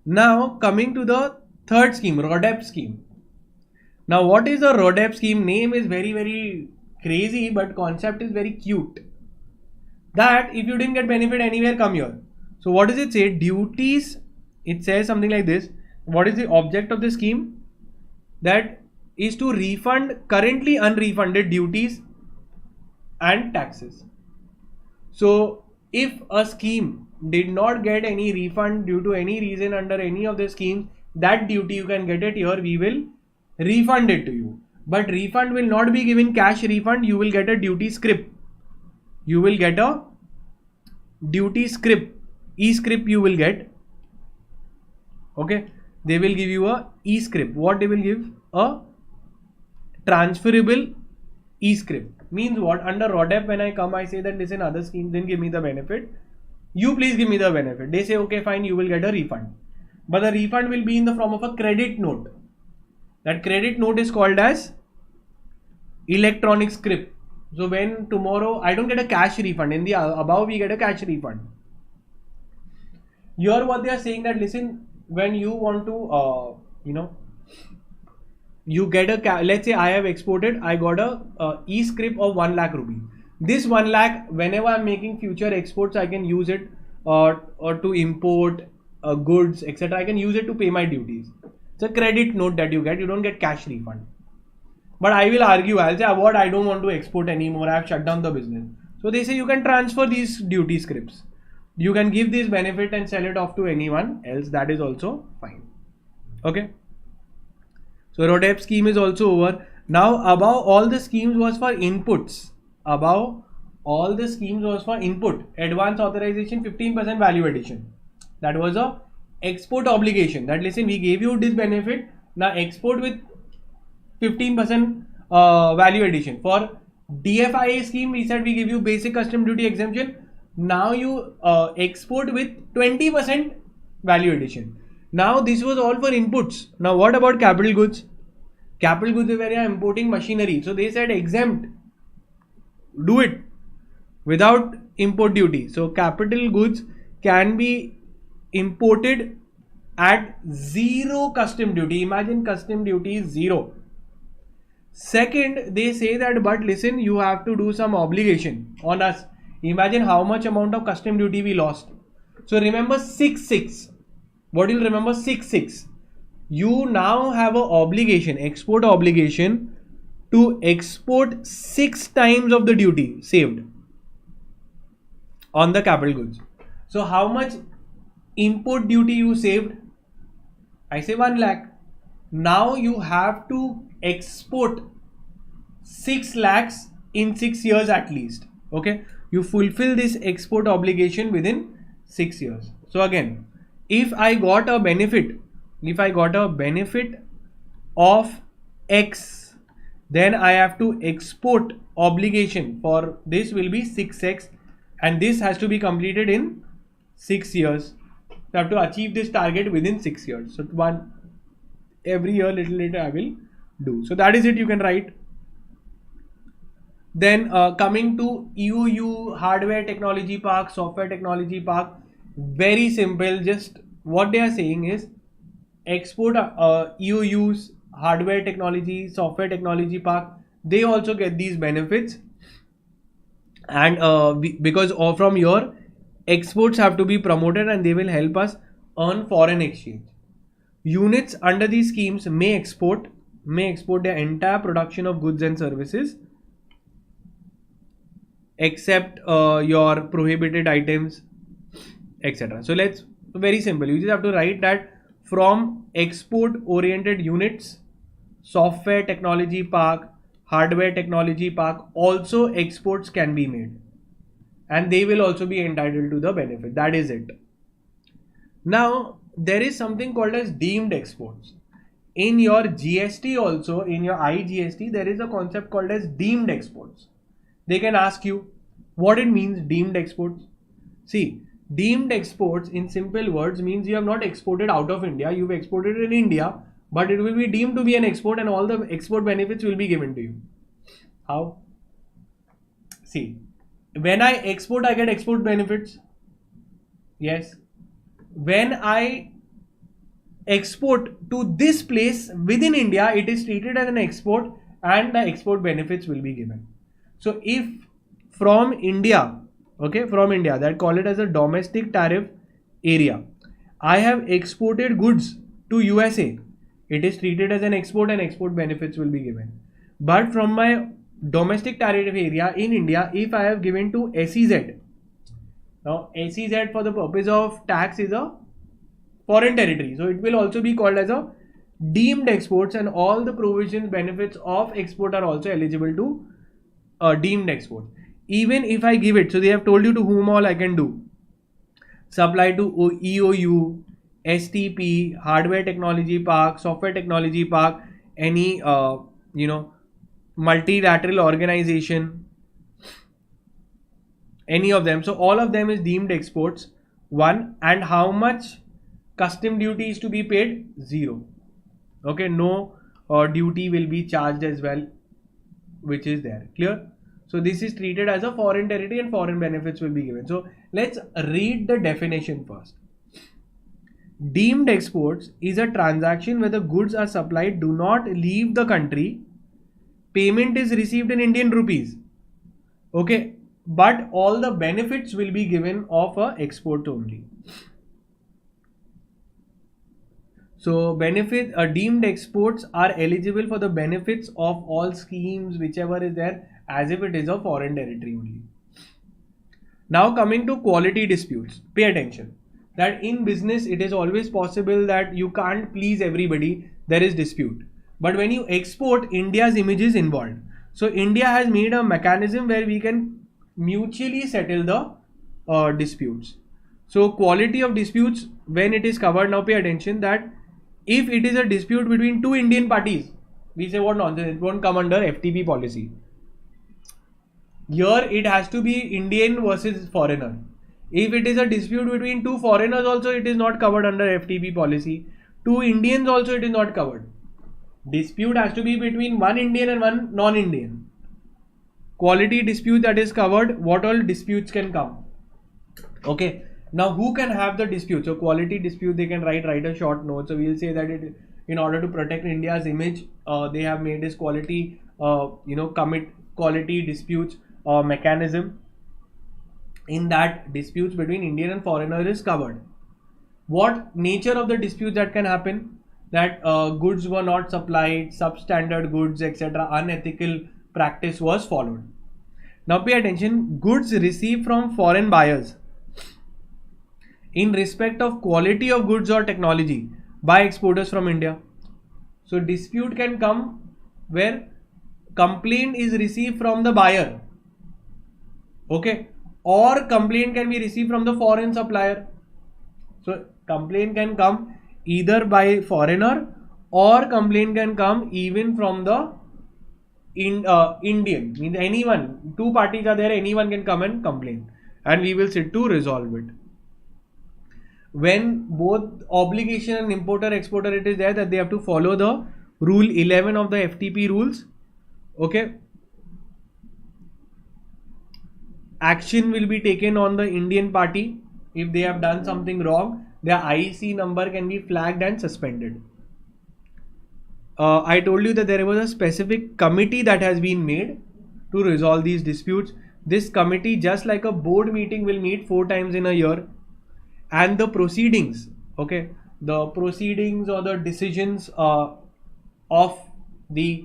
Now coming to the third scheme, RODEP scheme. Now what is the RODEP scheme? Name is very crazy, but concept is very cute. That if you didn't get benefit anywhere, come here. So what does it say? Duties, it says something like this. What is the object of the scheme? That is to refund currently unrefunded duties and taxes. So if a scheme did not get any refund due to any reason under any of the schemes, that duty you can get it here, we will refund it to you. But refund will not be given cash refund, you will get a duty scrip. You will get a duty scrip, e-scrip you will get. Okay, they will give you a e-scrip. What they will give? A transferable e-scrip. Means what? Under RODEP, when I come, I say that listen, other schemes didn't give me the benefit, you please give me the benefit. They say okay fine, you will get a refund, but the refund will be in the form of a credit note. That credit note is called as electronic scrip. So when tomorrow I don't get a cash refund, in the above we get a cash refund. Here what they are saying that listen, when you want to you get a let's say I have exported, I got a e-scrip of 1 lakh rupee. This 1 lakh, whenever I'm making future exports, I can use it or to import goods, etc. I can use it to pay my duties. It's a credit note that you get. You don't get cash refund. But I will argue, I'll say what, I don't want to export anymore, I have shut down the business. So they say you can transfer these duty scripts. You can give this benefit and sell it off to anyone else. That is also fine. Okay. So RODEP scheme is also over. Now above all the schemes was for inputs. Above all the schemes was for input. Advance authorization, 15% value addition. That was a export obligation. That listen, we gave you this benefit. Now export with 15% value addition. For DFIA scheme, we said we give you basic custom duty exemption. Now you export with 20% value addition. Now this was all for inputs. Now what about capital goods? Capital goods is where you are importing machinery. So they said exempt. Do it without import duty. So capital goods can be imported at zero custom duty. Imagine custom duty is zero. Second, they say that but listen, you have to do some obligation on us. Imagine how much amount of custom duty we lost. So remember 6.6. What do you remember? 6.6. You now have an obligation, export obligation, to export 6 times of the duty saved on the capital goods. So how much import duty you saved? I say 1 lakh. Now you have to export 6 lakhs in 6 years at least. Okay, you fulfill this export obligation within 6 years. So again, if I got a benefit of X, then I have to export obligation for this will be 6x, and this has to be completed in 6 years. So I have to achieve this target within 6 years. So one every year little later I will do. So that is it, you can write. Then coming to EUU, hardware technology park, software technology park, very simple. Just what they are saying is export EUUs, hardware technology, software technology park, they also get these benefits. And because from here exports have to be promoted and they will help us earn foreign exchange. Units under these schemes may export their entire production of goods and services except your prohibited items, etc. So let's, very simple, you just have to write that from export oriented units, software technology park, hardware technology park, also exports can be made and they will also be entitled to the benefit. That is it. Now there is something called as deemed exports. In your GST also, in your IGST, there is a concept called as deemed exports. They can ask you what it means, deemed exports. See, deemed exports in simple words means you have not exported out of India, you've exported in India, but it will be deemed to be an export and all the export benefits will be given to you. How? See, when I export, I get export benefits. Yes. When I export to this place within India, it is treated as an export and the export benefits will be given. So if from India, okay, from India, that call it as a domestic tariff area, I have exported goods to USA, it is treated as an export and export benefits will be given. But from my domestic tariff area in India, if I have given to SEZ, now SEZ for the purpose of tax is a foreign territory, so it will also be called as a deemed exports and all the provisions, benefits of export are also eligible to deemed export. Even if I give it, so they have told you to whom all I can do. Supply to EOU, STP, hardware technology park, software technology park, any multilateral organization, any of them. So all of them is deemed exports. One, and how much custom duty is to be paid? 0. Okay, no duty will be charged as well, which is there. Clear? So this is treated as a foreign territory and foreign benefits will be given. So let's read the definition first. Deemed exports is a transaction where the goods are supplied, do not leave the country, payment is received in Indian rupees, okay, but all the benefits will be given of a export only. So deemed exports are eligible for the benefits of all schemes, whichever is there, as if it is a foreign territory only. Now coming to quality disputes, pay attention that in business it is always possible that you can't please everybody, there is dispute. But when you export, India's image is involved. So India has made a mechanism where we can mutually settle the disputes. So quality of disputes, when it is covered, now pay attention that if it is a dispute between two Indian parties, we say what nonsense, it won't come under FTP policy. Here it has to be Indian versus foreigner. If it is a dispute between two foreigners also, it is not covered under FTP policy. Two Indians also, it is not covered. Dispute has to be between one Indian and one non-Indian. Quality dispute that is covered, what all disputes can come. Okay, now who can have the dispute? So quality dispute, they can write a short note. So we'll say that it, in order to protect India's image, they have made this quality, quality disputes mechanism. In that, disputes between Indian and foreigner is covered. What nature of the disputes that can happen? That goods were not supplied, substandard goods, etc. Unethical practice was followed. Now pay attention, goods received from foreign buyers in respect of quality of goods or technology by exporters from India. So dispute can come where complaint is received from the buyer, okay, or complaint can be received from the foreign supplier. So complaint can come either by foreigner or complaint can come even from the Indian, means anyone, two parties are there, anyone can come and complain and we will sit to resolve it. When both obligation and importer exporter, it is there that they have to follow the rule 11 of the FTP rules, okay. Action will be taken on the Indian party if they have done something wrong. Their IEC number can be flagged and suspended. I told you that there was a specific committee that has been made to resolve these disputes. This committee, just like a board meeting, will meet 4 times in a year, and the proceedings, okay, the proceedings or the decisions of the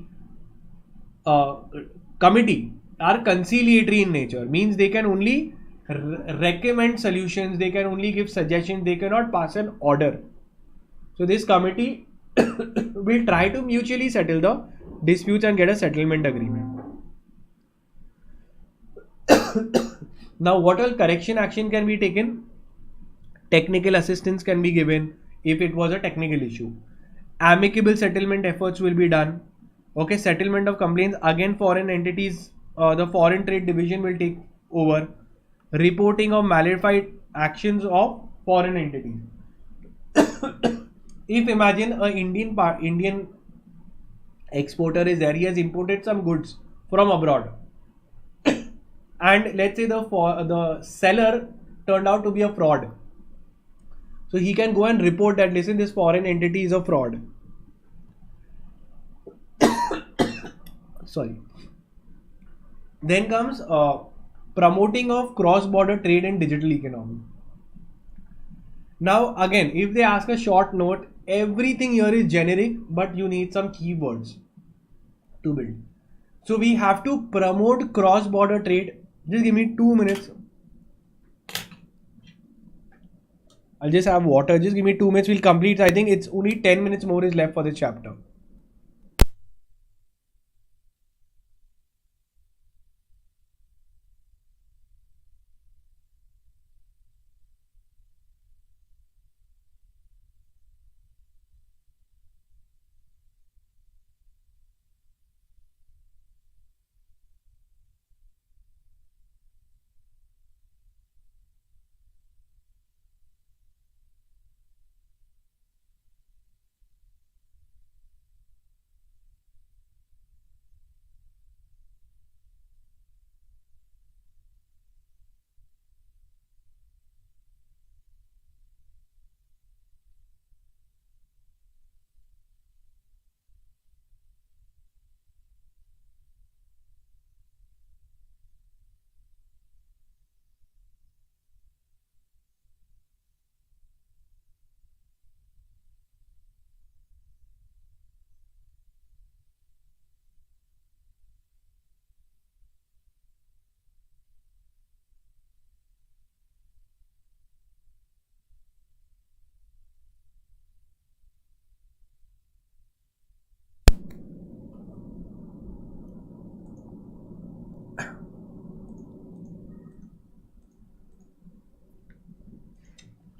committee are conciliatory in nature, means they can only recommend solutions, they can only give suggestions, they cannot pass an order. So this committee will try to mutually settle the disputes and get a settlement agreement. Now, what all correction action can be taken? Technical assistance can be given if it was a technical issue. Amicable settlement efforts will be done. Okay, settlement of complaints, again foreign entities, the foreign trade division will take over. Reporting of malified actions of foreign entities. If imagine a Indian exporter is there, he has imported some goods from abroad, and let's say the seller turned out to be a fraud. So he can go and report that, listen, this foreign entity is a fraud. Sorry. Then comes promoting of cross-border trade and digital economy. Now again, if they ask a short note, everything here is generic, but you need some keywords to build. So we have to promote cross-border trade. Just give me 2 minutes. I'll just have water. Just give me 2 minutes. We'll complete. I think it's only 10 minutes more is left for this chapter.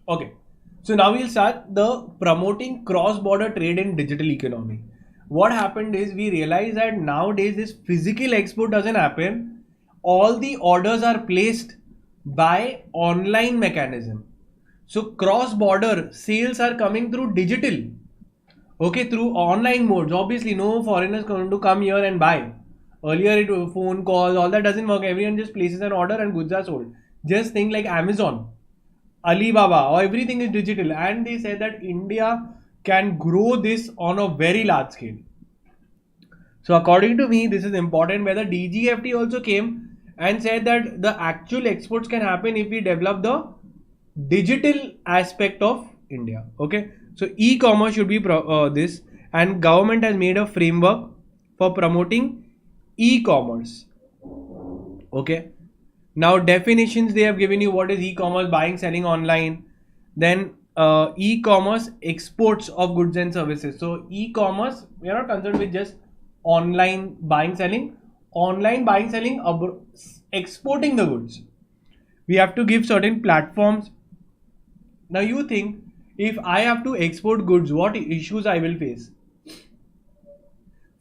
Okay, so now we'll start the promoting cross-border trade and digital economy. What happened is we realized that nowadays this physical export doesn't happen. All the orders are placed by online mechanism. So cross-border sales are coming through digital. Okay, through online modes. Obviously, no foreigners going to come here and buy. Earlier, it was phone calls, all that doesn't work. Everyone just places an order and goods are sold. Just think like Amazon, Alibaba, or everything is digital, and they said that India can grow this on a very large scale. So according to me, this is important, where the DGFT also came and said that the actual exports can happen if we develop the digital aspect of India. Okay, so e-commerce should be this, and government has made a framework for promoting e-commerce. Okay. Now definitions they have given you, what is e-commerce, buying, selling online. Then e-commerce, exports of goods and services. So e-commerce, we are not concerned with just online buying, selling. Online buying, selling, exporting the goods. We have to give certain platforms. Now you think, if I have to export goods, what issues I will face?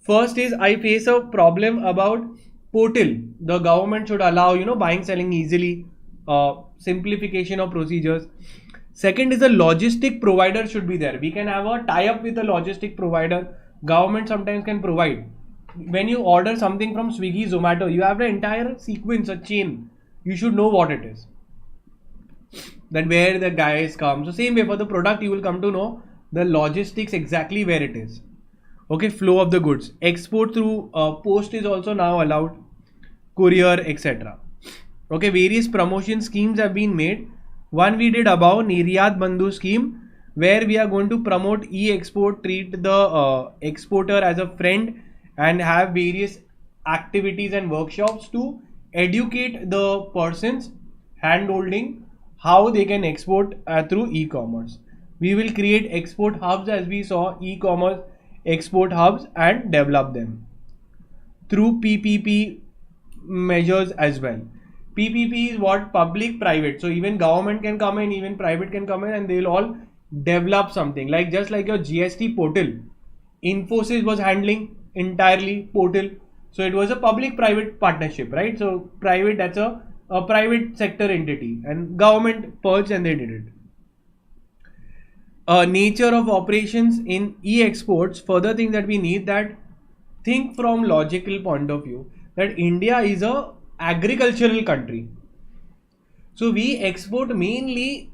First is I face a problem about portal. The government should allow, buying, selling easily, simplification of procedures. Second is a logistic provider should be there. We can have a tie-up with a logistic provider. Government sometimes can provide. When you order something from Swiggy, Zomato, you have the entire sequence, a chain. You should know what it is. Then where the guys come. So same way for the product, you will come to know the logistics exactly where it is. Okay, flow of the goods. Export through post is also now allowed. Courier, etc. Okay, various promotion schemes have been made. One we did above, Niryat Bandhu scheme, where we are going to promote e-export, treat the exporter as a friend, and have various activities and workshops to educate the persons handholding how they can export through e-commerce. We will create export hubs, as we saw, e-commerce export hubs, and develop them through PPP measures as well. PPP is what? Public private. So even government can come in, even private can come in, and they'll all develop something like, just like your GST portal. Infosys was handling entirely portal. So it was a public private partnership, right? So private, that's a private sector entity, and government purged and they did it. Nature of operations in e-exports, further thing that we need, that think from logical point of view, that India is a agricultural country. So we export mainly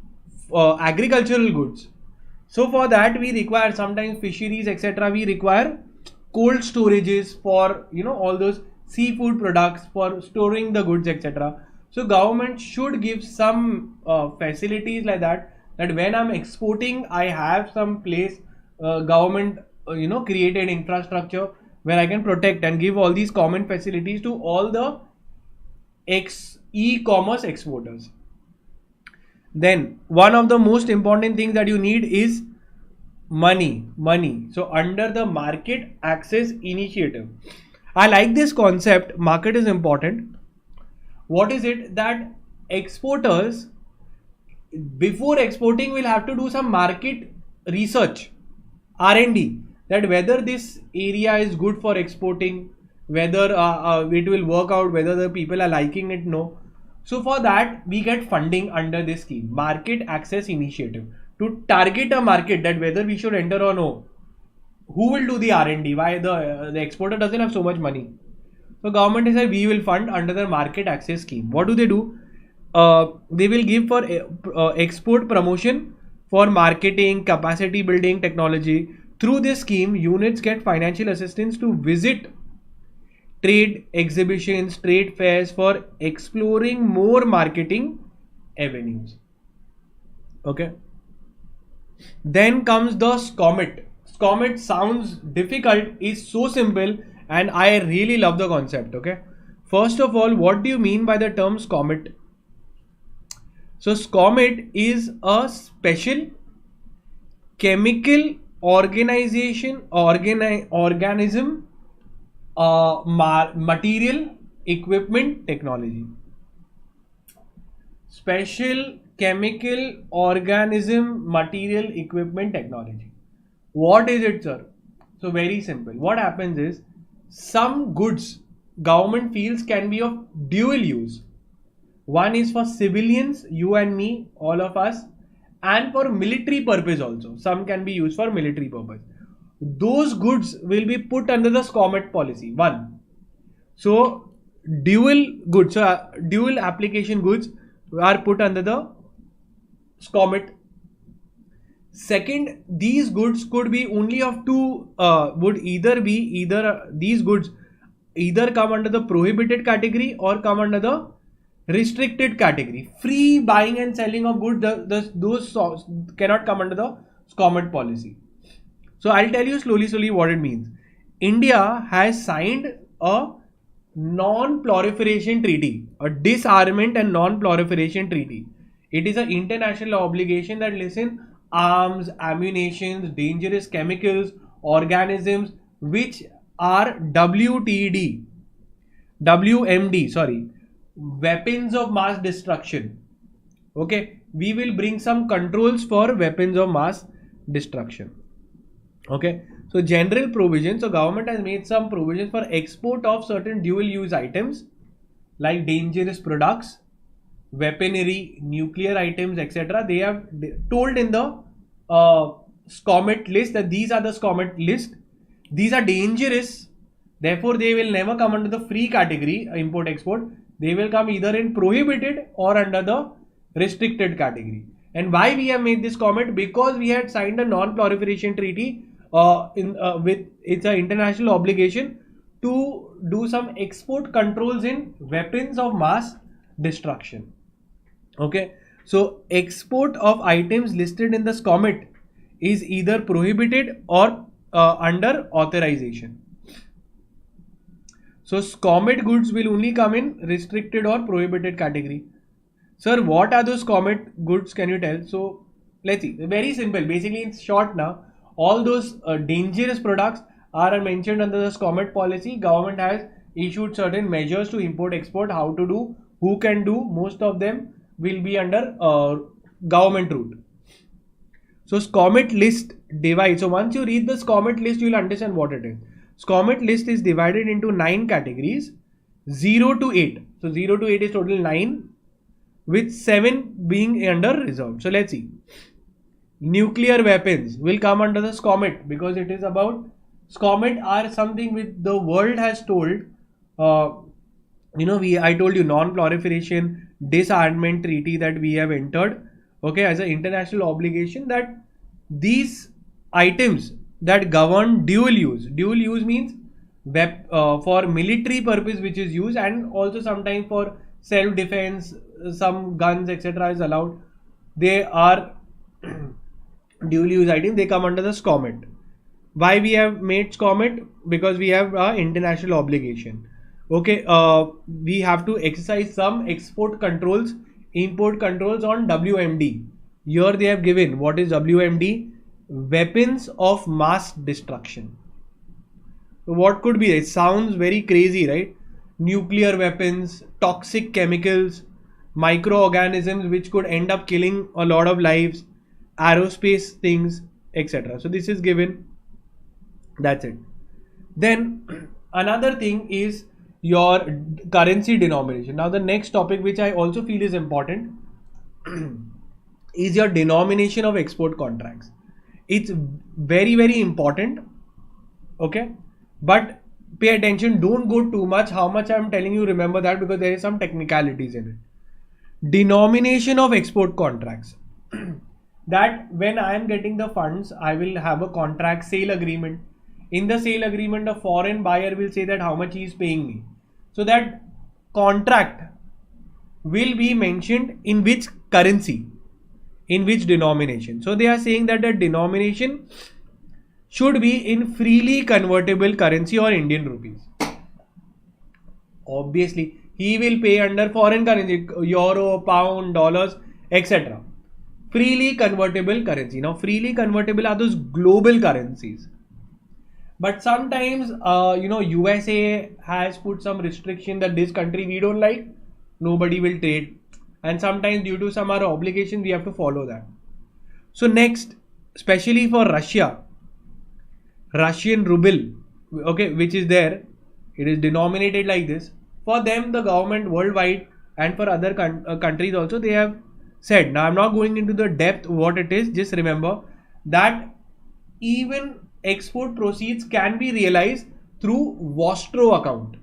agricultural goods. So for that we require sometimes fisheries, etc. We require cold storages for, you know, all those seafood products for storing the goods, etc. So government should give some facilities like that when I'm exporting, I have some place, government created infrastructure where I can protect and give all these common facilities to all the e-commerce exporters. Then one of the most important things that you need is money. So under the market access initiative, I like this concept. Market is important. What is it? That exporters, before exporting, will have to do some market research, R&D, that whether this area is good for exporting, whether it will work out, whether the people are liking it, no. So for that we get funding under this scheme, market access initiative, to target a market, that whether we should enter or no. Who will do the R&D? Why the exporter doesn't have so much money? So government has said we will fund under the market access scheme. What do? They will give for export promotion, for marketing, capacity building, technology. Through this scheme, units get financial assistance to visit trade exhibitions, trade fairs, for exploring more marketing avenues. Okay. Then comes the SCOMET. SCOMET sounds difficult, is so simple, and I really love the concept. Okay. First of all, what do you mean by the term SCOMET? So SCOMET is a special chemical organism, material, equipment, technology. Special chemical organism, material, equipment, technology. What is it, sir? So very simple. What happens is, some goods government feels can be of dual use. One is for civilians, you and me, all of us, and for military purpose also. Some can be used for military purpose. Those goods will be put under the SCOMET policy. One. So dual goods, dual application goods are put under the SCOMET. Second, these goods could be only of two, these goods either come under the prohibited category or come under the restricted category. Free buying and selling of goods, those cannot come under the SCOMET policy. So I'll tell you slowly what it means. India has signed a non-proliferation treaty, a disarmament and non-proliferation treaty. It is an international obligation that listen, arms, ammunition, dangerous chemicals, organisms which are WMD, weapons of mass destruction. Okay, we will bring some controls for weapons of mass destruction. Okay, so general provisions. So government has made some provisions for export of certain dual use items like dangerous products, weaponry, nuclear items, etc. They have told in the SCOMET list that these are the SCOMET list. These are dangerous, therefore they will never come under the free category, import export. They will come either in prohibited or under the restricted category. And why we have made this comment? Because we had signed a non-proliferation treaty with it's an international obligation to do some export controls in weapons of mass destruction. Okay, so export of items listed in the SCOMET is either prohibited or under authorization. So SCOMET goods will only come in restricted or prohibited category. Sir, what are those SCOMET goods? Can you tell? So let's see. Very simple. Basically, in short now, all those dangerous products are mentioned under the SCOMET policy. Government has issued certain measures to import, export, how to do, who can do. Most of them will be under government route. So SCOMET list divides. So once you read the SCOMET list, you will understand what it is. SCOMET list is divided into 9 categories, 0 to 8. So 0 to 8 is total 9, with 7 being under reserved. So let's see. Nuclear weapons will come under the SCOMET because it is about SCOMET are something which the world has told. I told you non-proliferation disarmament treaty that we have entered. Okay, as an international obligation that these items that govern dual use means for military purpose which is used, and also sometimes for self-defense, some guns etc. is allowed. They are dual use items, they come under the SCOMET. Why we have made SCOMET? Because we have an international obligation. Okay, we have to exercise some export controls, import controls on WMD. Here they have given what is WMD? Weapons of mass destruction. So what could be? It sounds very crazy, right? Nuclear weapons, toxic chemicals, microorganisms which could end up killing a lot of lives, aerospace things, etc. So this is given. That's it. Then another thing is your currency denomination. Now the next topic which I also feel is important is your denomination of export contracts. It's very, very important. Okay, but pay attention, don't go too much. How much I'm telling you, remember that, because there is some technicalities in it. Denomination of export contracts. That when I am getting the funds, I will have a contract sale agreement. In the sale agreement, a foreign buyer will say that how much he is paying me. So that contract will be mentioned in which currency, in which denomination. So they are saying that the denomination should be in freely convertible currency or Indian rupees. Obviously, he will pay under foreign currency, euro, pound, dollars, etc. Freely convertible currency. Now, freely convertible are those global currencies. But sometimes, USA has put some restriction that this country we don't like, nobody will trade. And sometimes due to some other obligation, we have to follow that. So next, especially for Russia, Russian ruble, okay, which is there, it is denominated like this. For them, the government worldwide and for other countries also, they have said, now I'm not going into the depth what it is, just remember that even export proceeds can be realized through Vostro account.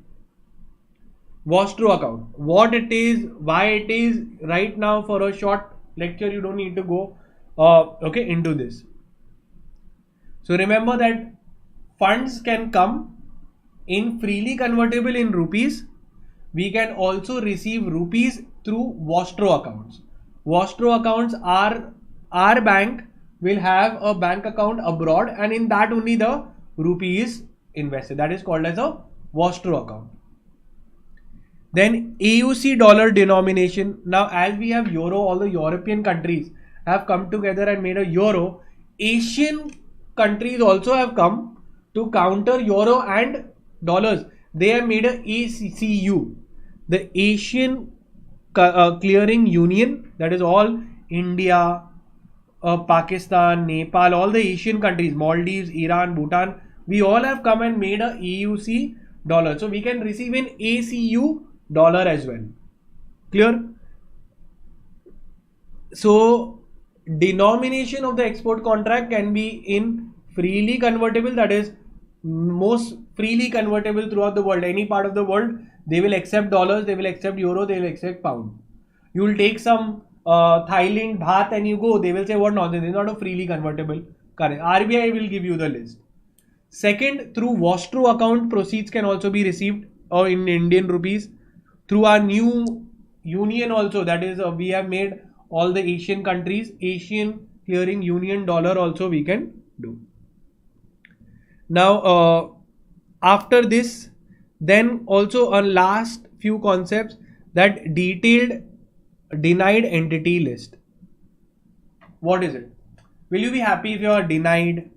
Vostro account, what it is, why it is, right now for a short lecture you don't need to go into this. So remember that funds can come in freely convertible in rupees. We can also receive rupees through Vostro accounts. Vostro accounts are, our bank will have a bank account abroad, and in that only the rupee is invested. That is called as a Vostro account. Then AUC dollar denomination. Now as we have euro, all the European countries have come together and made a euro. Asian countries also have come to counter euro and dollars. They have made a ACCU, the Asian Clearing Union. That is all India, Pakistan, Nepal, all the Asian countries, Maldives, Iran, Bhutan, we all have come and made a AUC dollar. So we can receive an ACU dollar as well. Clear? So denomination of the export contract can be in freely convertible, that is most freely convertible throughout the world. Any part of the world, they will accept dollars, they will accept euro, they will accept pound. You will take some Thailand baht and you go, they will say what nonsense, it's not a freely convertible currency. RBI will give you the list. Second, through Vostro account, proceeds can also be received or in Indian rupees. Through our new union also, that is we have made all the Asian countries, Asian Clearing Union dollar also we can do. Now after this, Then also a last few concepts, that detailed denied entity list. What is it? Will you be happy if you are denied?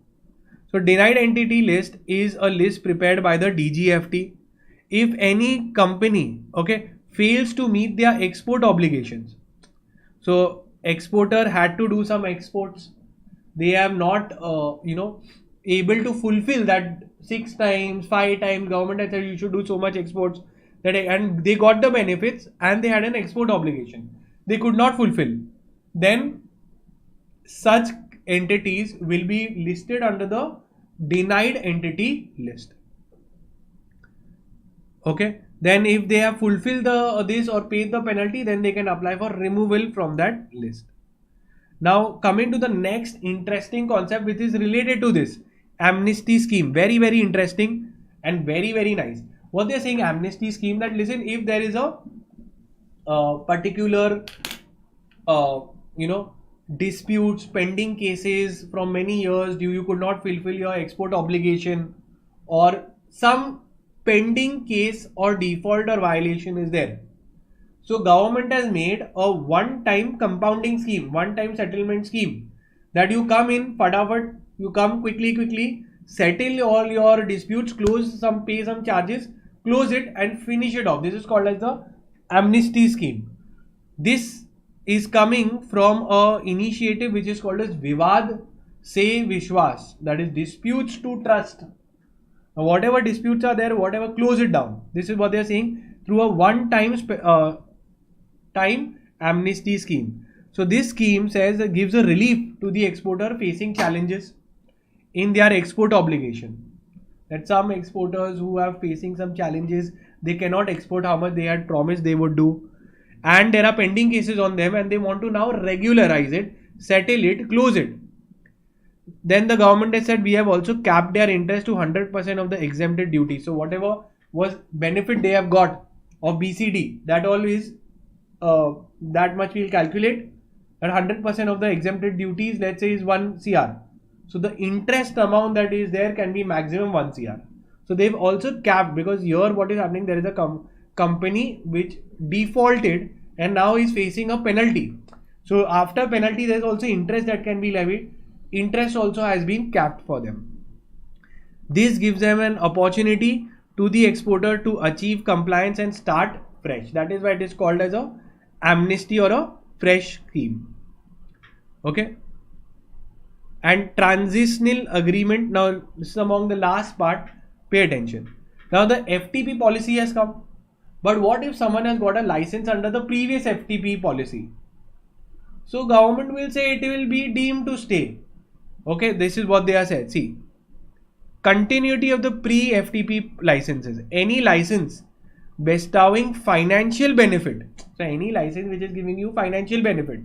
So denied entity list is a list prepared by the DGFT. If any company, okay, fails to meet their export obligations. So exporter had to do some exports. They have not, able to fulfill that 6 times, 5 times. Government has said you should do so much exports, that and they got the benefits and they had an export obligation. They could not fulfill. Then such entities will be listed under the denied entity list. Okay. Then if they have fulfilled this or paid the penalty, then they can apply for removal from that list. Now coming to the next interesting concept which is related to this, amnesty scheme. Very, very interesting and very, very nice. What they're saying, amnesty scheme, that listen, if there is a particular disputes, pending cases from many years, you could not fulfill your export obligation, or some pending case or default or violation is there. So government has made a one-time compounding scheme, one-time settlement scheme, that you come in, fadafat, you come quickly, settle all your disputes, pay some charges, close it and finish it off. This is called as the amnesty scheme. This is coming from a initiative which is called as Vivad Se Vishwas, that is disputes to trust. Now, whatever disputes are there, whatever, close it down. This is what they are saying, through a one-time time amnesty scheme. So this scheme says gives a relief to the exporter facing challenges in their export obligation. That some exporters who are facing some challenges, they cannot export how much they had promised they would do, and there are pending cases on them and they want to now regularize it, settle it, close it. Then the government has said we have also capped their interest to 100% of the exempted duty. So whatever was benefit they have got of BCD, that all is that much we'll calculate, and 100% of the exempted duties, let's say, is 1 CR. So the interest amount that is there can be maximum 1 CR. So they've also capped, because here what is happening, there is a company which defaulted and now is facing a penalty. So after penalty, there is also interest that can be levied. Interest also has been capped for them. This gives them an opportunity to the exporter to achieve compliance and start fresh. That is why it is called as a amnesty or a fresh scheme. Okay. And transitional agreement. Now this is among the last part. Pay attention. Now the FTP policy has come. But what if someone has got a license under the previous FTP policy? So government will say it will be deemed to stay. Okay, this is what they are said. See, continuity of the pre-FTP licenses. Any license bestowing financial benefit. So any license which is giving you financial benefit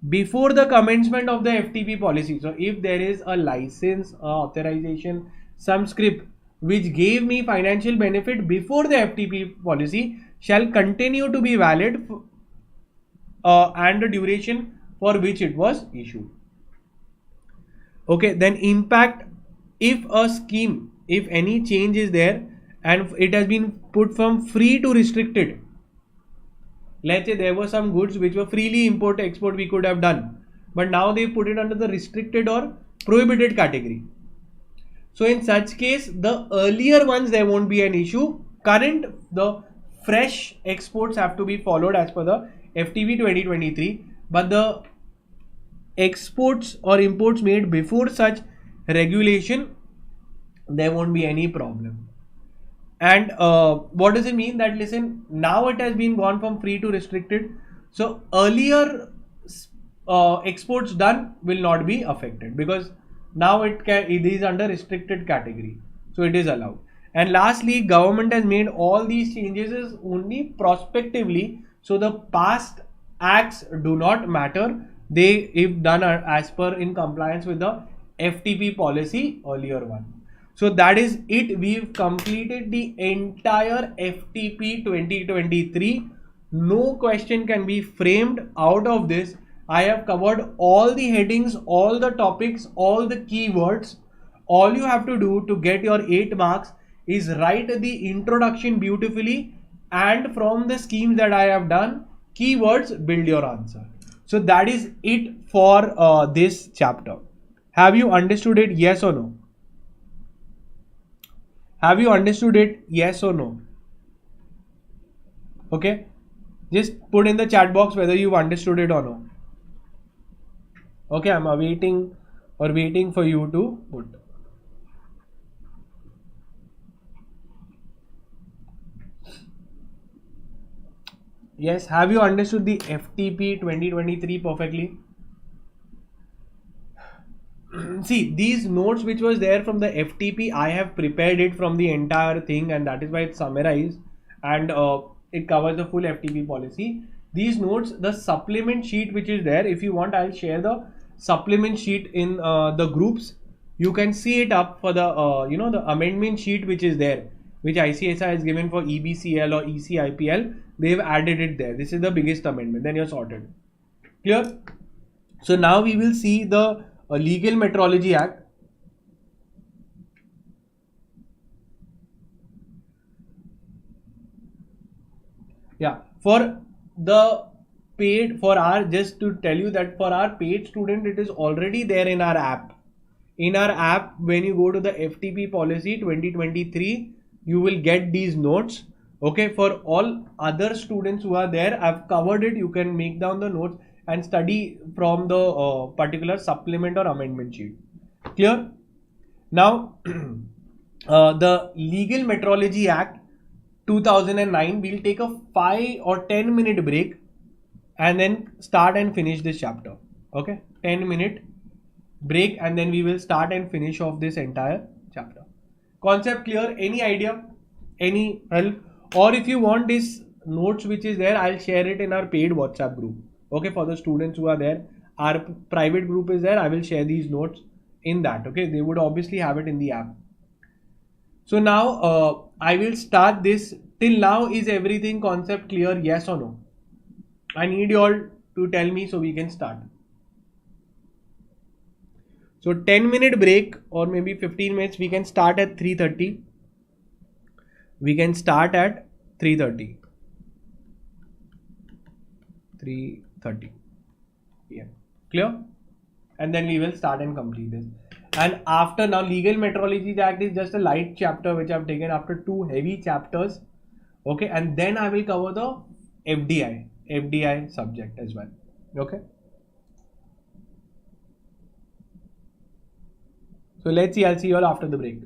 before the commencement of the FTP policy. So if there is a license, authorization, some script which gave me financial benefit before the FTP policy, shall continue to be valid and the duration for which it was issued. Okay, then impact, if a scheme, if any change is there and it has been put from free to restricted. Let's say there were some goods which were freely import export we could have done, but now they put it under the restricted or prohibited category. So in such case, the earlier ones, there won't be an issue. The fresh exports have to be followed as per the FTP 2023, but the exports or imports made before such regulation, there won't be any problem. And what does it mean? That listen, now it has been gone from free to restricted. So earlier exports done will not be affected, because now it is under restricted category. So it is allowed. And lastly, government has made all these changes only prospectively. So the past acts do not matter. They, if done as per in compliance with the FTP policy earlier one. So that is it. We've completed the entire FTP 2023. No question can be framed out of this. I have covered all the headings, all the topics, all the keywords. All you have to do to get your 8 marks is write the introduction beautifully, and from the schemes that I have done, keywords, build your answer. So that is it for this chapter. Have you understood it? Yes or no? Have you understood it? Yes or no? Okay. Just put in the chat box whether you've understood it or no. Okay, I'm awaiting or waiting for you to put. Yes, have you understood the FTP 2023 perfectly? See, these notes which was there from the FTP, I have prepared it from the entire thing, and that is why it's summarized, and it covers the full FTP policy. These notes, the supplement sheet which is there, if you want, I'll share the supplement sheet in the groups. You can see it up for the the amendment sheet which is there, which ICSI has given for EBCL or ECIPL. They've added it there. This is the biggest amendment. Then you're sorted. Clear? So now we will see the Legal Metrology Act. Yeah, for the paid, for our, just to tell you that for our paid student, it is already there in our app. In our app, when you go to the FTP policy 2023, you will get these notes. Okay, for all other students who are there, I've covered it. You can make down the notes and study from the particular supplement or amendment sheet. Clear? Now, the Legal Metrology Act 2009, we'll take a 5 or 10-minute break and then start and finish this chapter. Okay, 10-minute break, and then we will start and finish off this entire chapter. Concept clear? Any idea? Any help? Or if you want this notes which is there, I'll share it in our paid WhatsApp group. Okay, for the students who are there, our private group is there. I will share these notes in that. Okay, they would obviously have it in the app. So now I will start this. Till now, is everything concept clear? Yes or no? I need you all to tell me so we can start. So 10-minute break or maybe 15 minutes. We can start at 3:30. We can start at 3:30. 3:30 p.m. Clear? And then we will start and complete this. And after, now Legal Metrology Act is just a light chapter which I've taken after 2 heavy chapters. Okay, and then I will cover the FDI subject as well. Okay. So let's see. I'll see you all after the break.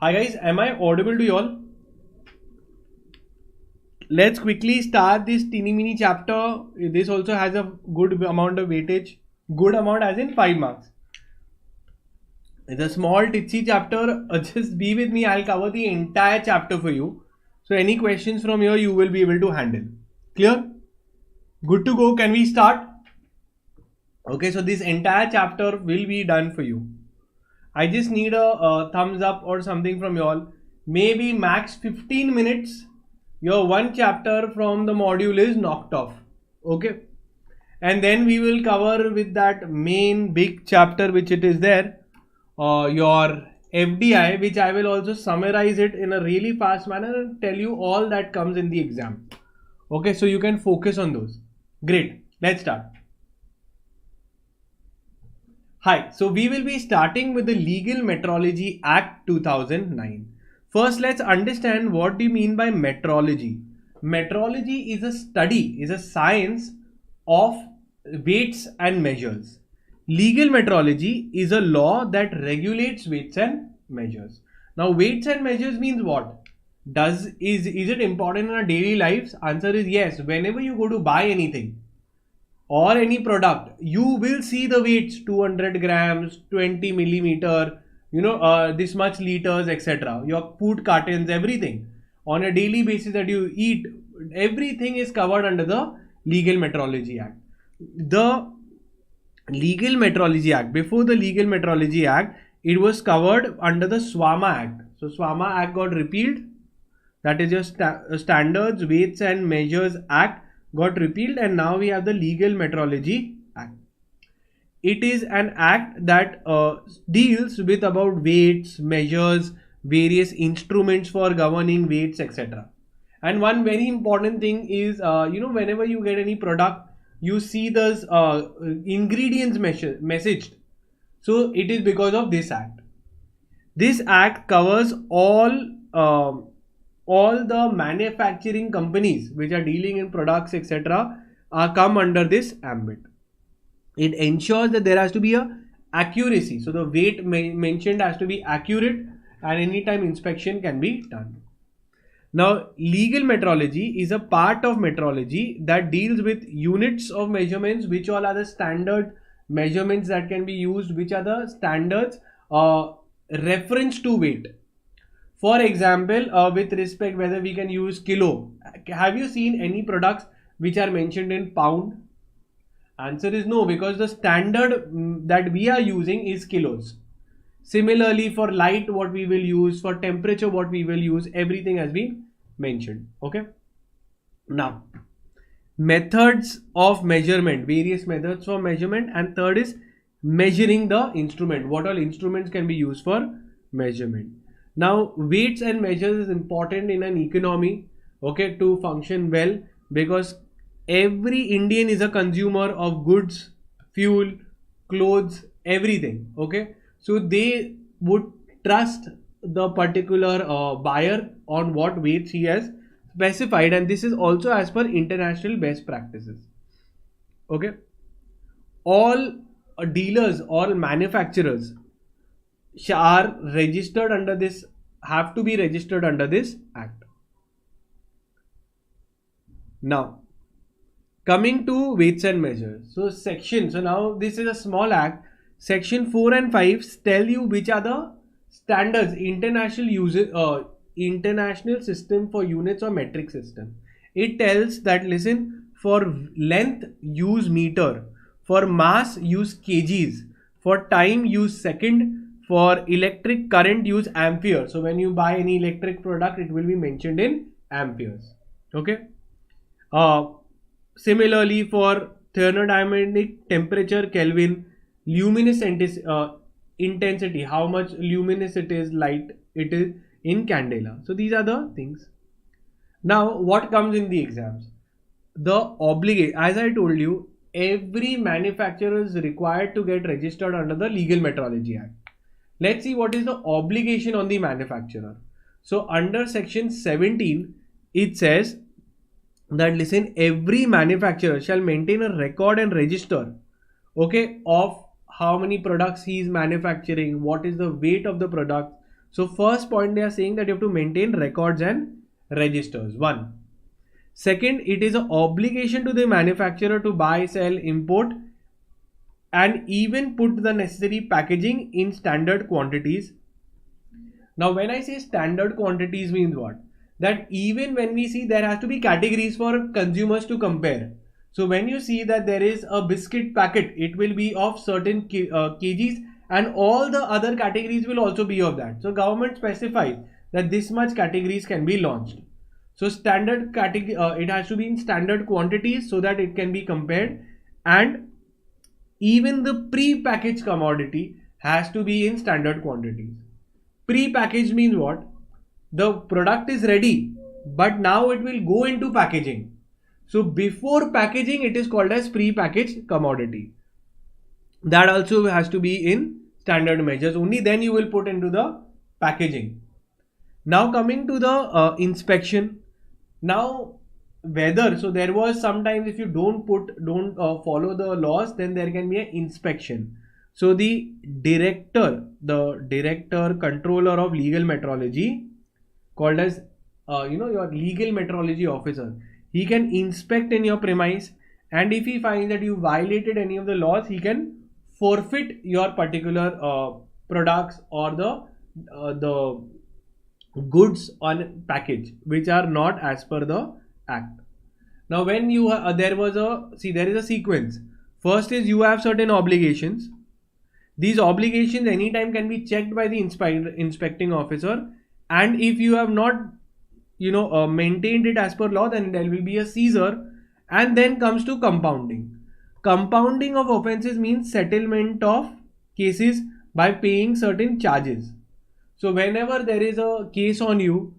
Hi guys, am I audible to you all? Let's quickly start this teeny mini chapter. This also has a good amount of weightage. Good amount as in 5 marks. It's a small titsy chapter. Just be with me. I'll cover the entire chapter for you. So any questions from here you will be able to handle. Clear? Good to go. Can we start? Okay, so this entire chapter will be done for you. I just need a thumbs up or something from you all. Maybe max 15 minutes. Your one chapter from the module is knocked off. Okay. And then we will cover with that main big chapter which it is there. Your FDI, which I will also summarize it in a really fast manner and tell you all that comes in the exam. Okay, so you can focus on those. Great. Let's start. Hi, so we will be starting with the Legal Metrology Act 2009. First, let's understand what do you mean by metrology. Metrology is a study, is a science of weights and measures. Legal metrology is a law that regulates weights and measures. Now, weights and measures means what? Is it important in our daily lives? Answer is yes. Whenever you go to buy anything or any product, you will see the weights: 200 grams, 20 millimeter, this much liters, etc. Your food cartons, everything on a daily basis that you eat, everything is covered under the Legal Metrology Act. The Legal Metrology Act, before the Legal Metrology Act, it was covered under the SWAMA Act. So SWAMA Act got repealed. That is your Standards, Weights and Measures Act got repealed, and now we have the Legal Metrology Act. It is an act that deals with about weights, measures, various instruments for governing weights, etc. And one very important thing is, whenever you get any product, you see those ingredients messaged. So it is because of this act. This act covers all the manufacturing companies which are dealing in products, etc. Come under this ambit. It ensures that there has to be a accuracy. So the weight mentioned has to be accurate, and anytime inspection can be done. Now, legal metrology is a part of metrology that deals with units of measurements, which all are the standard measurements that can be used, which are the standards reference to weight. For example, with respect whether we can use kilo. Have you seen any products which are mentioned in pound? Answer is no, because the standard that we are using is kilos. Similarly, for light, what we will use, for temperature, what we will use, everything has been mentioned. Okay. Now, methods of measurement, various methods for measurement, and third is measuring the instrument. What all instruments can be used for measurement? Now, weights and measures is important in an economy, okay, to function well, because every Indian is a consumer of goods, fuel, clothes, everything. Okay. So they would trust the particular buyer on what weights he has specified, and this is also as per international best practices. Okay. All dealers, all manufacturers are registered under this, have to be registered under this act. Now, coming to weights and measures. So now this is a small act. Section 4 and 5 tell you which are the standards, international system for units or metric system. It tells that, listen, for length use meter, for mass use kgs, for time use second, for electric current use ampere. So when you buy any electric product, it will be mentioned in amperes. Okay. Similarly, for thermodynamic temperature Kelvin, luminous intensity, how much luminous it is, light it is in candela. So these are the things. Now, what comes in the exams? The obligation, as I told you, every manufacturer is required to get registered under the Legal Metrology Act. Let's see what is the obligation on the manufacturer. So under section 17, it says that, listen, every manufacturer shall maintain a record and register, okay, of how many products he is manufacturing, what is the weight of the product, So first point, they are saying that you have to maintain records and registers. One. Second, it is an obligation to the manufacturer to buy, sell, import, and even put the necessary packaging in standard quantities. Now, when I say standard quantities means what? That even when we see, there has to be categories for consumers to compare. So when you see that there is a biscuit packet, it will be of certain kgs, and all the other categories will also be of that. So government specifies that this much categories can be launched. So standard category, it has to be in standard quantities so that it can be compared, and even the pre-packaged commodity has to be in standard quantities. Pre-packaged means what? The product is ready, but now it will go into packaging. So before packaging, it is called as pre-packaged commodity. That also has to be in standard measures. Only then you will put into the packaging. Now coming to the inspection. Now whether, so there was sometimes if you don't follow the laws, then there can be an inspection. So the director controller of legal metrology, called as your legal metrology officer, he can inspect in your premise, and if he finds that you violated any of the laws, he can forfeit your particular products or the goods on package which are not as per the act. Now when you there is a sequence. First is you have certain obligations. These obligations anytime can be checked by the inspecting officer, and if you have not maintained it as per law, then there will be a seizure. And then comes to compounding. Compounding of offenses means settlement of cases by paying certain charges. So whenever there is a case on you,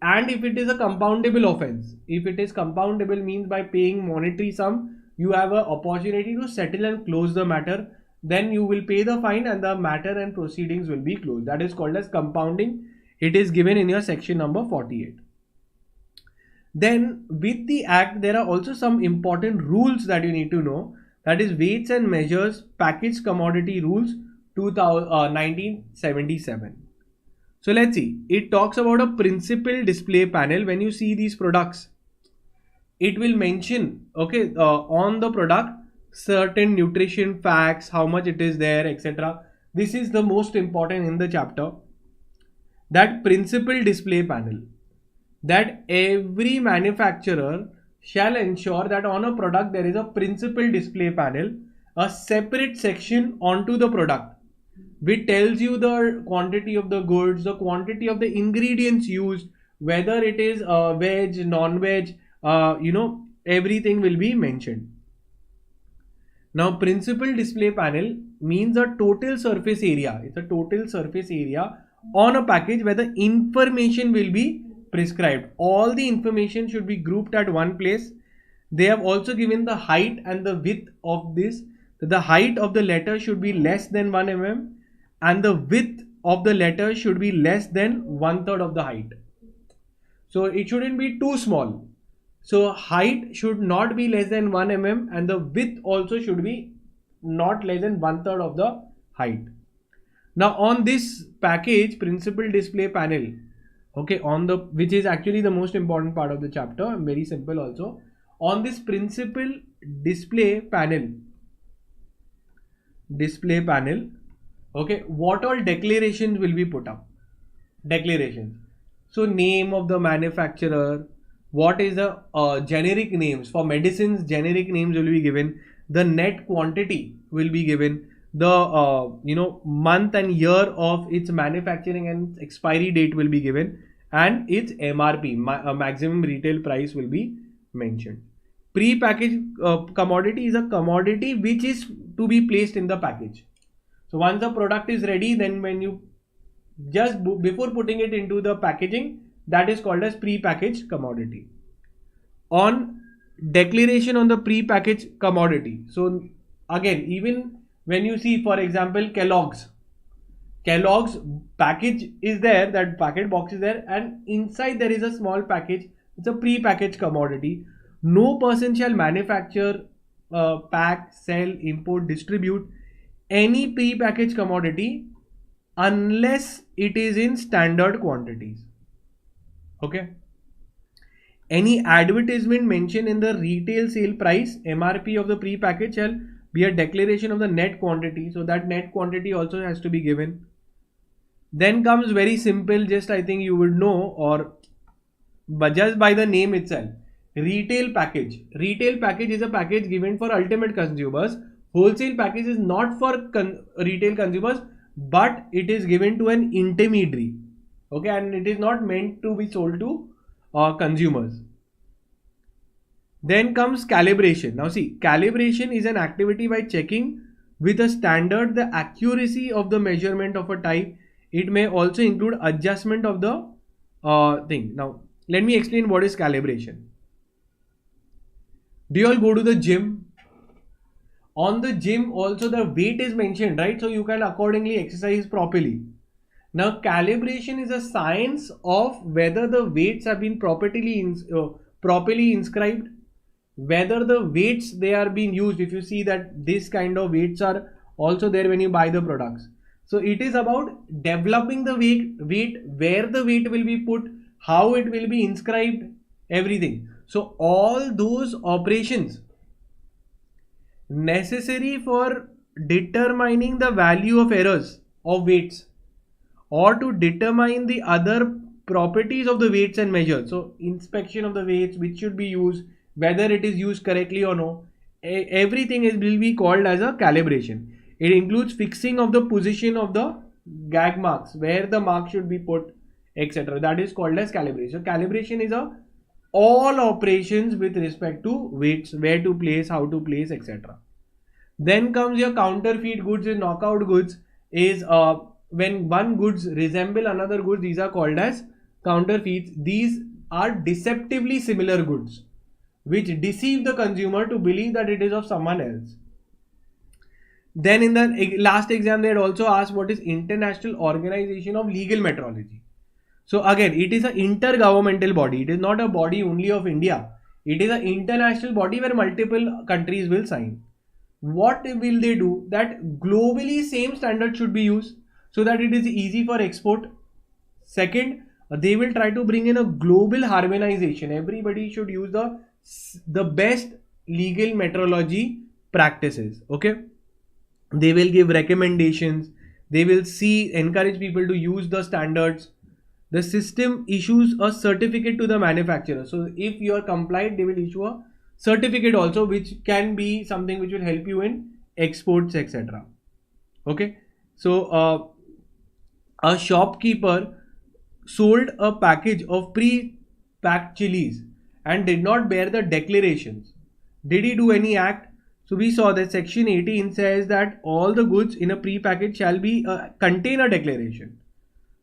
and if it is a compoundable offense, if it is compoundable means by paying monetary sum, you have an opportunity to settle and close the matter. Then you will pay the fine and the matter and proceedings will be closed. That is called as compounding. It is given in your section number 48. Then with the act, there are also some important rules that you need to know. That is weights and measures packaged commodity rules 1977. So let's see, it talks about a principal display panel. When you see these products, it will mention on the product certain nutrition facts, how much it is there, etc. This is the most important in the chapter. That principal display panel, that every manufacturer shall ensure that on a product there is a principal display panel, a separate section onto the product, which tells you the quantity of the goods, the quantity of the ingredients used, whether it is veg, non-veg, everything will be mentioned. Now principal display panel means a total surface area. It's a total surface area on a package where the information will be prescribed. All the information should be grouped at one place. They have also given the height and the width of this. The height of the letter should be less than 1 mm and the width of the letter should be less than 1/3 of the height. So it shouldn't be too small. So height should not be less than 1 mm and the width also should be not less than 1/3 of the height. Now on this package principal display panel, which is actually the most important part of the chapter, very simple also. On this principal display panel, what all declarations will be put up? Declarations. So name of the manufacturer, what is the generic names for medicines, generic names will be given, the net quantity will be given, the month and year of its manufacturing and expiry date will be given, and its MRP, maximum retail price, will be mentioned. Pre-packaged commodity is a commodity which is to be placed in the package. So once the product is ready, then when you before putting it into the packaging, that is called as pre-packaged commodity. On declaration on the pre-packaged commodity. So again, even when you see, for example, Kellogg's package is there, that packet box is there, and inside there is a small package. It's a pre-packaged commodity. No person shall manufacture, pack, sell, import, distribute any pre-packaged commodity unless it is in standard quantities. Okay. Any advertisement mentioned in the retail sale price MRP of the pre-package shall be a declaration of the net quantity. So that net quantity also has to be given. Then comes very simple, just I think you would know, or but just by the name itself, retail package. Retail package is a package given for ultimate consumers. Wholesale package is not for retail consumers, but it is given to an intermediary. Okay, and it is not meant to be sold to consumers. Then comes calibration. Now see, calibration is an activity by checking with a standard the accuracy of the measurement of a type. It may also include adjustment of the thing. Now let me explain what is calibration. Do you all go to the gym? On the gym also the weight is mentioned, right? So you can accordingly exercise properly. Now calibration is a science of whether the weights have been properly inscribed, whether the weights they are being used. If you see that this kind of weights are also there when you buy the products. So it is about developing the weight, where the weight will be put, how it will be inscribed, everything. So all those operations necessary for determining the value of errors of weights or to determine the other properties of the weights and measures. So inspection of the weights, which should be used, whether it is used correctly or no, everything will be called as a calibration. It includes fixing of the position of the gag marks, where the mark should be put, etc. That is called as calibration. So calibration is all operations with respect to weights, where to place, how to place, etc. Then comes your counterfeit goods and knockout goods. Is when one goods resemble another goods, these are called as counterfeits. These are deceptively similar goods which deceive the consumer to believe that it is of someone else. Then in the last exam they had also asked what is International Organization of Legal Metrology. So again, it is an intergovernmental body. It is not a body only of India. It is an international body where multiple countries will sign. What will they do? That globally same standard should be used so that it is easy for export. Second, they will try to bring in a global harmonization. Everybody should use the best legal metrology practices. Okay. They will give recommendations. They will encourage people to use the standards. The system issues a certificate to the manufacturer. So if you are compliant, they will issue a certificate also, which can be something which will help you in exports, etc. Okay. So a shopkeeper sold a package of pre-packed chilies and did not bear the declarations. Did he do any act? So we saw that section 18 says that all the goods in a pre-package shall be contain a declaration.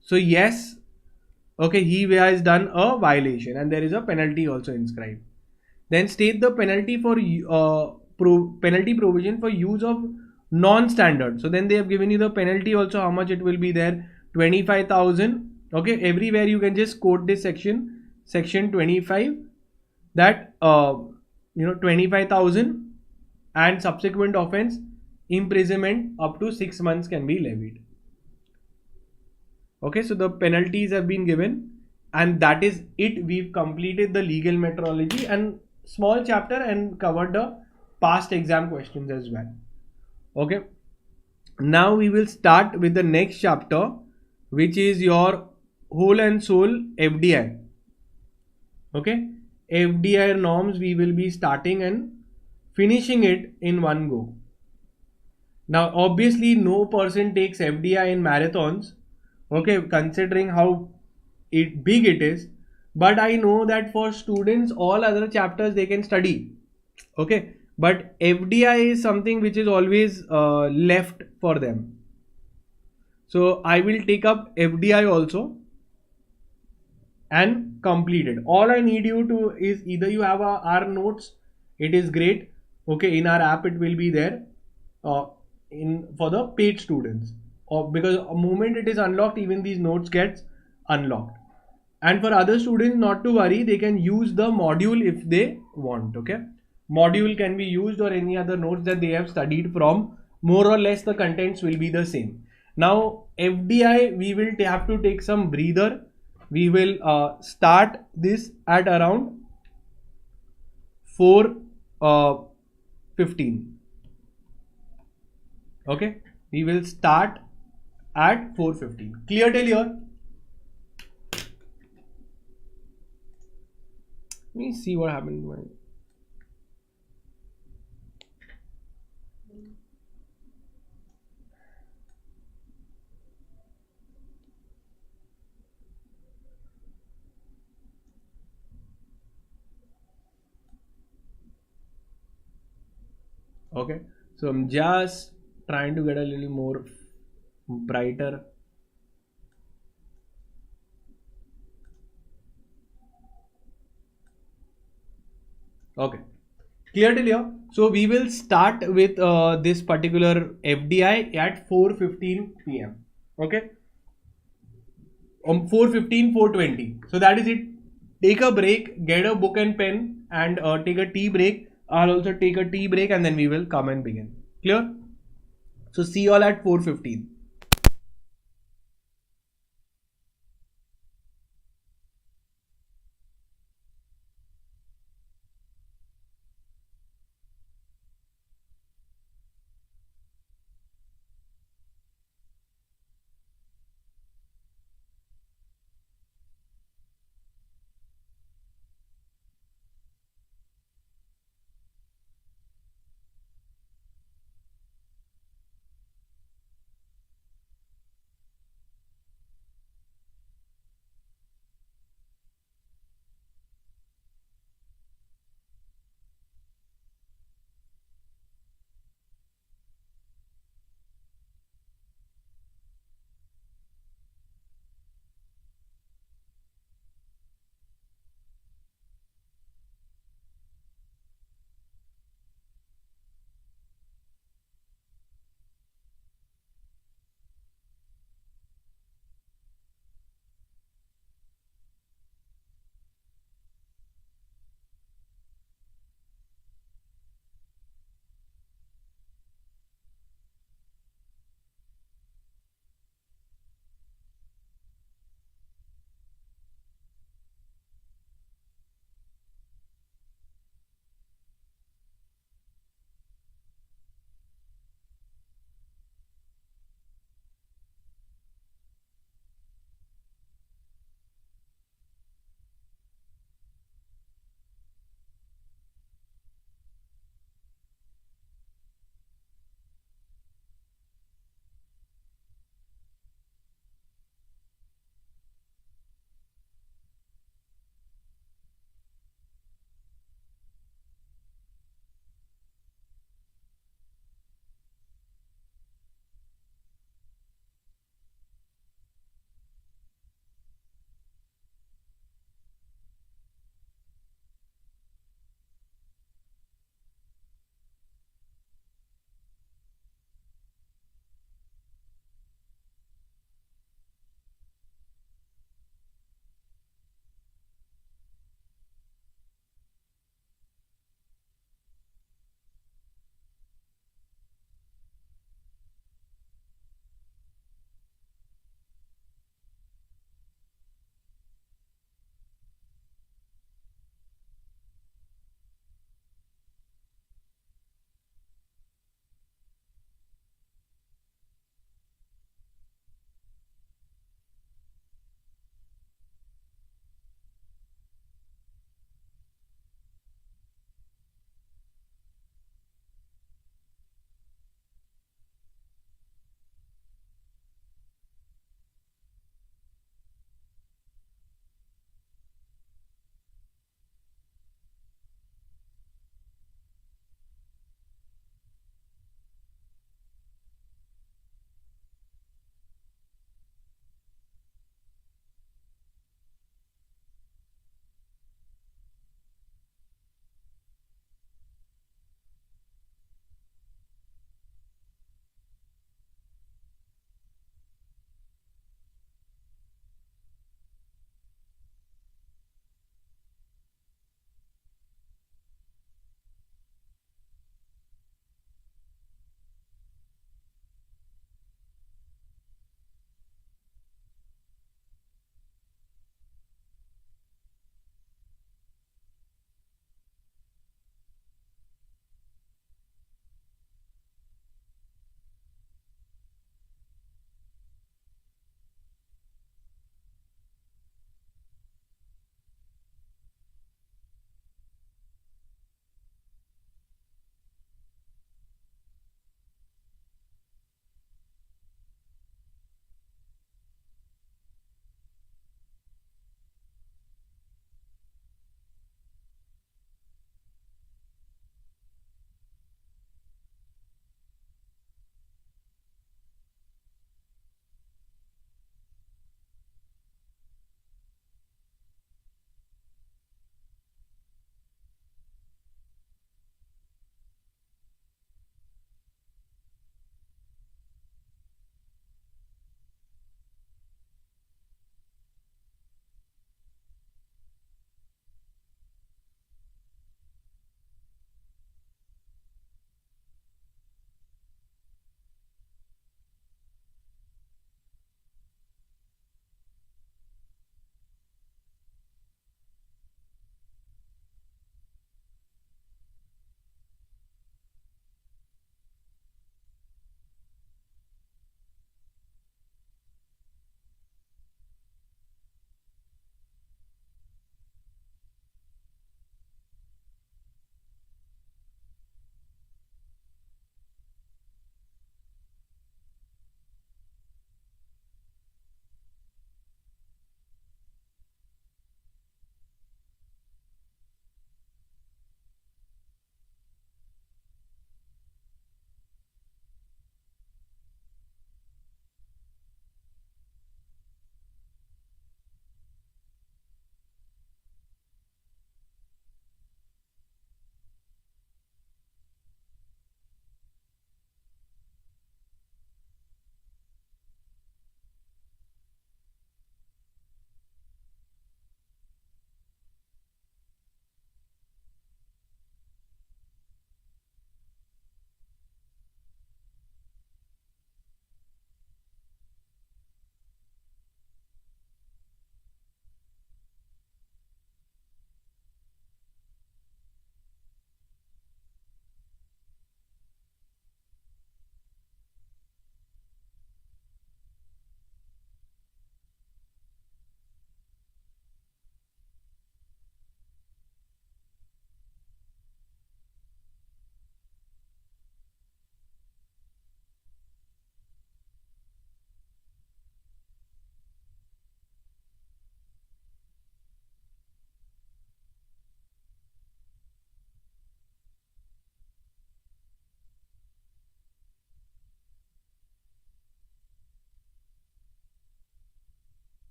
So yes, okay, he has done a violation and there is a penalty also inscribed. Then state the penalty for penalty provision for use of non-standard. So then they have given you the penalty also, how much it will be there, 25,000. Okay, everywhere you can just quote this section 25, that 25,000, and subsequent offense imprisonment up to 6 months can be levied. Okay, so the penalties have been given, and that is it. We've completed the legal metrology and small chapter and covered the past exam questions as well. Okay, now we will start with the next chapter, which is your whole and soul FDI. Okay, FDI norms we will be starting and finishing it in one go. Now obviously no person takes FDI in marathons, okay, considering how big it is, but I know that for students all other chapters they can study, okay, but FDI is something which is always left for them. So I will take up FDI also and complete it. All I need you to is either you have our notes, it is great. Okay, in our app it will be there for the paid students, because the moment it is unlocked, even these notes gets unlocked. And for other students, not to worry, they can use the module if they want. Okay, module can be used, or any other notes that they have studied from. More or less the contents will be the same. Now FDI, we will have to take some breather. We will start this at around 4:15. Okay, we will start at 4:15. Clear till here? Let me see what happened to my. Okay, so I'm just trying to get a little more brighter. Okay, clear till here? So we will start with this particular FDI at 4:15 p.m. Okay, 4:15, 4:20. So that is it. Take a break, get a book and pen, and take a tea break. I'll also take a tea break, and then we will come and begin. Clear? So see you all at 4:15.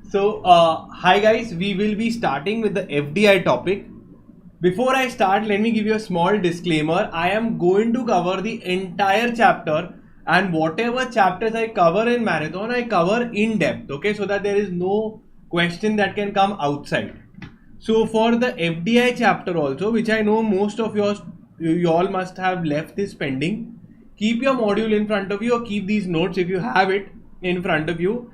Hi guys, we will be starting with the FDI topic. Before I start, let me give you a small disclaimer. I am going to cover the entire chapter, and whatever chapters I cover in marathon, I cover in depth, okay, so that there is no question that can come outside. So for the FDI chapter also, which I know most of you all must have left this pending, keep your module in front of you or keep these notes if you have it in front of you.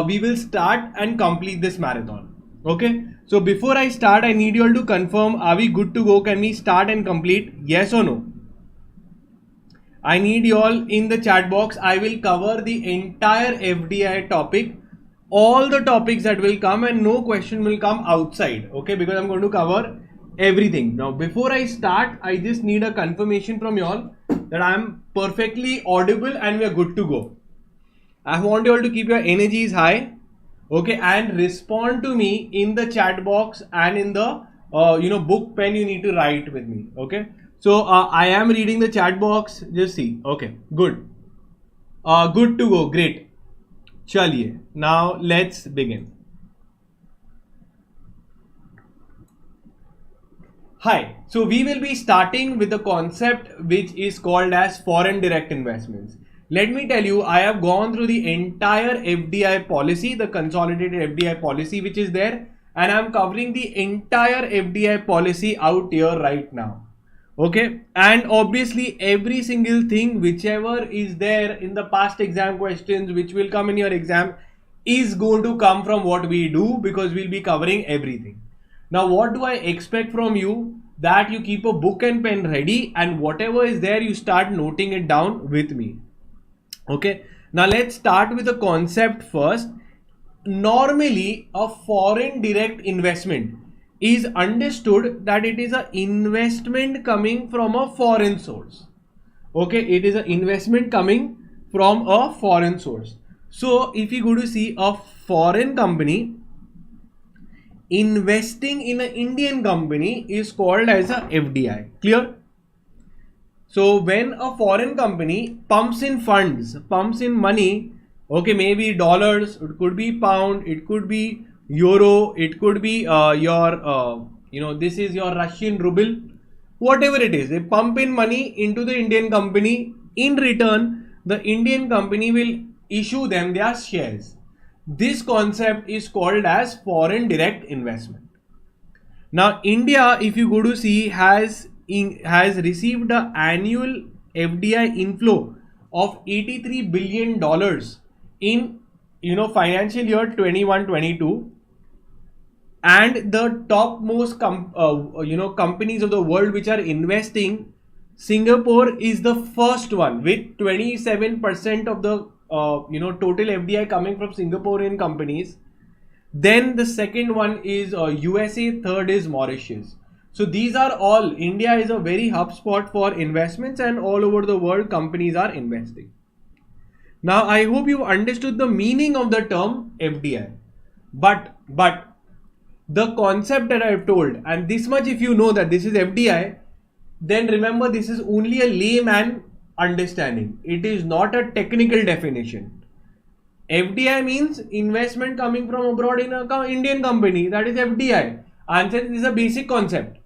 We will start and complete this marathon. Okay, so before I start, I need you all to confirm, are we good to go? Can we start and complete? Yes or no? I need you all in the chat box. I will cover the entire FDI topic, all the topics that will come, and no question will come outside. Okay, because I'm going to cover everything. Now before I start, I just need a confirmation from you all that I'm perfectly audible and we are good to go. I want you all to keep your energies high, okay, and respond to me in the chat box and in the book pen you need to write with me, okay. So I am reading the chat box, just see. Okay, good. Good to go, great. Chaliye, now let's begin. Hi, so we will be starting with the concept which is called as foreign direct investments. Let me tell you, I have gone through the entire FDI policy, the consolidated FDI policy which is there, and I am covering the entire FDI policy out here right now. Okay, and obviously every single thing whichever is there in the past exam questions which will come in your exam is going to come from what we do, because we'll be covering everything. Now what do I expect from you? That you keep a book and pen ready, and whatever is there you start noting it down with me. Okay, now let's start with the concept first. Normally a foreign direct investment is understood that it is an investment coming from a foreign source. Okay, it is an investment coming from a foreign source. So if you go to see a foreign company investing in an Indian company is called as a FDI. Clear? So when a foreign company pumps in funds, pumps in money, okay, maybe dollars, it could be pound, it could be euro, it could be this is your Russian ruble, whatever it is, they pump in money into the Indian company. In return, the Indian company will issue them their shares. This concept is called as foreign direct investment. Now India, if you go to see, has received an annual FDI inflow of $83 billion in financial year 21-22, and the topmost companies of the world which are investing, Singapore is the first one with 27% of the total FDI coming from Singaporean companies. Then the second one is USA, third is Mauritius. So these are all, India is a very hub spot for investments, and all over the world companies are investing. Now I hope you understood the meaning of the term FDI, but the concept that I have told, and this much if you know that this is FDI, then remember this is only a layman understanding. It is not a technical definition. FDI means investment coming from abroad in an Indian company, that is FDI. Answer is a basic concept.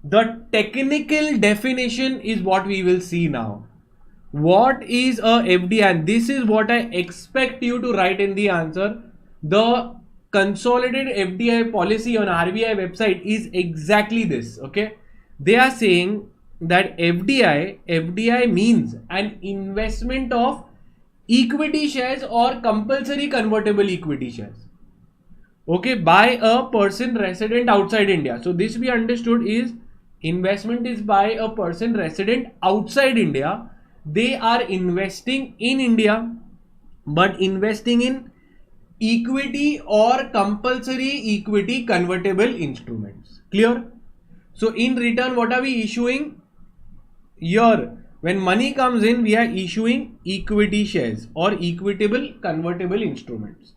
The technical definition is what we will see now. What is a FDI? And this is what I expect you to write in the answer. The consolidated FDI policy on RBI website is exactly this. Okay, they are saying that FDI means an investment of equity shares or compulsory convertible equity shares, okay, by a person resident outside India. So this we understood is investment is by a person resident outside India. They are investing in India, but investing in equity or compulsory equity convertible instruments. Clear? So in return, what are we issuing? Here, when money comes in, we are issuing equity shares or equitable convertible instruments.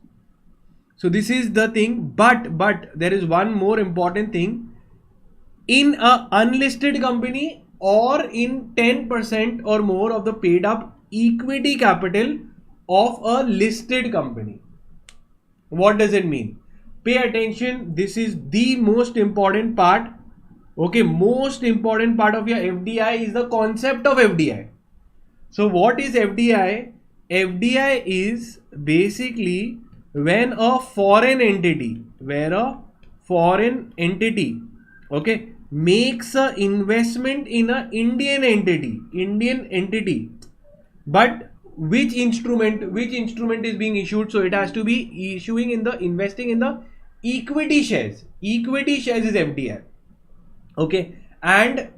So this is the thing, but there is one more important thing. In a unlisted company or in 10% or more of the paid up equity capital of a listed company. What does it mean? Pay attention. This is the most important part. Okay, most important part of your FDI is the concept of FDI. So what is FDI? FDI is basically when a foreign entity, okay, makes a investment in an Indian entity, but which instrument is being issued? So it has to be investing in the equity shares. Equity shares is FDI. Okay, and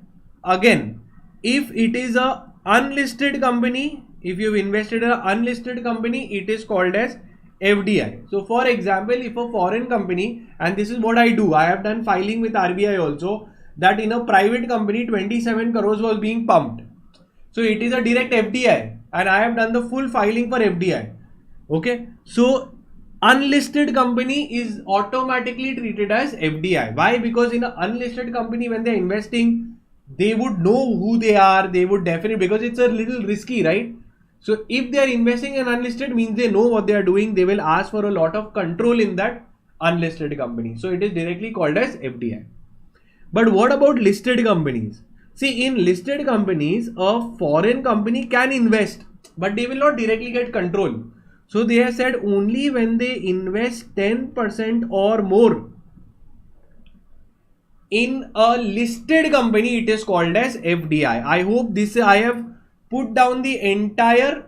again, if it is a unlisted company, if you've invested in an unlisted company, it is called as FDI. So for example, if a foreign company, and this is what I do, I have done filing with RBI also, that in a private company 27 crores was being pumped. So it is a direct FDI, and I have done the full filing for FDI. Okay, so unlisted company is automatically treated as FDI. Why? Because in an unlisted company, when they're investing, they would know who they are. They would definitely, because it's a little risky, right? So if they are investing in unlisted, means they know what they are doing. They will ask for a lot of control in that unlisted company. So it is directly called as FDI. But what about listed companies? See, in listed companies, a foreign company can invest, but they will not directly get control. So they have said only when they invest 10% or more in a listed company, it is called as FDI. I hope I have put down the entire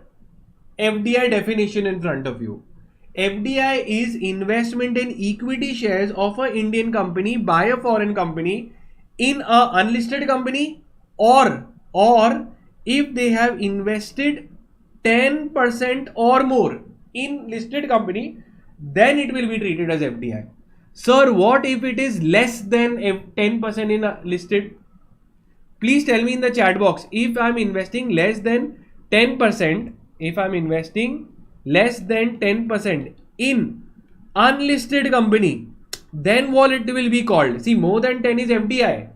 FDI definition in front of you. FDI is investment in equity shares of an Indian company by a foreign company in a unlisted company, or if they have invested 10% or more in listed company, then it will be treated as FDI. Sir, what if it is less than 10% in a listed? Please tell me in the chat box. If I'm investing less than 10%, in unlisted company, then what it will be called? See, more than 10 is FDI.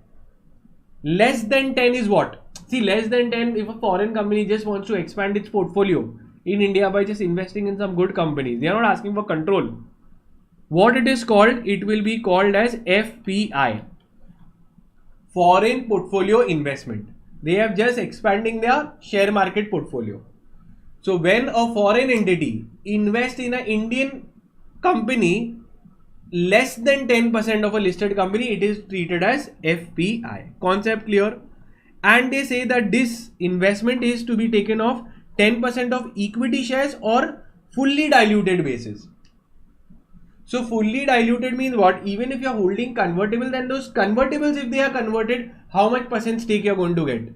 Less than 10 is what? See, less than 10, if a foreign company just wants to expand its portfolio in India by just investing in some good companies, they are not asking for control. What it is called? It will be called as FPI. Foreign Portfolio Investment. They have just expanding their share market portfolio. So when a foreign entity invests in an Indian company less than 10% of a listed company, it is treated as FPI. Concept clear? And they say that this investment is to be taken off 10% of equity shares or fully diluted basis. So fully diluted means what? Even if you are holding convertible, then those convertibles, if they are converted, how much percent stake you are going to get?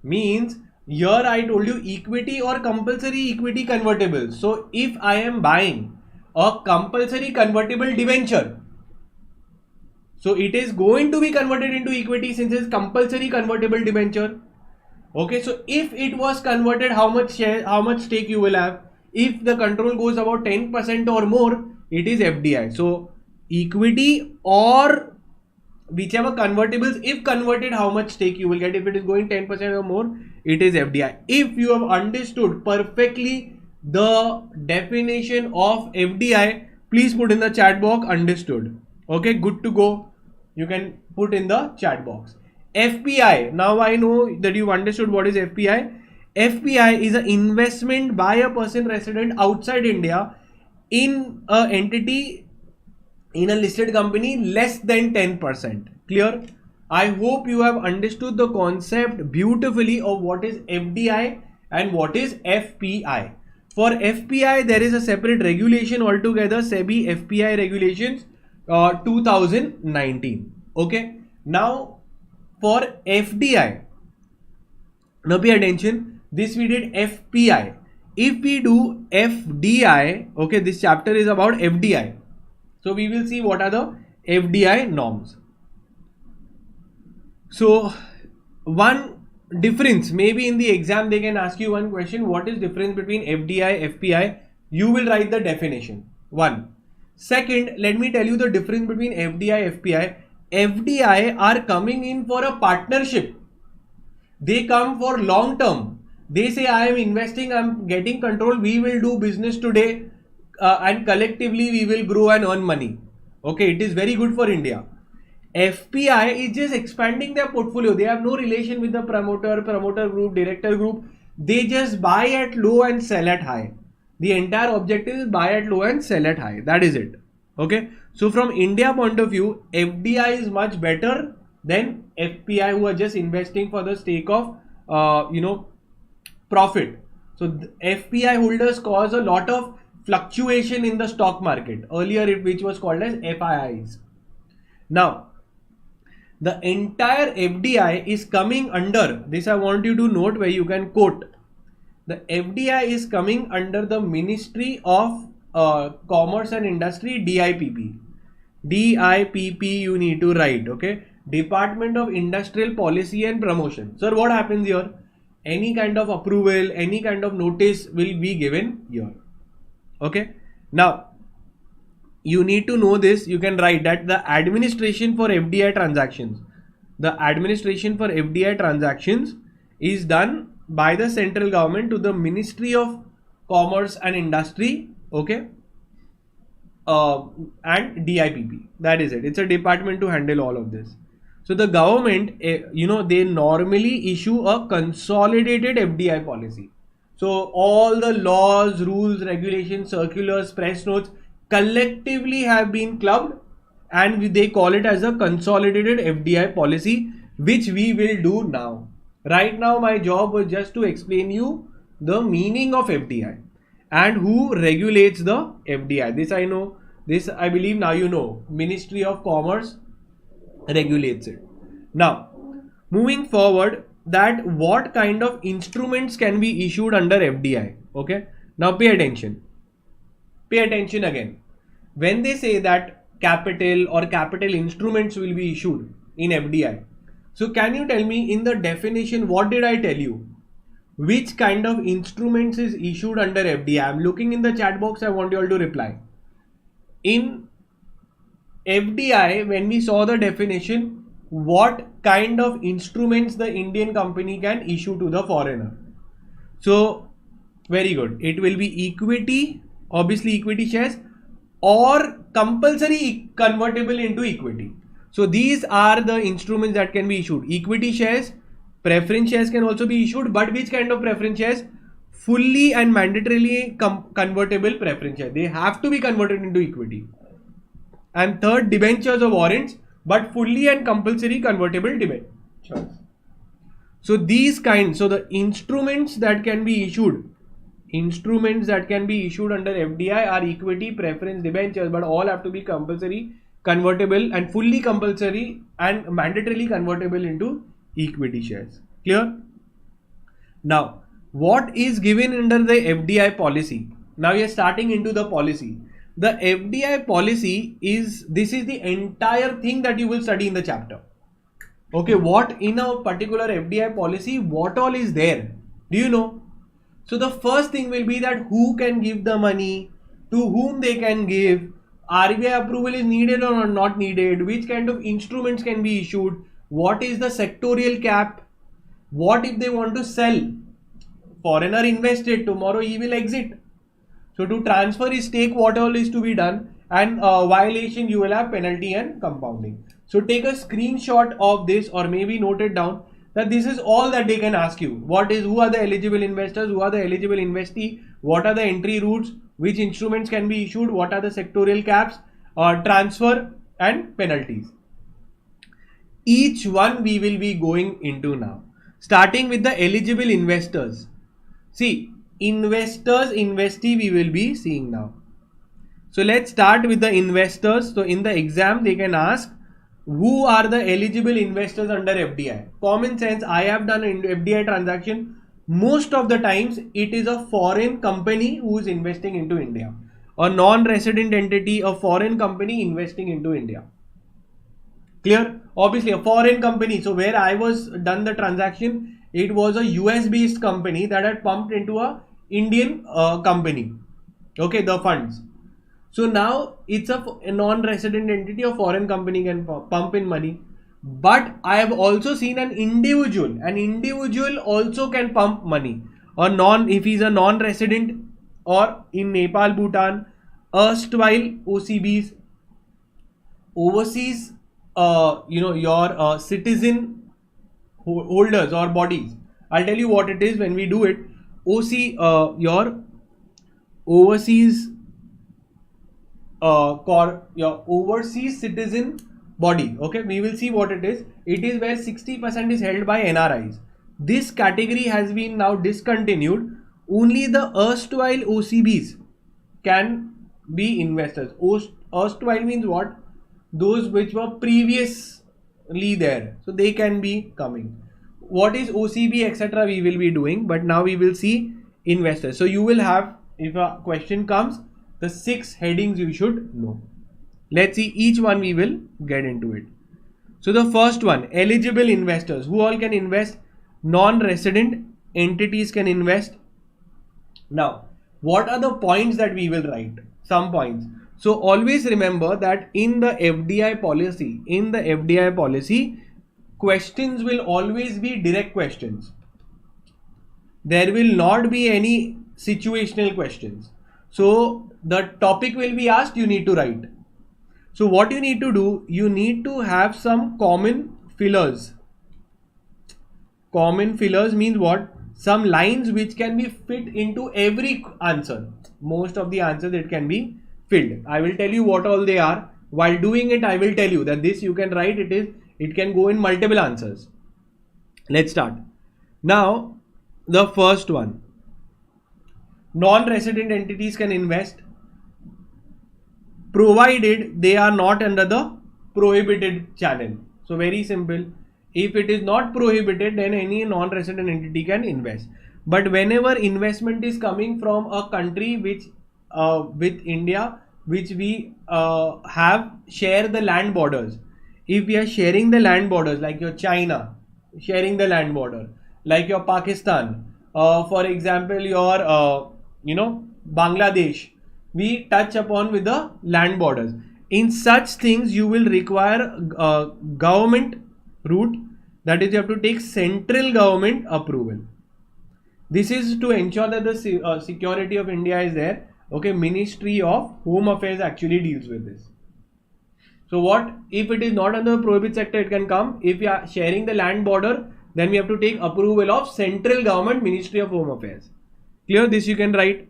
Means here I told you equity or compulsory equity convertible. So if I am buying a compulsory convertible debenture, so it is going to be converted into equity since it's compulsory convertible debenture. Okay, so if it was converted, how much stake you will have? If the control goes about 10% or more, it is FDI. So equity or whichever convertibles, if converted, how much stake you will get. If it is going 10% or more, it is FDI. If you have understood perfectly the definition of FDI, please put in the chat box understood. Okay, good to go. You can put in the chat box. FPI. Now I know that you've understood what is FPI. FPI is an investment by a person resident outside India in an entity in a listed company less than 10%. Clear? I hope you have understood the concept beautifully of what is FDI and what is FPI. For FPI, there is a separate regulation altogether, SEBI FPI regulations 2019. Okay. Now for FDI, now pay attention. This we did FPI. If we do FDI, okay, this chapter is about FDI. So we will see what are the FDI norms. So one difference, maybe in the exam they can ask you one question, what is difference between FDI, FPI? You will write the definition. One. Second, let me tell you the difference between FDI, FPI. FDI are coming in for a partnership. They come for long term. They say I am investing, I am getting control, we will do business today, and collectively we will grow and earn money. Okay, it is very good for India. FPI is just expanding their portfolio. They have no relation with the promoter group, director group. They just buy at low and sell at high. The entire objective is buy at low and sell at high. That is it. Okay. So from India point of view, FDI is much better than FPI, who are just investing for the sake of profit. So FPI holders cause a lot of fluctuation in the stock market. Earlier, which was called as FIIs. Now, the entire FDI is coming under this. I want you to note where you can quote. The FDI is coming under the Ministry of Commerce and Industry, DIPP. DIPP you need to write, okay? Department of Industrial Policy and Promotion. Sir, what happens here? Any kind of approval, any kind of notice will be given here. Okay? Now, you need to know this. You can write that the administration for FDI transactions. The administration for FDI transactions is done by the central government to the Ministry of Commerce and Industry, okay, and DIPP. That is it. It's a department to handle all of this. So the government, they normally issue a consolidated FDI policy. So all the laws, rules, regulations, circulars, press notes collectively have been clubbed, and they call it as a consolidated FDI policy, which we will do now. Right now, my job was just to explain you the meaning of FDI and who regulates the FDI. This I know. This I believe now you know. Ministry of Commerce regulates it. Now, moving forward, that what kind of instruments can be issued under FDI? Okay. Now pay attention. Pay attention again. When they say that capital or capital instruments will be issued in FDI. So can you tell me in the definition, what did I tell you? Which kind of instruments is issued under FDI? I'm looking in the chat box. I want you all to reply. In FDI, when we saw the definition, what kind of instruments the Indian company can issue to the foreigner? So very good. It will be equity, obviously equity shares, or compulsory convertible into equity. So these are the instruments that can be issued. Equity shares, preference shares can also be issued, but which kind of preference shares? Fully and mandatorily convertible preference shares. They have to be converted into equity. And third, debentures or warrants, but fully and compulsory convertible debentures. So these kinds, so the instruments that can be issued under FDI are equity, preference, debentures, but all have to be compulsory, convertible, and fully compulsory and mandatorily convertible into equity shares. Clear? Now, what is given under the FDI policy? Now we are starting into the policy. The FDI policy is the entire thing that you will study in the chapter. Okay, what in a particular FDI policy, what all is there? Do you know? So the first thing will be that who can give the money, to whom they can give, RBI approval is needed or not needed, which kind of instruments can be issued, what is the sectorial cap, what if they want to sell, foreigner invested, tomorrow he will exit. So to transfer his stake, what all is to be done, and violation you will have penalty and compounding. So take a screenshot of this or maybe note it down that this is all that they can ask you. Who are the eligible investors, who are the eligible investee, what are the entry routes, which instruments can be issued, what are the sectorial caps, transfer and penalties. Each one we will be going into now. Starting with the eligible investors. See, investors, investee we will be seeing now. So let's start with the investors. So in the exam they can ask, who are the eligible investors under FDI? Common sense, I have done an FDI transaction. Most of the times it is a foreign company who is investing into India. A non-resident entity, a foreign company investing into India. Clear? Obviously a foreign company. So where I was done the transaction, it was a US based company that had pumped into a Indian company. Okay, the funds. So now it's a non-resident entity, a foreign company can pump in money. But I have also seen an individual also can pump money. If he's a non-resident or in Nepal, Bhutan, erstwhile OCBs, overseas, your citizen holders or bodies. I'll tell you what it is when we do it. Your overseas your overseas citizen body. Okay, we will see what it is. It is where 60% is held by NRIs. This category has been now discontinued. Only the erstwhile OCBs can be investors. Erstwhile means what? Those which were previously there, so they can be coming. What is OCB, etc. we will be doing, but now we will see investors. So you will have, if a question comes, the 6 headings you should know. Let's see each one, we will get into it. So the first one, eligible investors. Who all can invest? Non-resident entities can invest. Now, what are the points that we will write? Some points. So always remember that in the FDI policy, questions will always be direct questions. There will not be any situational questions. So the topic will be asked, you need to write. So what you need to do, you need to have some common fillers. Common fillers means what? Some lines which can be fit into every answer. Most of the answers it can be filled. I will tell you what all they are. While doing it, I will tell you that this you can write, it can go in multiple answers. Let's start. Now, the first one. Non-resident entities can invest provided they are not under the prohibited channel. So very simple. If it is not prohibited, then any non-resident entity can invest. But whenever investment is coming from a country which with India, which we share the land borders. If we are sharing the land borders, like your China, sharing the land border, like your Pakistan, for example, your Bangladesh, we touch upon with the land borders. In such things, you will require government route, that is, you have to take central government approval. This is to ensure that the security of India is there. Okay, Ministry of Home Affairs actually deals with this. So what if it is not under the prohibited sector, it can come. If we are sharing the land border, then we have to take approval of central government, Ministry of Home Affairs. Clear? This you can write.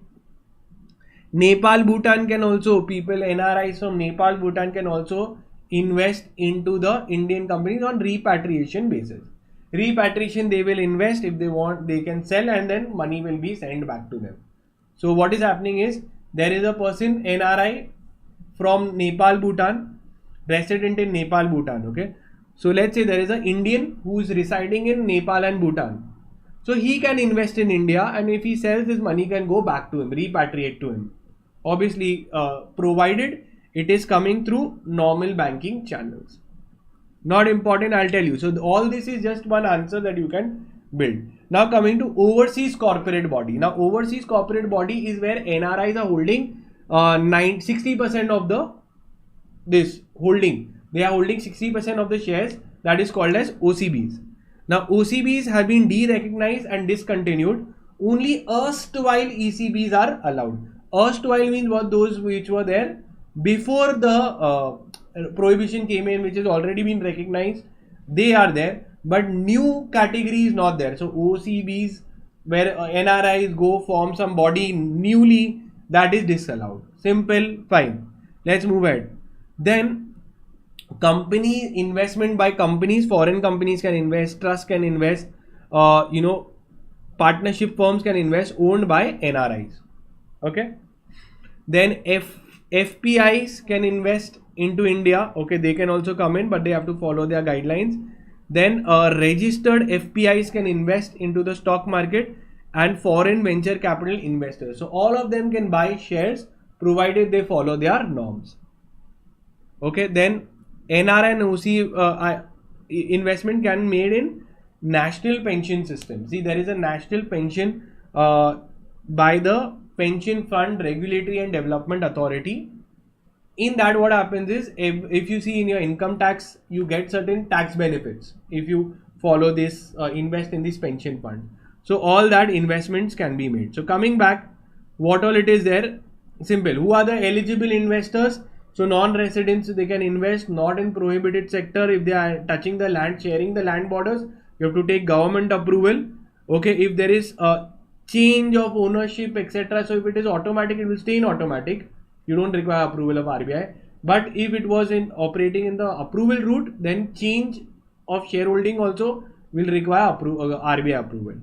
Nepal, Bhutan can also, people, NRIs from Nepal, Bhutan can also invest into the Indian companies on repatriation basis. Repatriation, they will invest. If they want, they can sell, and then money will be sent back to them. So what is happening is, there is a person, NRI from Nepal, Bhutan, resident in Nepal, Bhutan. Okay. So let's say there is an Indian who is residing in Nepal and Bhutan. So he can invest in India, and if he sells, his money can go back to him, repatriate to him. Obviously, provided it is coming through normal banking channels. Not important, I'll tell you. So all this is just one answer that you can build. Now coming to overseas corporate body. Now overseas corporate body is where NRIs are holding 60% of this holding. They are holding 60% of the shares. That is called as OCBs. Now OCBs have been de-recognized and discontinued. Only erstwhile ECBs are allowed. Erstwhile means what? Those which were there before the prohibition came in, which has already been recognized. They are there, but new category is not there. So OCBs, where NRIs go form some body newly, that is disallowed. Simple, fine. Let's move ahead. Then company investment by companies, foreign companies can invest, trust can invest, partnership firms can invest, owned by NRIs. Okay. Then FPIs can invest into India. Okay, they can also come in, but they have to follow their guidelines. Then registered FPIs can invest into the stock market, and foreign venture capital investors. So all of them can buy shares provided they follow their norms. Okay, then NR and OC investment can be made in national pension system. See, there is a national pension by the Pension Fund Regulatory and Development Authority. In that, what happens is, if you see in your income tax, you get certain tax benefits if you follow this, invest in this pension fund. So all that investments can be made. So coming back, what all it is there, Simple. Who are the eligible investors? So non-residents, they can invest not in prohibited sector. If they are touching the land, sharing the land borders, you have to take government approval. Okay, if there is a change of ownership, etc. So if it is automatic, it will stay in automatic. You don't require approval of RBI. But if it was in operating in the approval route, then change of shareholding also will require RBI approval.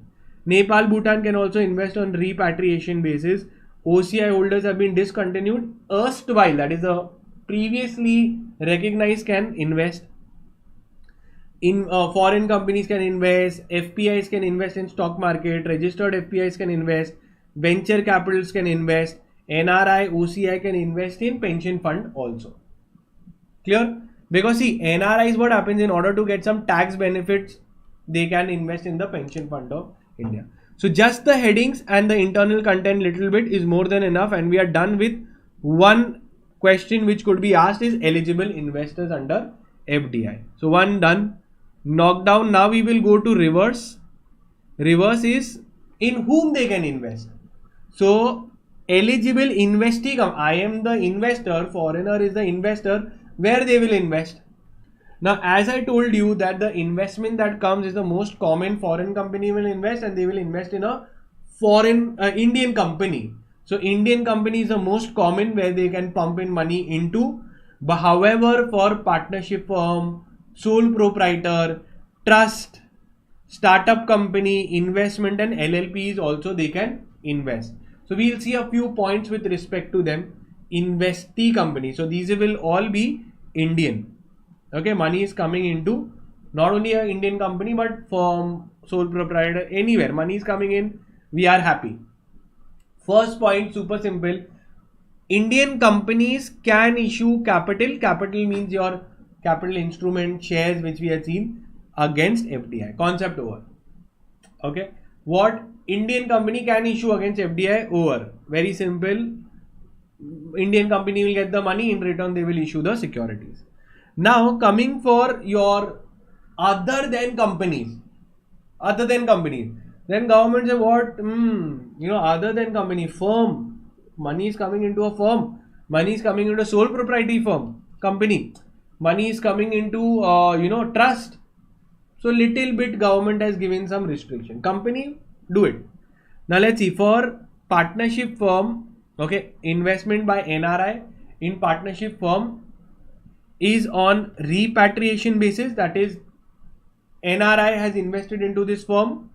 Nepal, Bhutan can also invest on repatriation basis. OCI holders have been discontinued. Erstwhile, that is the previously recognized, can invest. In foreign companies can invest, FPIs can invest in stock market, registered FPIs can invest, venture capitals can invest, NRI, OCI can invest in pension fund also. Clear? Because see, NRIs, what happens, in order to get some tax benefits, they can invest in the pension fund of India. So just the headings and the internal content little bit is more than enough, and we are done with one question which could be asked is eligible investors under FDI. So one done. Knocked down. Now we will go to reverse. Reverse is in whom they can invest. So eligible investee, I am the investor, foreigner is the investor, where they will invest. Now as I told you that the investment that comes is the most common, foreign company will invest and they will invest in a foreign Indian company. So Indian company is the most common where they can pump in money into. But however, for partnership firm, sole proprietor, trust, startup company, investment and LLPs also they can invest. So we'll see a few points with respect to them. Investee company. So these will all be Indian. Okay, money is coming into not only an Indian company but firm, sole proprietor, anywhere money is coming in, we are happy. First point, super simple. Indian companies can issue capital. Capital means your capital instrument, shares, which we have seen, against FDI. Concept over. Okay. What Indian company can issue against FDI? Over. Very simple. Indian company will get the money, in return they will issue the securities. Now coming for your other than companies. Then government say what? Other than company, firm. Money is coming into a firm. Money is coming into a sole proprietary firm, company. Money is coming into, trust. So little bit government has given some restriction. Company, do it. Now let's see, for partnership firm, okay, investment by NRI in partnership firm is on repatriation basis. That is, NRI has invested into this firm.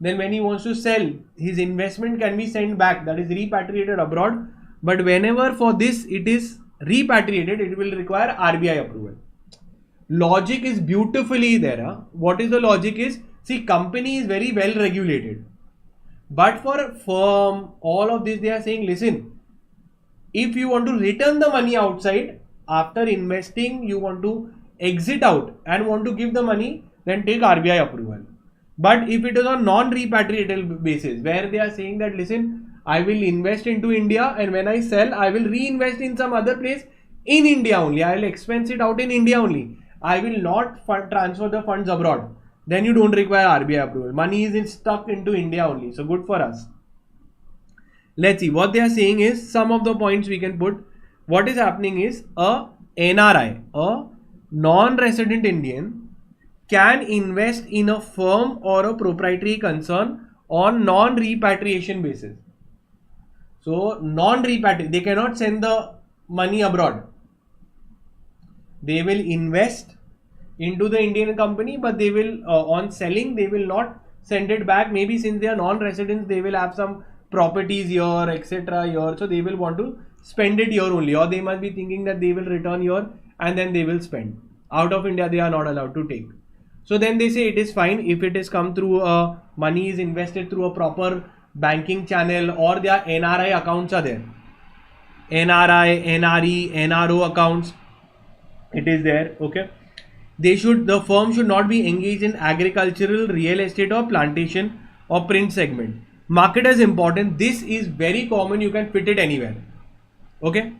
Then when he wants to sell, his investment can be sent back, that is repatriated abroad. But whenever for this it is repatriated, it will require RBI approval. Logic is beautifully there. Huh? What is the logic is, see, company is very well regulated. But for a firm, all of this they are saying, listen, if you want to return the money outside, after investing, you want to exit out and want to give the money, then take RBI approval. But if it is on non-repatriatable basis, where they are saying that, listen, I will invest into India and when I sell, I will reinvest in some other place in India only. I will expense it out in India only. I will not transfer the funds abroad. Then you don't require RBI approval. Money is stuck into India only. So good for us. Let's see. What they are saying is, some of the points we can put. What is happening is, a NRI, a non-resident Indian, can invest in a firm or a proprietary concern on non-repatriation basis. So non-repatriation, they cannot send the money abroad. They will invest into the Indian company, but they will, on selling, they will not send it back. Maybe since they are non-residents, they will have some properties here, etc. here. So they will want to spend it here only, or they must be thinking that they will return here and then they will spend. Out of India, they are not allowed to take. So then they say it is fine if it is come through money is invested through a proper banking channel, or their NRI accounts are there. NRI, NRE, NRO accounts. It is there. Okay. The firm should not be engaged in agricultural, real estate or plantation or print segment. Market is important. This is very common. You can fit it anywhere. Okay.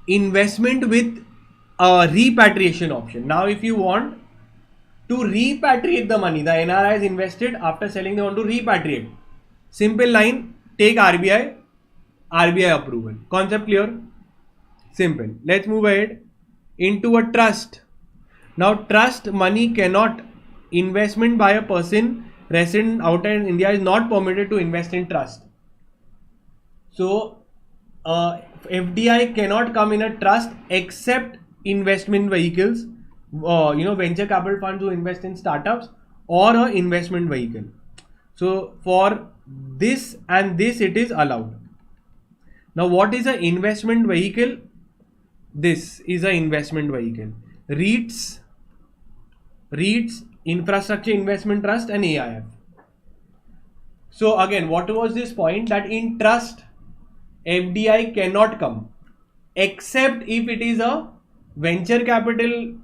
Investment with a repatriation option. Now, if you want to repatriate the money, the NRI is invested, after selling they want to repatriate. Simple line, take RBI RBI approval. Concept clear? Simple. Let's move ahead into a trust. Now, trust money cannot, investment by a person resident outside India is not permitted to invest in trust. So, FDI cannot come in a trust except investment vehicles, venture capital funds who invest in startups or a investment vehicle. So, for this and this it is allowed. Now, what is an investment vehicle? This is an investment vehicle. REITs, Infrastructure Investment Trust and AIF. So again, what was this point? That in trust, FDI cannot come except if it is a venture capital,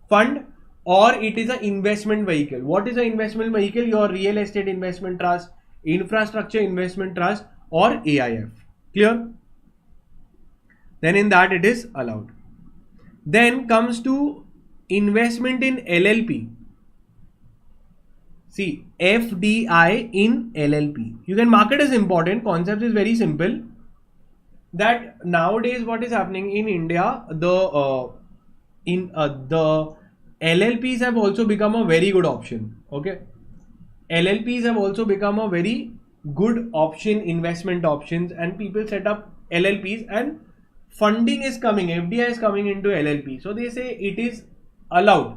fund, or it is an investment vehicle. What is an investment vehicle? Your real estate investment trust, infrastructure investment trust, or AIF. Clear? Then in that it is allowed. Then comes to investment in LLP. See, FDI in LLP. You can mark it as important. Concept is very simple. That nowadays what is happening in India, the LLPs have also become a very good option. Okay, LLPs have also become a very good option, investment options, and people set up LLPs and funding is coming. FDI is coming into LLP. So they say it is allowed,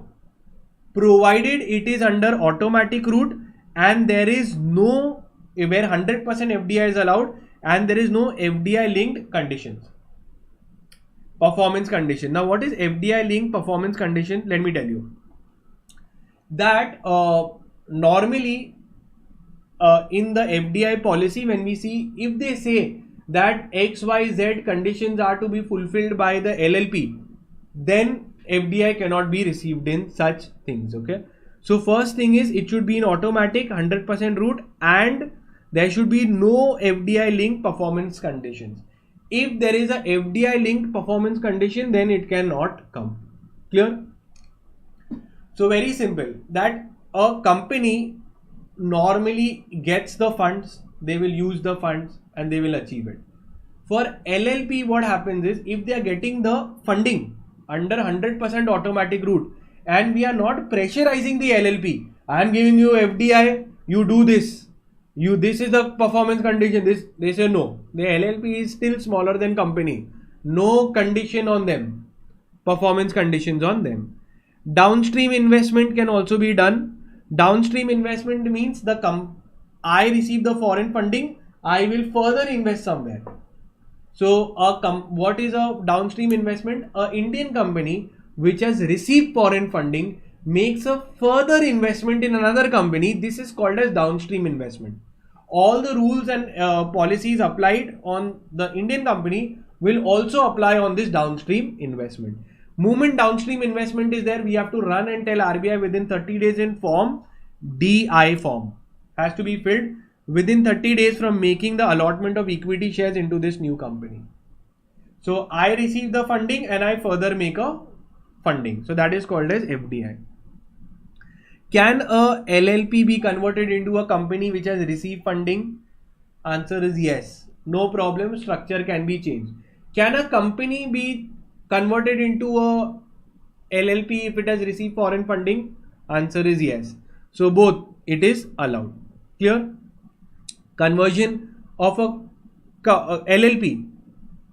provided it is under automatic route and there is no, where 100% FDI is allowed and there is no FDI linked conditions, performance condition. Now what is FDI linked performance condition? Let me tell you that normally in the FDI policy, when we see, if they say that XYZ conditions are to be fulfilled by the LLP, then FDI cannot be received in such things. Okay, so first thing is it should be in automatic 100% route and there should be no FDI linked performance conditions. If there is a FDI linked performance condition, then it cannot come. Clear? So very simple, that a company normally gets the funds, they will use the funds and they will achieve it. For LLP, what happens is, if they are getting the funding under 100% automatic route and we are not pressurizing the LLP, I am giving you FDI, you do this, this is the performance condition, this, they say no, the LLP is still smaller than company, no condition on them, performance conditions on them. Downstream investment can also be done. Downstream investment means I receive the foreign funding, I will further invest somewhere. So what is a downstream investment? A Indian company which has received foreign funding makes a further investment in another company. This is called as downstream investment. All the rules and policies applied on the Indian company will also apply on this downstream investment. Moment downstream investment is there, we have to run and tell RBI within 30 days in form DI form. Has to be filled within 30 days from making the allotment of equity shares into this new company. So I receive the funding and I further make a funding. So that is called as FDI. Can a LLP be converted into a company which has received funding? Answer is yes. No problem, structure can be changed. Can a company be converted into a LLP if it has received foreign funding? Answer is yes. So both, it is allowed. Clear? Conversion of a LLP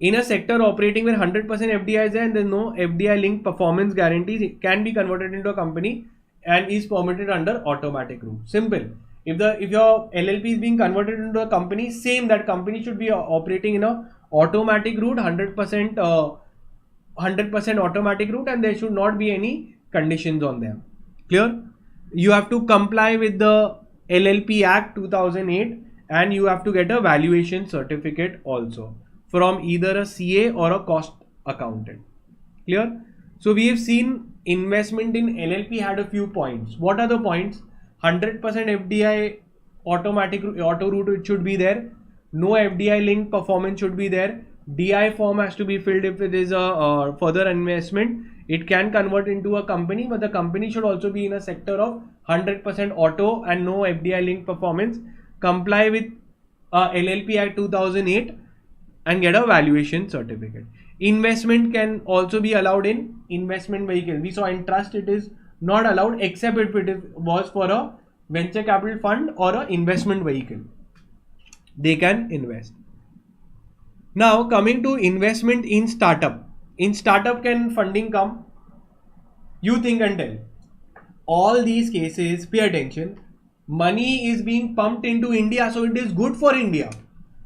in a sector operating where 100% FDI is there and there is no FDI linked performance guarantees, it can be converted into a company and is permitted under automatic route. Simple. If your LLP is being converted into a company, same, that company should be operating in a automatic route, 100% automatic route, and there should not be any conditions on them. Clear? You have to comply with the LLP Act 2008 and you have to get a valuation certificate also from either a CA or a cost accountant. Clear? So we have seen investment in LLP had a few points. What are the points? 100% FDI automatic auto route, it should be there. No FDI linked performance should be there. DI form has to be filled if it is a further investment. It can convert into a company, but the company should also be in a sector of 100% auto and no FDI linked performance. Comply with LLP Act 2008 and get a valuation certificate. Investment can also be allowed in investment vehicle. We saw in trust it is not allowed except if was for a venture capital fund or an investment vehicle. They can invest. Now coming to investment in startup. In startup can funding come? You think and tell. All these cases, pay attention. Money is being pumped into India, so it is good for India.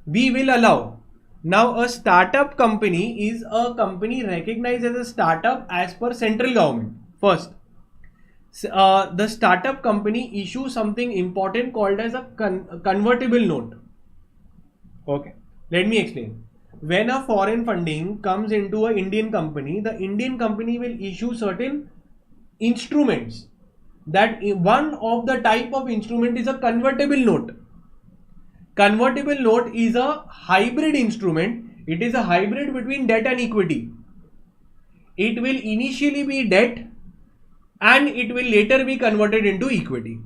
We will allow. Now a startup company is a company recognized as a startup as per central government. First, the startup company issues something important called as a convertible note. Okay, let me explain. When a foreign funding comes into an Indian company, the Indian company will issue certain instruments. That one of the type of instrument is a convertible note. Convertible note is a hybrid instrument. It is a hybrid between debt and equity. It will initially be debt and it will later be converted into equity.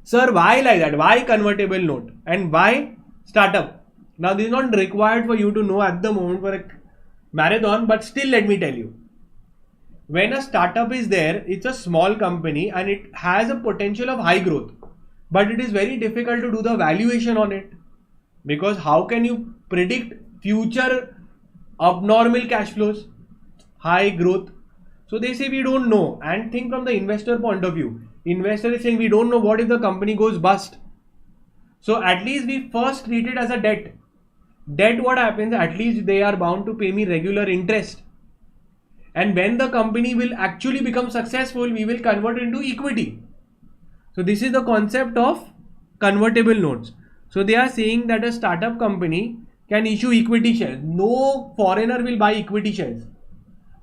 Sir, why like that? Why convertible note? And why startup? Now this is not required for you to know at the moment for a marathon, but still let me tell you. When a startup is there, it's a small company and it has a potential of high growth. But it is very difficult to do the valuation on it. Because how can you predict future abnormal cash flows, high growth? So they say we don't know, and think from the investor point of view. Investor is saying we don't know what if the company goes bust. So at least we first treat it as a debt. Debt, what happens? At least they are bound to pay me regular interest. And when the company will actually become successful, we will convert it into equity. So this is the concept of convertible notes. So they are saying that a startup company can issue equity shares. No foreigner will buy equity shares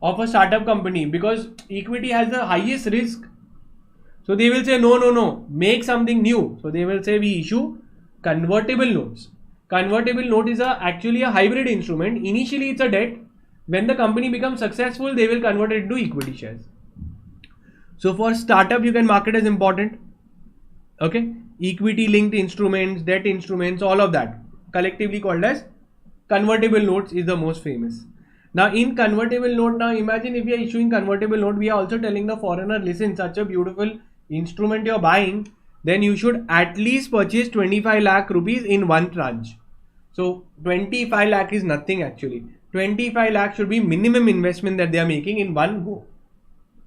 of a startup company because equity has the highest risk. So they will say no, make something new. So they will say we issue convertible notes. Convertible note is actually a hybrid instrument. Initially it's a debt. When the company becomes successful, they will convert it into equity shares. So for startup, you can mark it as important. Okay, equity linked instruments, debt instruments, all of that collectively called as convertible notes is the most famous. Now in convertible note, now imagine if we are issuing convertible note, we are also telling the foreigner, listen, such a beautiful instrument you're buying, then you should at least purchase 25 lakh rupees in one tranche. So 25 lakh is nothing actually. 25 lakh should be minimum investment that they are making in one go.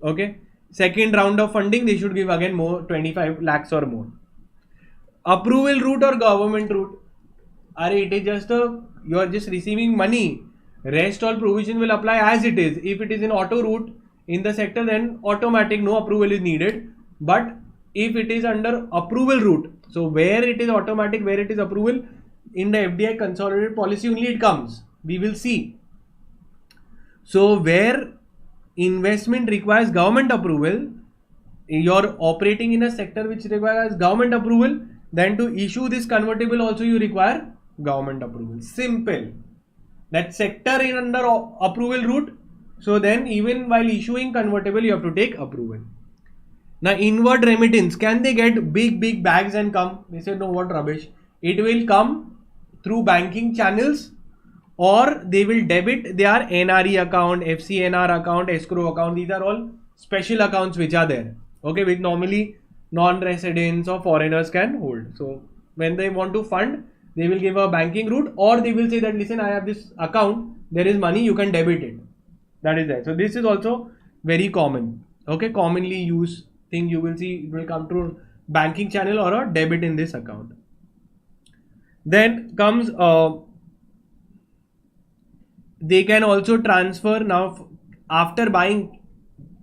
Okay. Second round of funding, they should give again more 25 lakhs or more. Approval route or government route? It is just you are just receiving money. Rest all provision will apply as it is. If it is in auto route in the sector, then automatic no approval is needed. But if it is under approval route, so where it is automatic, where it is approval, in the FDI consolidated policy only it comes. We will see. So where investment requires government approval, you're operating in a sector which requires government approval, then to issue this convertible also you require government approval. Simple. That sector is under approval route. So then even while issuing convertible, you have to take approval. Now inward remittance, can they get big bags and come? They say no, what rubbish. It will come through banking channels, or they will debit their NRE account, FCNR account, escrow account. These are all special accounts which are there. Okay, which normally non-residents or foreigners can hold. So when they want to fund, they will give a banking route, or they will say that listen, I have this account, there is money, you can debit it. That is there. So this is also very common. Okay, commonly used thing you will see, it will come through banking channel or a debit in this account. Then comes they can also transfer. Now after buying,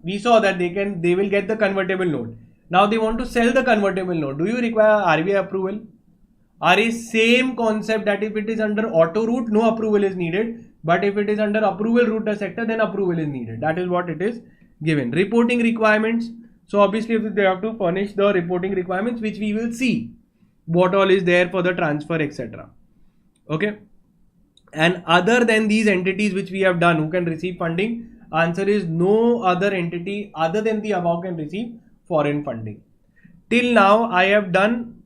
we saw that they will get the convertible note. Now they want to sell the convertible note. Do you require RBI approval? Same concept, that if it is under auto route, no approval is needed. But if it is under approval route the sector, then approval is needed. That is what it is given. Reporting requirements. So obviously they have to furnish the reporting requirements, which we will see what all is there for the transfer, etc. Okay. And other than these entities which we have done, who can receive funding? Answer is no other entity other than the above can receive foreign funding. Till now I have done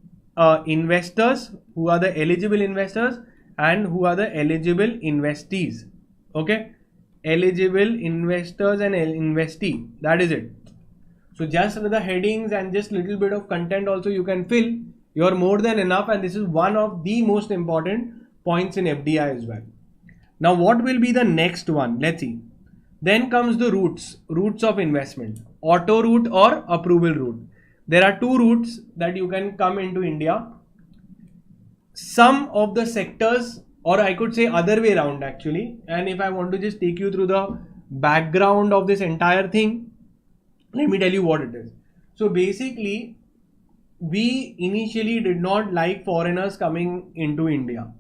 investors, who are the eligible investors, and who are the eligible investees. Okay, eligible investors and investee, that is it. So just with the headings and just little bit of content also you can fill, you're more than enough, and this is one of the most important points in FDI as well. Now what will be the next one? Let's see. Then comes the routes of investment, auto route or approval route. There are two routes that you can come into India. Some of the sectors, or I could say other way around actually, and if I want to just take you through the background of this entire thing, let me tell you what it is. So basically, we initially did not like foreigners coming into India.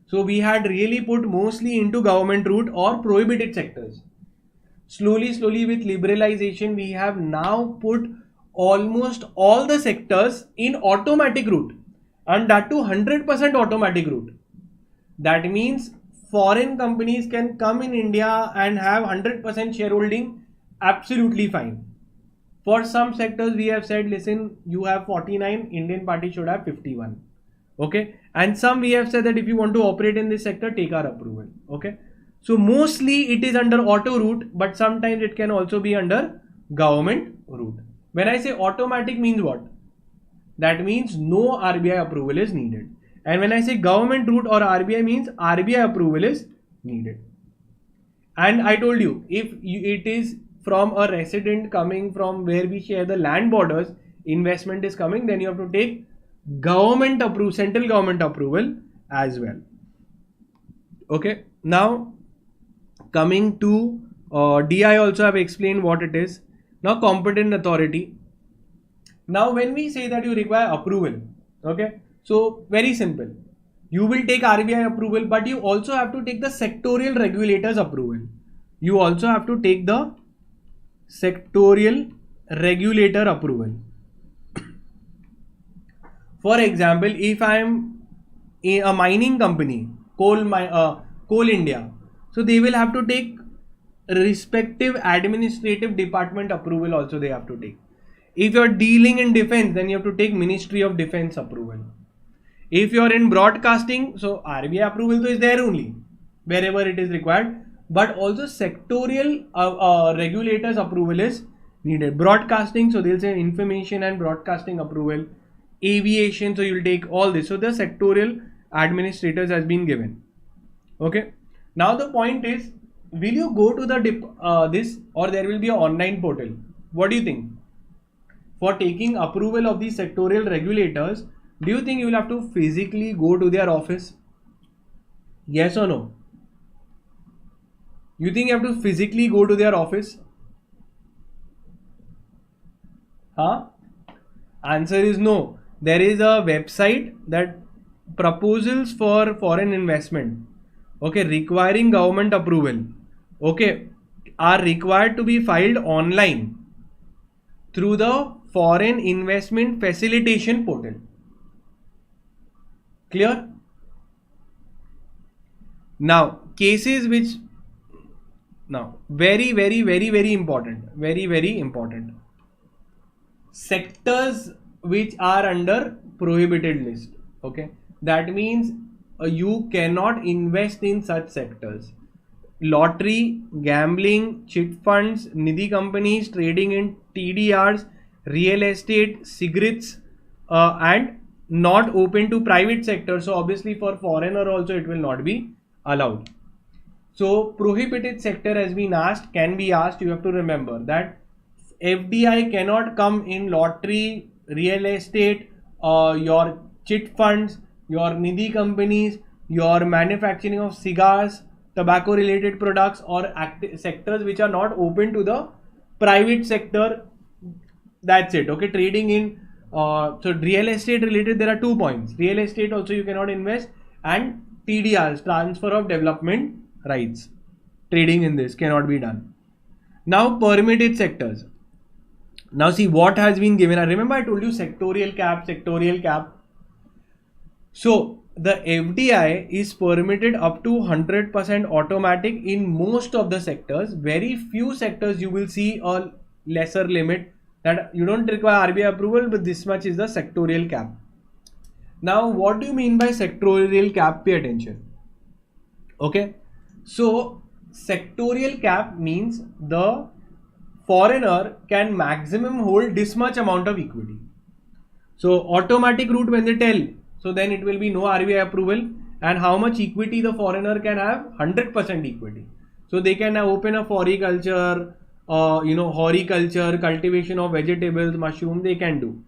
So we had really put mostly into government route or prohibited sectors. Slowly with liberalization, we have now put almost all the sectors in automatic route, and that to 100% automatic route. That means foreign companies can come in India and have 100% shareholding absolutely fine. For some sectors we have said, listen, you have 49, Indian party should have 51. Okay, and some we have said that if you want to operate in this sector, take our approval. Okay, so mostly it is under auto route, but sometimes it can also be under government route. When I say automatic means what? That means no RBI approval is needed. And when I say government route or RBI means RBI approval is needed. And I told you, if it is from a resident coming from where we share the land borders, investment is coming, then you have to take government approval, central government approval as well. Okay, now coming to DI, also have explained what it is. Now competent authority. Now when we say that you require approval, okay, so very simple. You will take RBI approval, but you also have to take the sectorial regulators approval. You also have to take the sectorial regulator approval. For example, if I am a mining company, Coal India, so they will have to take respective administrative department approval also they have to take. If you are dealing in defense, then you have to take Ministry of Defense approval. If you are in broadcasting, so RBI approval is there only wherever it is required, but also sectorial regulators approval is needed. Broadcasting, so they'll say information and broadcasting approval. Aviation, so you'll take all this. So the sectorial administrators has been given. Okay. Now the point is, will you go to the this, or there will be an online portal? What do you think? For taking approval of these sectorial regulators, do you think you will have to physically go to their office? Yes or no? You think you have to physically go to their office? Huh? Answer is no. There is a website that proposals for foreign investment, okay, requiring government approval, okay, are required to be filed online through the Foreign Investment Facilitation Portal. Clear? Now, cases which, now, very important, very important. Sectors which are under prohibited list. Okay, that means you cannot invest in such sectors. Lottery, gambling, chit funds, nidhi companies, trading in TDRs, real estate, cigarettes, and not open to private sector. So obviously for foreigner also it will not be allowed. So prohibited sector has been asked, can be asked. You have to remember that FDI cannot come in lottery, real estate, your chit funds, your nidhi companies, your manufacturing of cigars, tobacco related products, or sectors which are not open to the private sector. That's it. Okay, trading in so real estate related, there are 2 points. Real estate also you cannot invest, and TDRs, transfer of development rights, trading in this cannot be done. Now permitted sectors. Now see what has been given. I remember I told you sectorial cap. So the FDI is permitted up to 100% automatic in most of the sectors. Very few sectors you will see a lesser limit, that you don't require RBI approval, but this much is the sectorial cap. Now, what do you mean by sectorial cap? Pay attention. Okay, so sectorial cap means the foreigner can maximum hold this much amount of equity. So automatic route when they tell, so then it will be no RBI approval, and how much equity the foreigner can have? 100% equity. So they can open a floriculture, horticulture, cultivation of vegetables, mushroom, they can do.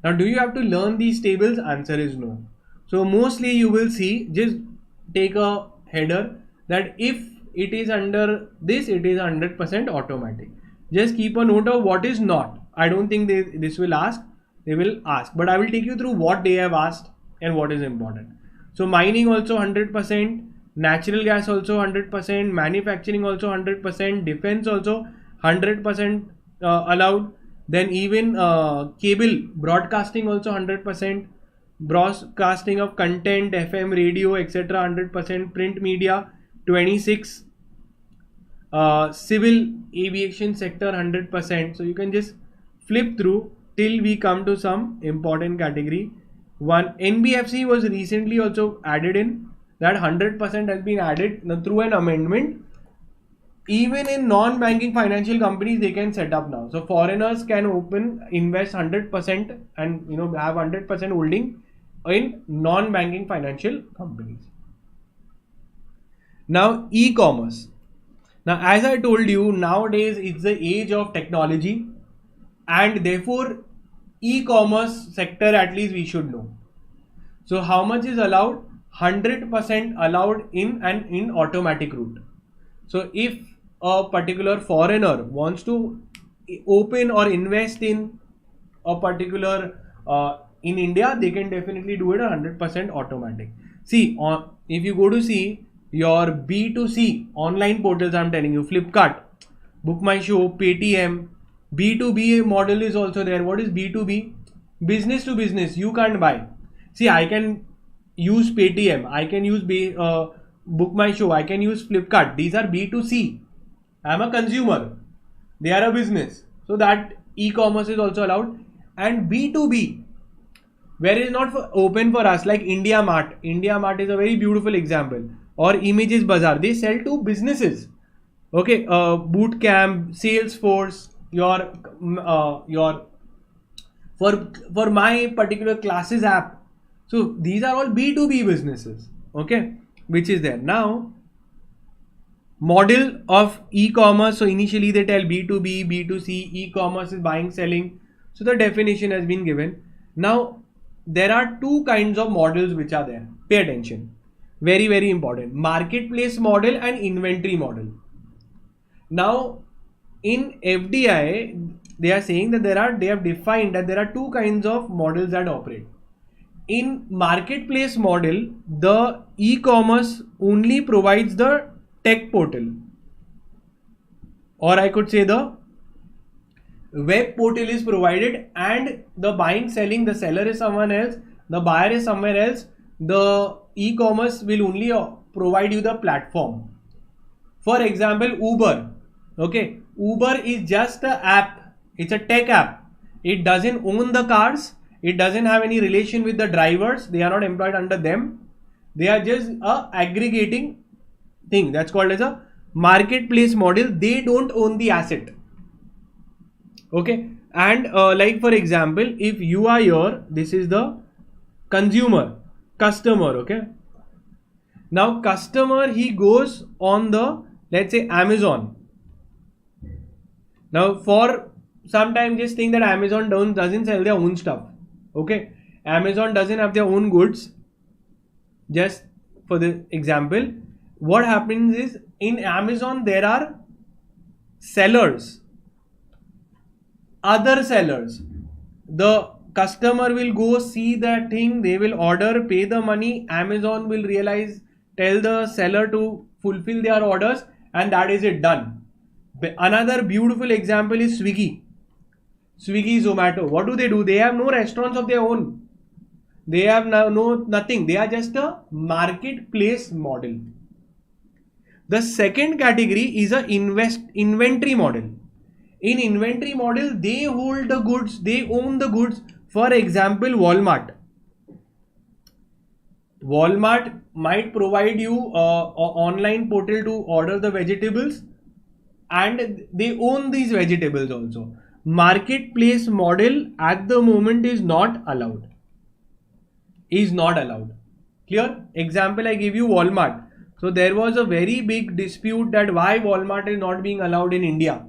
Now, do you have to learn these tables? Answer is no. So mostly you will see, just take a header that if it is under this, it is 100% automatic. Just keep a note of what is not. I don't think this will ask. They will ask, but I will take you through what they have asked and what is important. So mining also 100%, natural gas also 100%, manufacturing also 100%, defense also 100% allowed. Then even cable broadcasting also 100%, broadcasting of content, FM, radio, etc. 100%, print media 26, civil aviation sector 100%. So you can just flip through till we come to some important category. One, NBFC was recently also added in, that 100% has been added through an amendment. Even in non-banking financial companies they can set up now. So foreigners can invest 100% and have 100% holding in non-banking financial companies. Now e-commerce. Now as I told you, nowadays it's the age of technology, and therefore e-commerce sector at least we should know. So how much is allowed? 100% allowed in automatic route. So if a particular foreigner wants to open or invest in a particular in India, they can definitely do it 100% automatic. See, if you go to see your B2C online portals, I'm telling you, Flipkart, Book My Show, Paytm, B2B model is also there. What is B2B? Business to business. You can't buy. See, I can use Paytm, I can use Book My Show, I can use Flipkart. These are B2C. I am a consumer. They are a business. So that e-commerce is also allowed. And B2B, where is not open for us, like India Mart. India Mart is a very beautiful example. Or Images Bazaar. They sell to businesses. Okay, Bootcamp, Salesforce, for my particular classes app. So these are all B2B businesses, okay, which is there. Now, model of e-commerce. So initially they tell B2B, B2C, e-commerce is buying, selling. So the definition has been given. Now, there are two kinds of models which are there. Pay attention. Very, very important. Marketplace model and inventory model. Now, in FDI, they are saying that they have defined that there are two kinds of models that operate. In marketplace model, the e-commerce only provides the tech portal, or I could say the web portal is provided, and the buying, selling, the seller is someone else, the buyer is somewhere else. The e-commerce will only provide you the platform. For example, Uber. Okay, Uber is just an app. It's a tech app. It doesn't own the cars. It doesn't have any relation with the drivers. They are not employed under them. They are just a aggregating thing. That's called as a marketplace model. They don't own the asset. Okay. And like for example, if you are here, this is the customer. Okay. Now customer, he goes on the, let's say, Amazon. Now for sometimes just think that Amazon doesn't sell their own stuff. Okay, Amazon doesn't have their own goods. Just for the example, what happens is in Amazon there are sellers, other sellers. The customer will go see that thing, they will order, pay the money. Amazon will tell the seller to fulfill their orders, and that is it, done. Another beautiful example is Swiggy, Zomato. What do? They have no restaurants of their own. They have nothing. They are just a marketplace model. The second category is a inventory model. In inventory model, they hold the goods, they own the goods. For example, Walmart. Walmart might provide you an online portal to order the vegetables, and they own these vegetables also. Marketplace model at the moment is not allowed. Is not allowed. Clear? Example I give you, Walmart. So there was a very big dispute that why Walmart is not being allowed in India.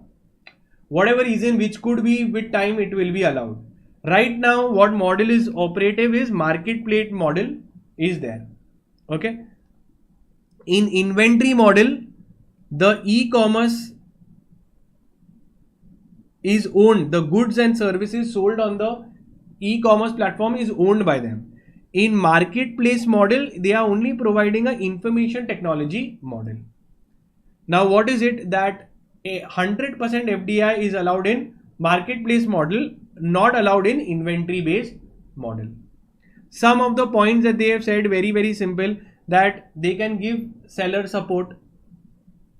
Whatever reason, which could be with time it will be allowed. Right now what model is operative is marketplace model is there. Okay. In inventory model, the e-commerce is owned. The goods and services sold on the e-commerce platform is owned by them. In marketplace model, they are only providing an information technology model. Now what is it that 100% FDI is allowed in marketplace model, not allowed in inventory based model. Some of the points that they have said, very simple, that they can give seller support,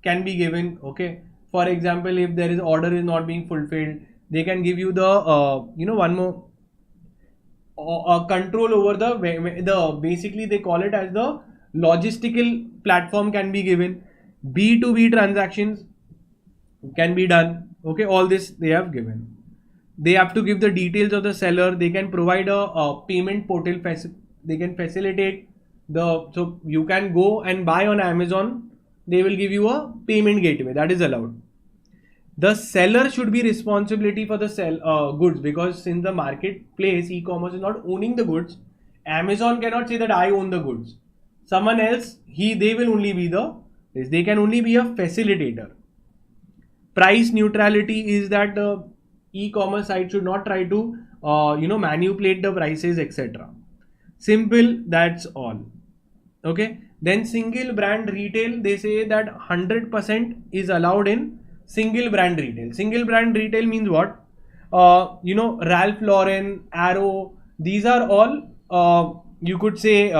can be given. Okay, for example, if there is order is not being fulfilled, they can give you the one more control over the basically they call it as the logistical platform can be given. B2B transactions can be done. Okay, all this they have given. They have to give the details of the seller. They can provide a payment portal. They can facilitate so you can go and buy on Amazon. They will give you a payment gateway, that is allowed. The seller should be responsibility for the goods, because since the marketplace e-commerce is not owning the goods, Amazon cannot say that I own the goods. Someone else, they will only be they can only be a facilitator. Price neutrality is that the e-commerce site should not try to manipulate the prices, etc. Simple, that's all. Okay. Then single brand retail, they say that 100% is allowed in single brand retail. Single brand retail means what? Ralph Lauren, Arrow, these are all you could say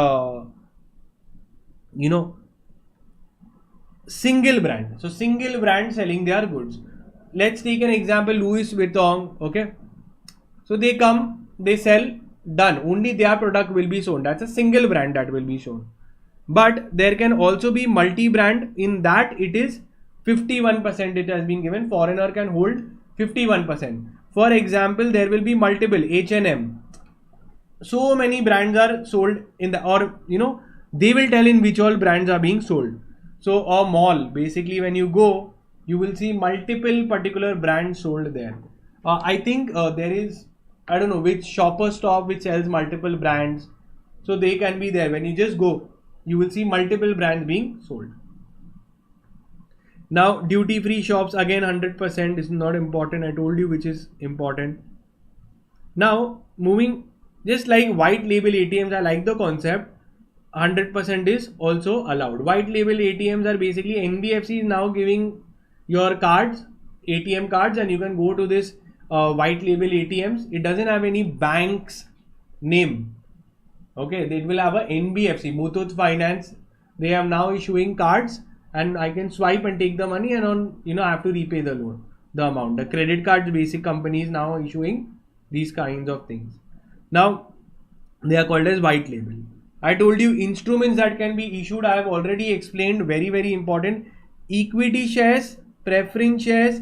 single brand. So single brand selling their goods. Let's take an example, Louis Vuitton. Okay, so they come, they sell, done, only their product will be shown. That's a single brand that will be shown. But there can also be multi-brand. In that it is 51% it has been given. Foreigner can hold 51%. For example, there will be multiple H&M. So many brands are sold in the, or they will tell in which all brands are being sold. So a mall, basically when you go, you will see multiple particular brands sold there. I think there is, I don't know which shopper stop which sells multiple brands. So they can be there. When you just go, you will see multiple brands being sold. Now duty free shops, again 100% is not important. I told you which is important. Now moving, just like white label ATMs, I like the concept. 100% is also allowed. White label ATMs are basically NBFC is now giving your cards, ATM cards, and you can go to this white label ATMs. It doesn't have any bank's name. Okay, they will have a NBFC, Muthoot Finance. They are now issuing cards, and I can swipe and take the money, and on I have to repay the loan, the amount. The credit cards, basic companies now issuing these kinds of things. Now they are called as white label. I told you instruments that can be issued. I have already explained, very important. Equity shares, preference shares,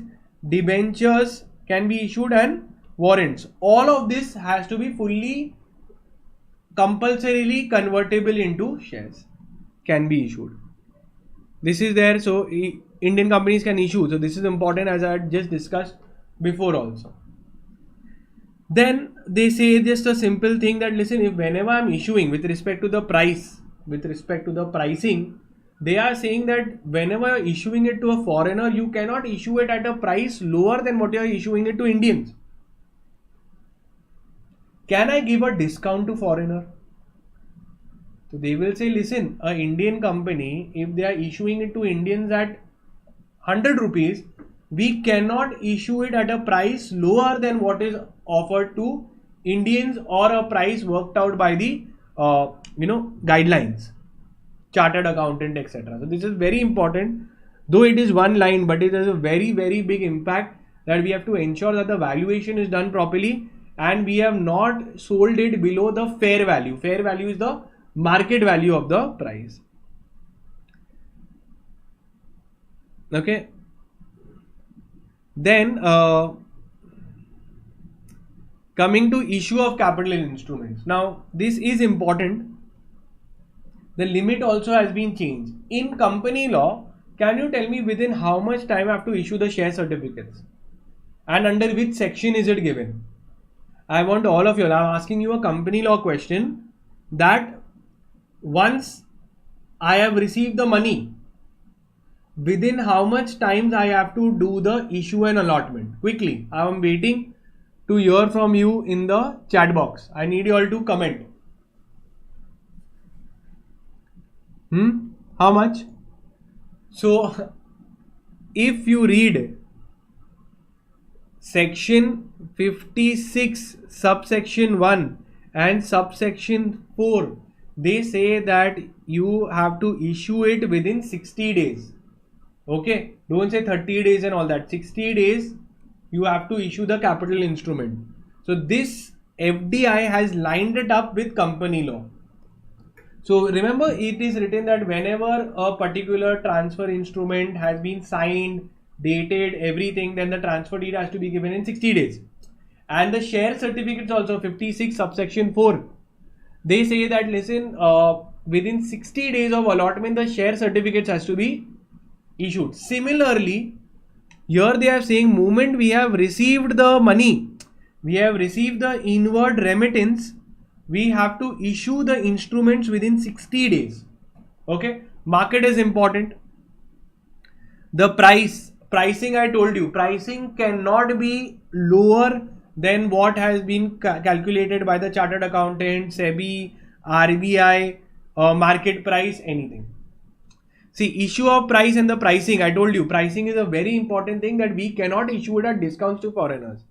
debentures can be issued, and warrants. All of this has to be fully compulsorily convertible into shares, can be issued. This is there. So Indian companies can issue. So this is important, as I had just discussed before also. Then they say just a simple thing that, listen, if whenever I'm issuing with respect to the price, with respect to the pricing, they are saying that whenever you're issuing it to a foreigner, you cannot issue it at a price lower than what you're issuing it to Indians. Can I give a discount to foreigner? So they will say, listen, a Indian company, if they are issuing it to Indians at 100 rupees, we cannot issue it at a price lower than what is offered to Indians, or a price worked out by the guidelines, chartered accountant, etc. So this is very important. Though it is one line, but it has a very big impact, that we have to ensure that the valuation is done properly, and we have not sold it below the fair value. Fair value is the market value of the price. Okay. Then coming to issue of capital instruments. Now this is important. The limit also has been changed. In company law, can you tell me within how much time I have to issue the share certificates? And under which section is it given? I want all of you, I'm asking you a company law question, that once I have received the money, within how much times I have to do the issue and allotment? Quickly, I am waiting to hear from you in the chat box. I need you all to comment. How much? So if you read section 56 subsection 1 and subsection 4, they say that you have to issue it within 60 days. Okay, don't say 30 days and all that. 60 days you have to issue the capital instrument. So this FDI has lined it up with company law. So remember, it is written that whenever a particular transfer instrument has been signed, dated, everything, then the transfer deed has to be given in 60 days. And the share certificates also, 56 subsection 4, they say that listen, within 60 days of allotment, the share certificates has to be issued. Similarly, here they are saying moment we have received the money, we have received the inward remittance, we have to issue the instruments within 60 days. Okay, market is important. The pricing, I told you, pricing cannot be lower than what has been calculated by the chartered accountant, SEBI, RBI, market price, anything. See, issue of price and the pricing, I told you, pricing is a very important thing, that we cannot issue it at discounts to foreigners.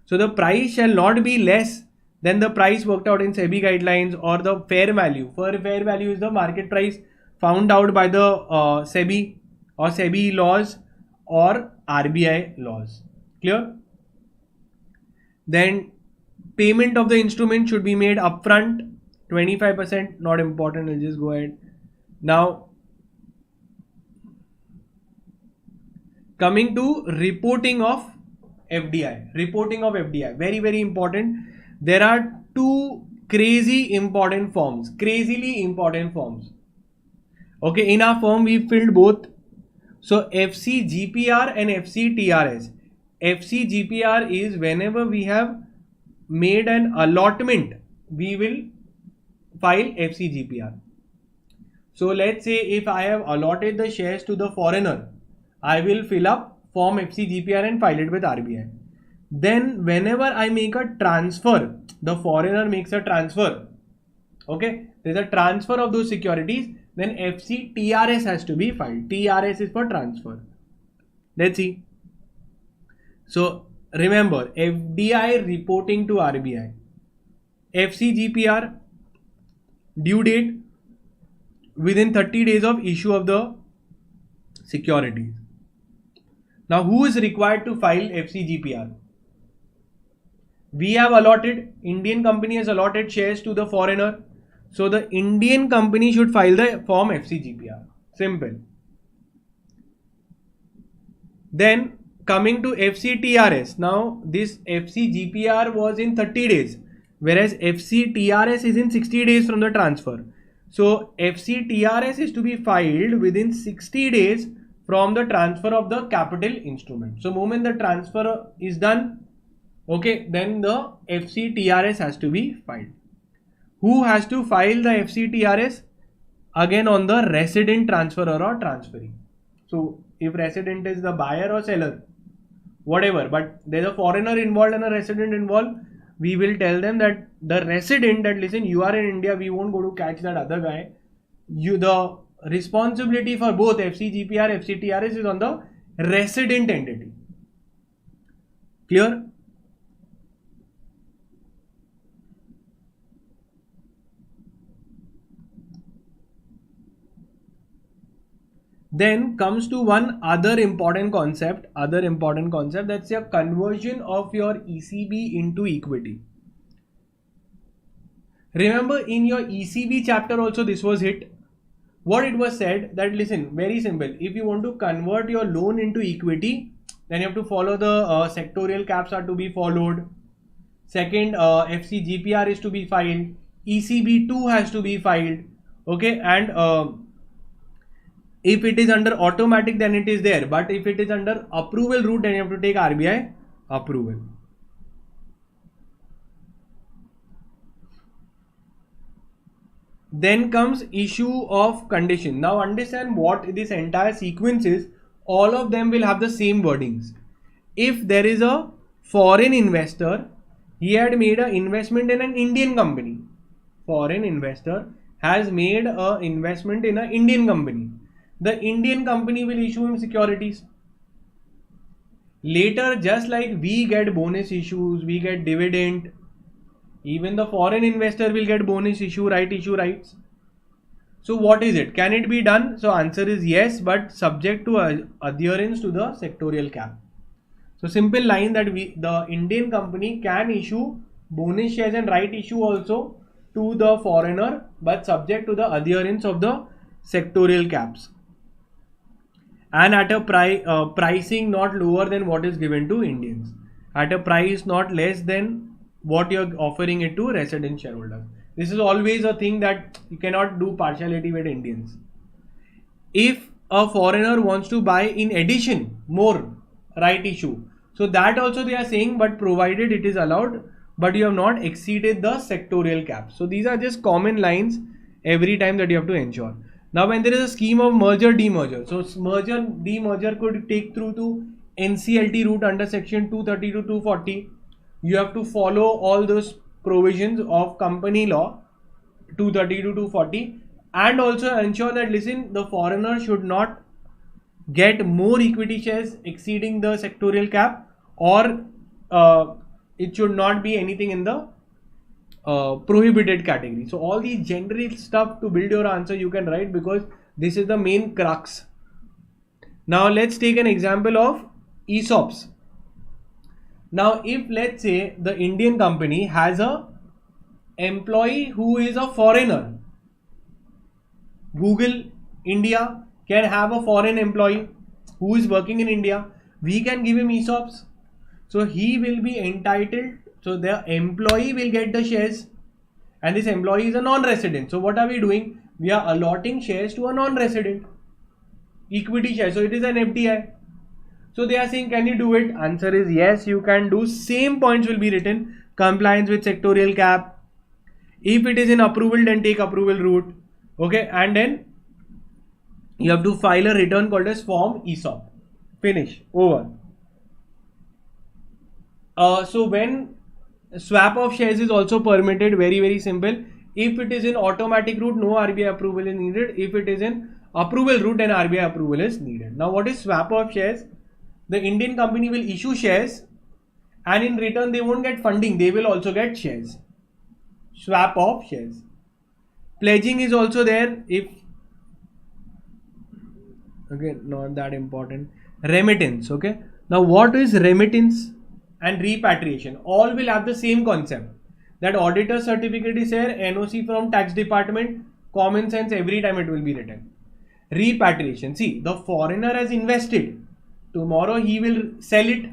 So the price shall not be less than the price worked out in SEBI guidelines or the fair value. Fair value is the market price found out by the SEBI or SEBI laws or RBI laws. Clear? Then payment of the instrument should be made upfront, 25%, not important, I'll just go ahead. Now coming to reporting of FDI, very, very important. There are two crazily important forms. Okay, in our form we filled both. So FCGPR and FCTRS. FCGPR is whenever we have made an allotment, we will file FCGPR. So let's say if I have allotted the shares to the foreigner, I will fill up form FCGPR and file it with RBI. Then whenever I make a transfer, the foreigner makes a transfer. Okay, there's a transfer of those securities, then FCTRS has to be filed. TRS is for transfer. Let's see. So remember, FDI reporting to RBI. FCGPR due date within 30 days of issue of the securities. Now who is required to file FCGPR? We have allotted, Indian company has allotted shares to the foreigner. So the Indian company should file the form FCGPR. Simple. Then coming to FCTRS. Now this FCGPR was in 30 days, whereas FCTRS is in 60 days from the transfer. So FCTRS is to be filed within 60 days from the transfer of the capital instrument. So moment the transfer is done, okay, then the FCTRS has to be filed. Who has to file the FCTRS? Again on the resident transferor or transferee. So if resident is the buyer or seller, whatever, but there's a foreigner involved and a resident involved, we will tell them that the resident, that listen, you are in India, we won't go to catch that other guy. The responsibility for both FCGPR, FCTRS is on the resident entity. Clear? Then comes to one other important concept, that's your conversion of your ECB into equity. Remember in your ECB chapter also this was hit. What it was said that listen, very simple. If you want to convert your loan into equity, then you have to follow the sectorial caps are to be followed. Second, FCGPR is to be filed. ECB2 has to be filed. Okay, and if it is under automatic, then it is there. But if it is under approval route, then you have to take RBI approval. Then comes issue of condition. Now understand what this entire sequence is. All of them will have the same wordings. If there is a foreign investor, he had made an investment in an Indian company. Foreign investor has made an investment in an Indian company. The Indian company will issue him securities. Later, just like we get bonus issues, we get dividend, even the foreign investor will get bonus issue rights. So what is it? Can it be done? So answer is yes, but subject to adherence to the sectorial cap. So simple line that the Indian company can issue bonus shares and right issue also to the foreigner, but subject to the adherence of the sectorial caps. And at a pricing not lower than what is given to Indians. At a price not less than what you're offering it to resident shareholders. This is always a thing that you cannot do partiality with Indians. If a foreigner wants to buy in addition more right issue, so that also they are saying, but provided it is allowed, but you have not exceeded the sectorial cap. So these are just common lines every time that you have to ensure. Now when there is a scheme of merger demerger, so merger demerger could take through to NCLT route under section 230 to 240. You have to follow all those provisions of company law 230 to 240 and also ensure that listen, the foreigner should not get more equity shares exceeding the sectorial cap, or it should not be anything in the prohibited category. So all these general stuff to build your answer you can write, because this is the main crux. Now let's take an example of ESOPs. Now if let's say the Indian company has a employee who is a foreigner, Google India can have a foreign employee who is working in India, we can give him ESOPs. So he will be entitled, so the employee will get the shares, and this employee is a non-resident. So what are we doing? We are allotting shares to a non-resident, equity share. So it is an FDI. So they are saying, can you do it? Answer is yes, you can do. Same points will be written. Compliance with sectorial cap. If it is in approval, then take approval route. Okay, and then you have to file a return called as form ESOP. Finish. Over. So when swap of shares is also permitted, very simple. If it is in automatic route, no RBI approval is needed. If it is in approval route, then RBI approval is needed. Now what is swap of shares? The Indian company will issue shares, and in return they won't get funding, they will also get shares. Swap of shares. Pledging is also there. If okay, not that important. Remittance. Okay, now what is remittance and repatriation? All will have the same concept, that auditor certificate is there, NOC from tax department, common sense, every time it will be written. Repatriation, see, the foreigner has invested, tomorrow he will sell it,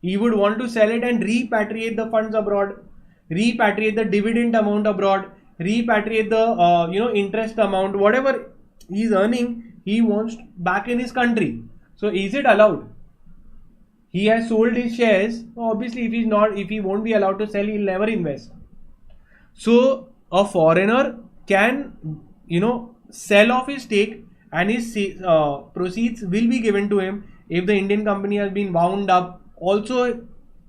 he would want to sell it and repatriate the funds abroad, repatriate the dividend amount abroad, repatriate the interest amount, whatever he is earning, he wants back in his country. So is it allowed? He has sold his shares. Obviously, if he won't be allowed to sell, he'll never invest. So a foreigner can, sell off his stake, and his proceeds will be given to him. If the Indian company has been wound up, also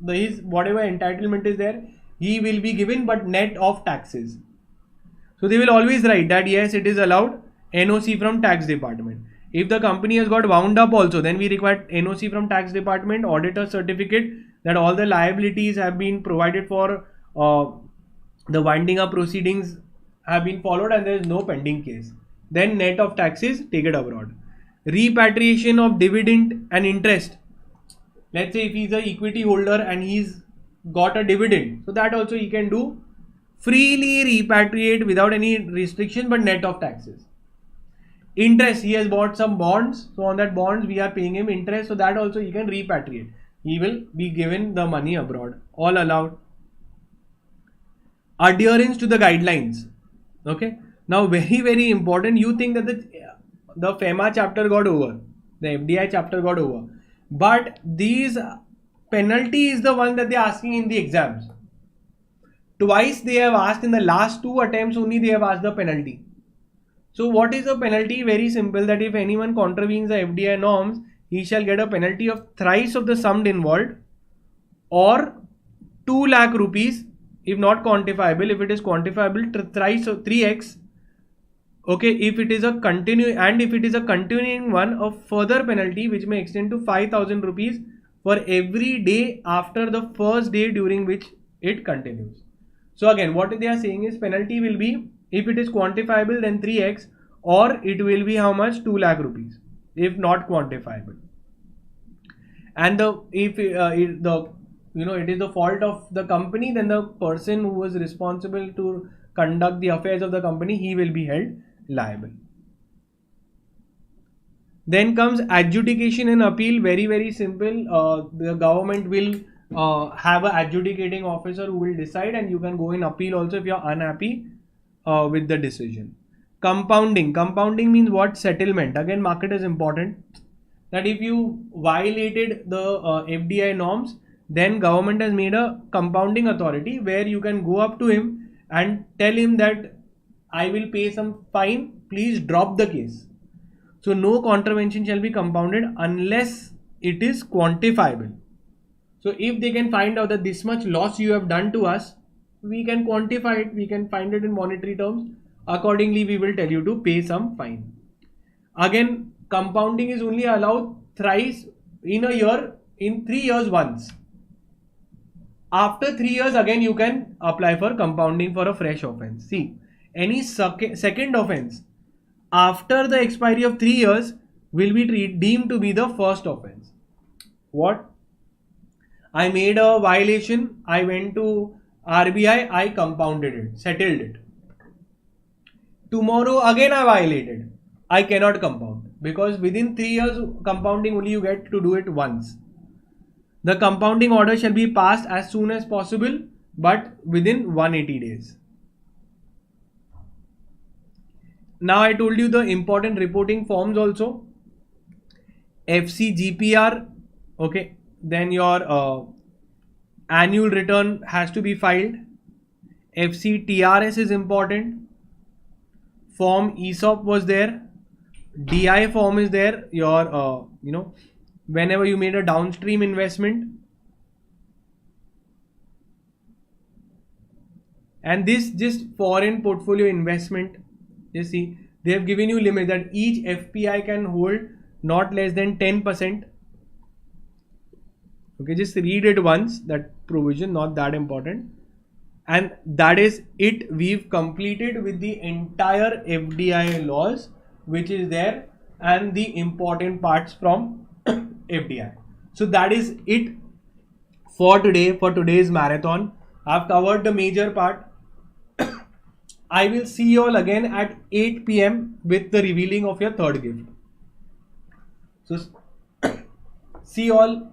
his whatever entitlement is there, he will be given, but net of taxes. So they will always write that yes, it is allowed, NOC from tax department. If the company has got wound up also, then we require NOC from tax department, auditor certificate that all the liabilities have been provided for, the winding up proceedings have been followed, and there is no pending case. Then net of taxes, take it abroad. Repatriation of dividend and interest. Let's say if he's an equity holder and he's got a dividend, so that also he can do freely repatriate without any restriction but net of taxes. Interest, he has bought some bonds, so on that bonds we are paying him interest, so that also he can repatriate. He will be given the money abroad, all allowed. Adherence to the guidelines. Okay, now very important. You think that the FEMA chapter got over, the FDI chapter got over, but these penalty is the one that they are asking in the exams. Twice they have asked, in the last 2 attempts only they have asked the penalty. So what is the penalty? Very simple, that if anyone contravenes the FDI norms, he shall get a penalty of thrice of the sum involved, or 2 lakh rupees if not quantifiable. If it is quantifiable, thrice or 3x. Okay, if it is a continuing one, a further penalty which may extend to 5,000 rupees for every day after the first day during which it continues. So again, what they are saying is penalty will be, if it is quantifiable, then 3x, or it will be how much? 2 lakh rupees if not quantifiable. And if it is the fault of the company, then the person who was responsible to conduct the affairs of the company, he will be held liable. Then comes adjudication and appeal. Very simple. The government will have an adjudicating officer who will decide, and you can go in appeal also if you are unhappy with the decision. Compounding means what? Settlement. Again, market is important, that if you violated the FDI norms, then government has made a compounding authority where you can go up to him and tell him that I will pay some fine, please drop the case. So no contravention shall be compounded unless it is quantifiable. So if they can find out that this much loss you have done to us, we can quantify it, we can find it in monetary terms. Accordingly, we will tell you to pay some fine. Again, compounding is only allowed thrice in a year, in 3 years once. After 3 years, again you can apply for compounding for a fresh offense. See, any second offense after the expiry of 3 years will be deemed to be the first offense. What? I made a violation, I went to RBI, I compounded it, settled it. Tomorrow again I violated, I cannot compound, because within 3 years compounding only you get to do it once. The compounding order shall be passed as soon as possible, but within 180 days. Now I told you the important reporting forms also. FCGPR, okay, then your annual return has to be filed. FCTRS is important. Form ESOP was there. DI form is there. Your whenever you made a downstream investment. And this just foreign portfolio investment. You see, they have given you limit that each FPI can hold not less than 10%. Okay, just read it once, that provision, not that important. And that is it. We've completed with the entire FDI laws which is there and the important parts from FDI. So that is it for today, for today's marathon. I've covered the major part. I will see you all again at 8 PM with the revealing of your third gift. So see you all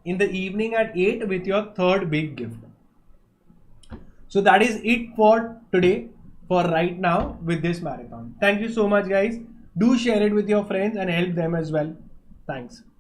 in the evening at 8 with your third big gift. So that is it for today, for right now with this marathon. Thank you so much, guys. Do share it with your friends and help them as well. Thanks.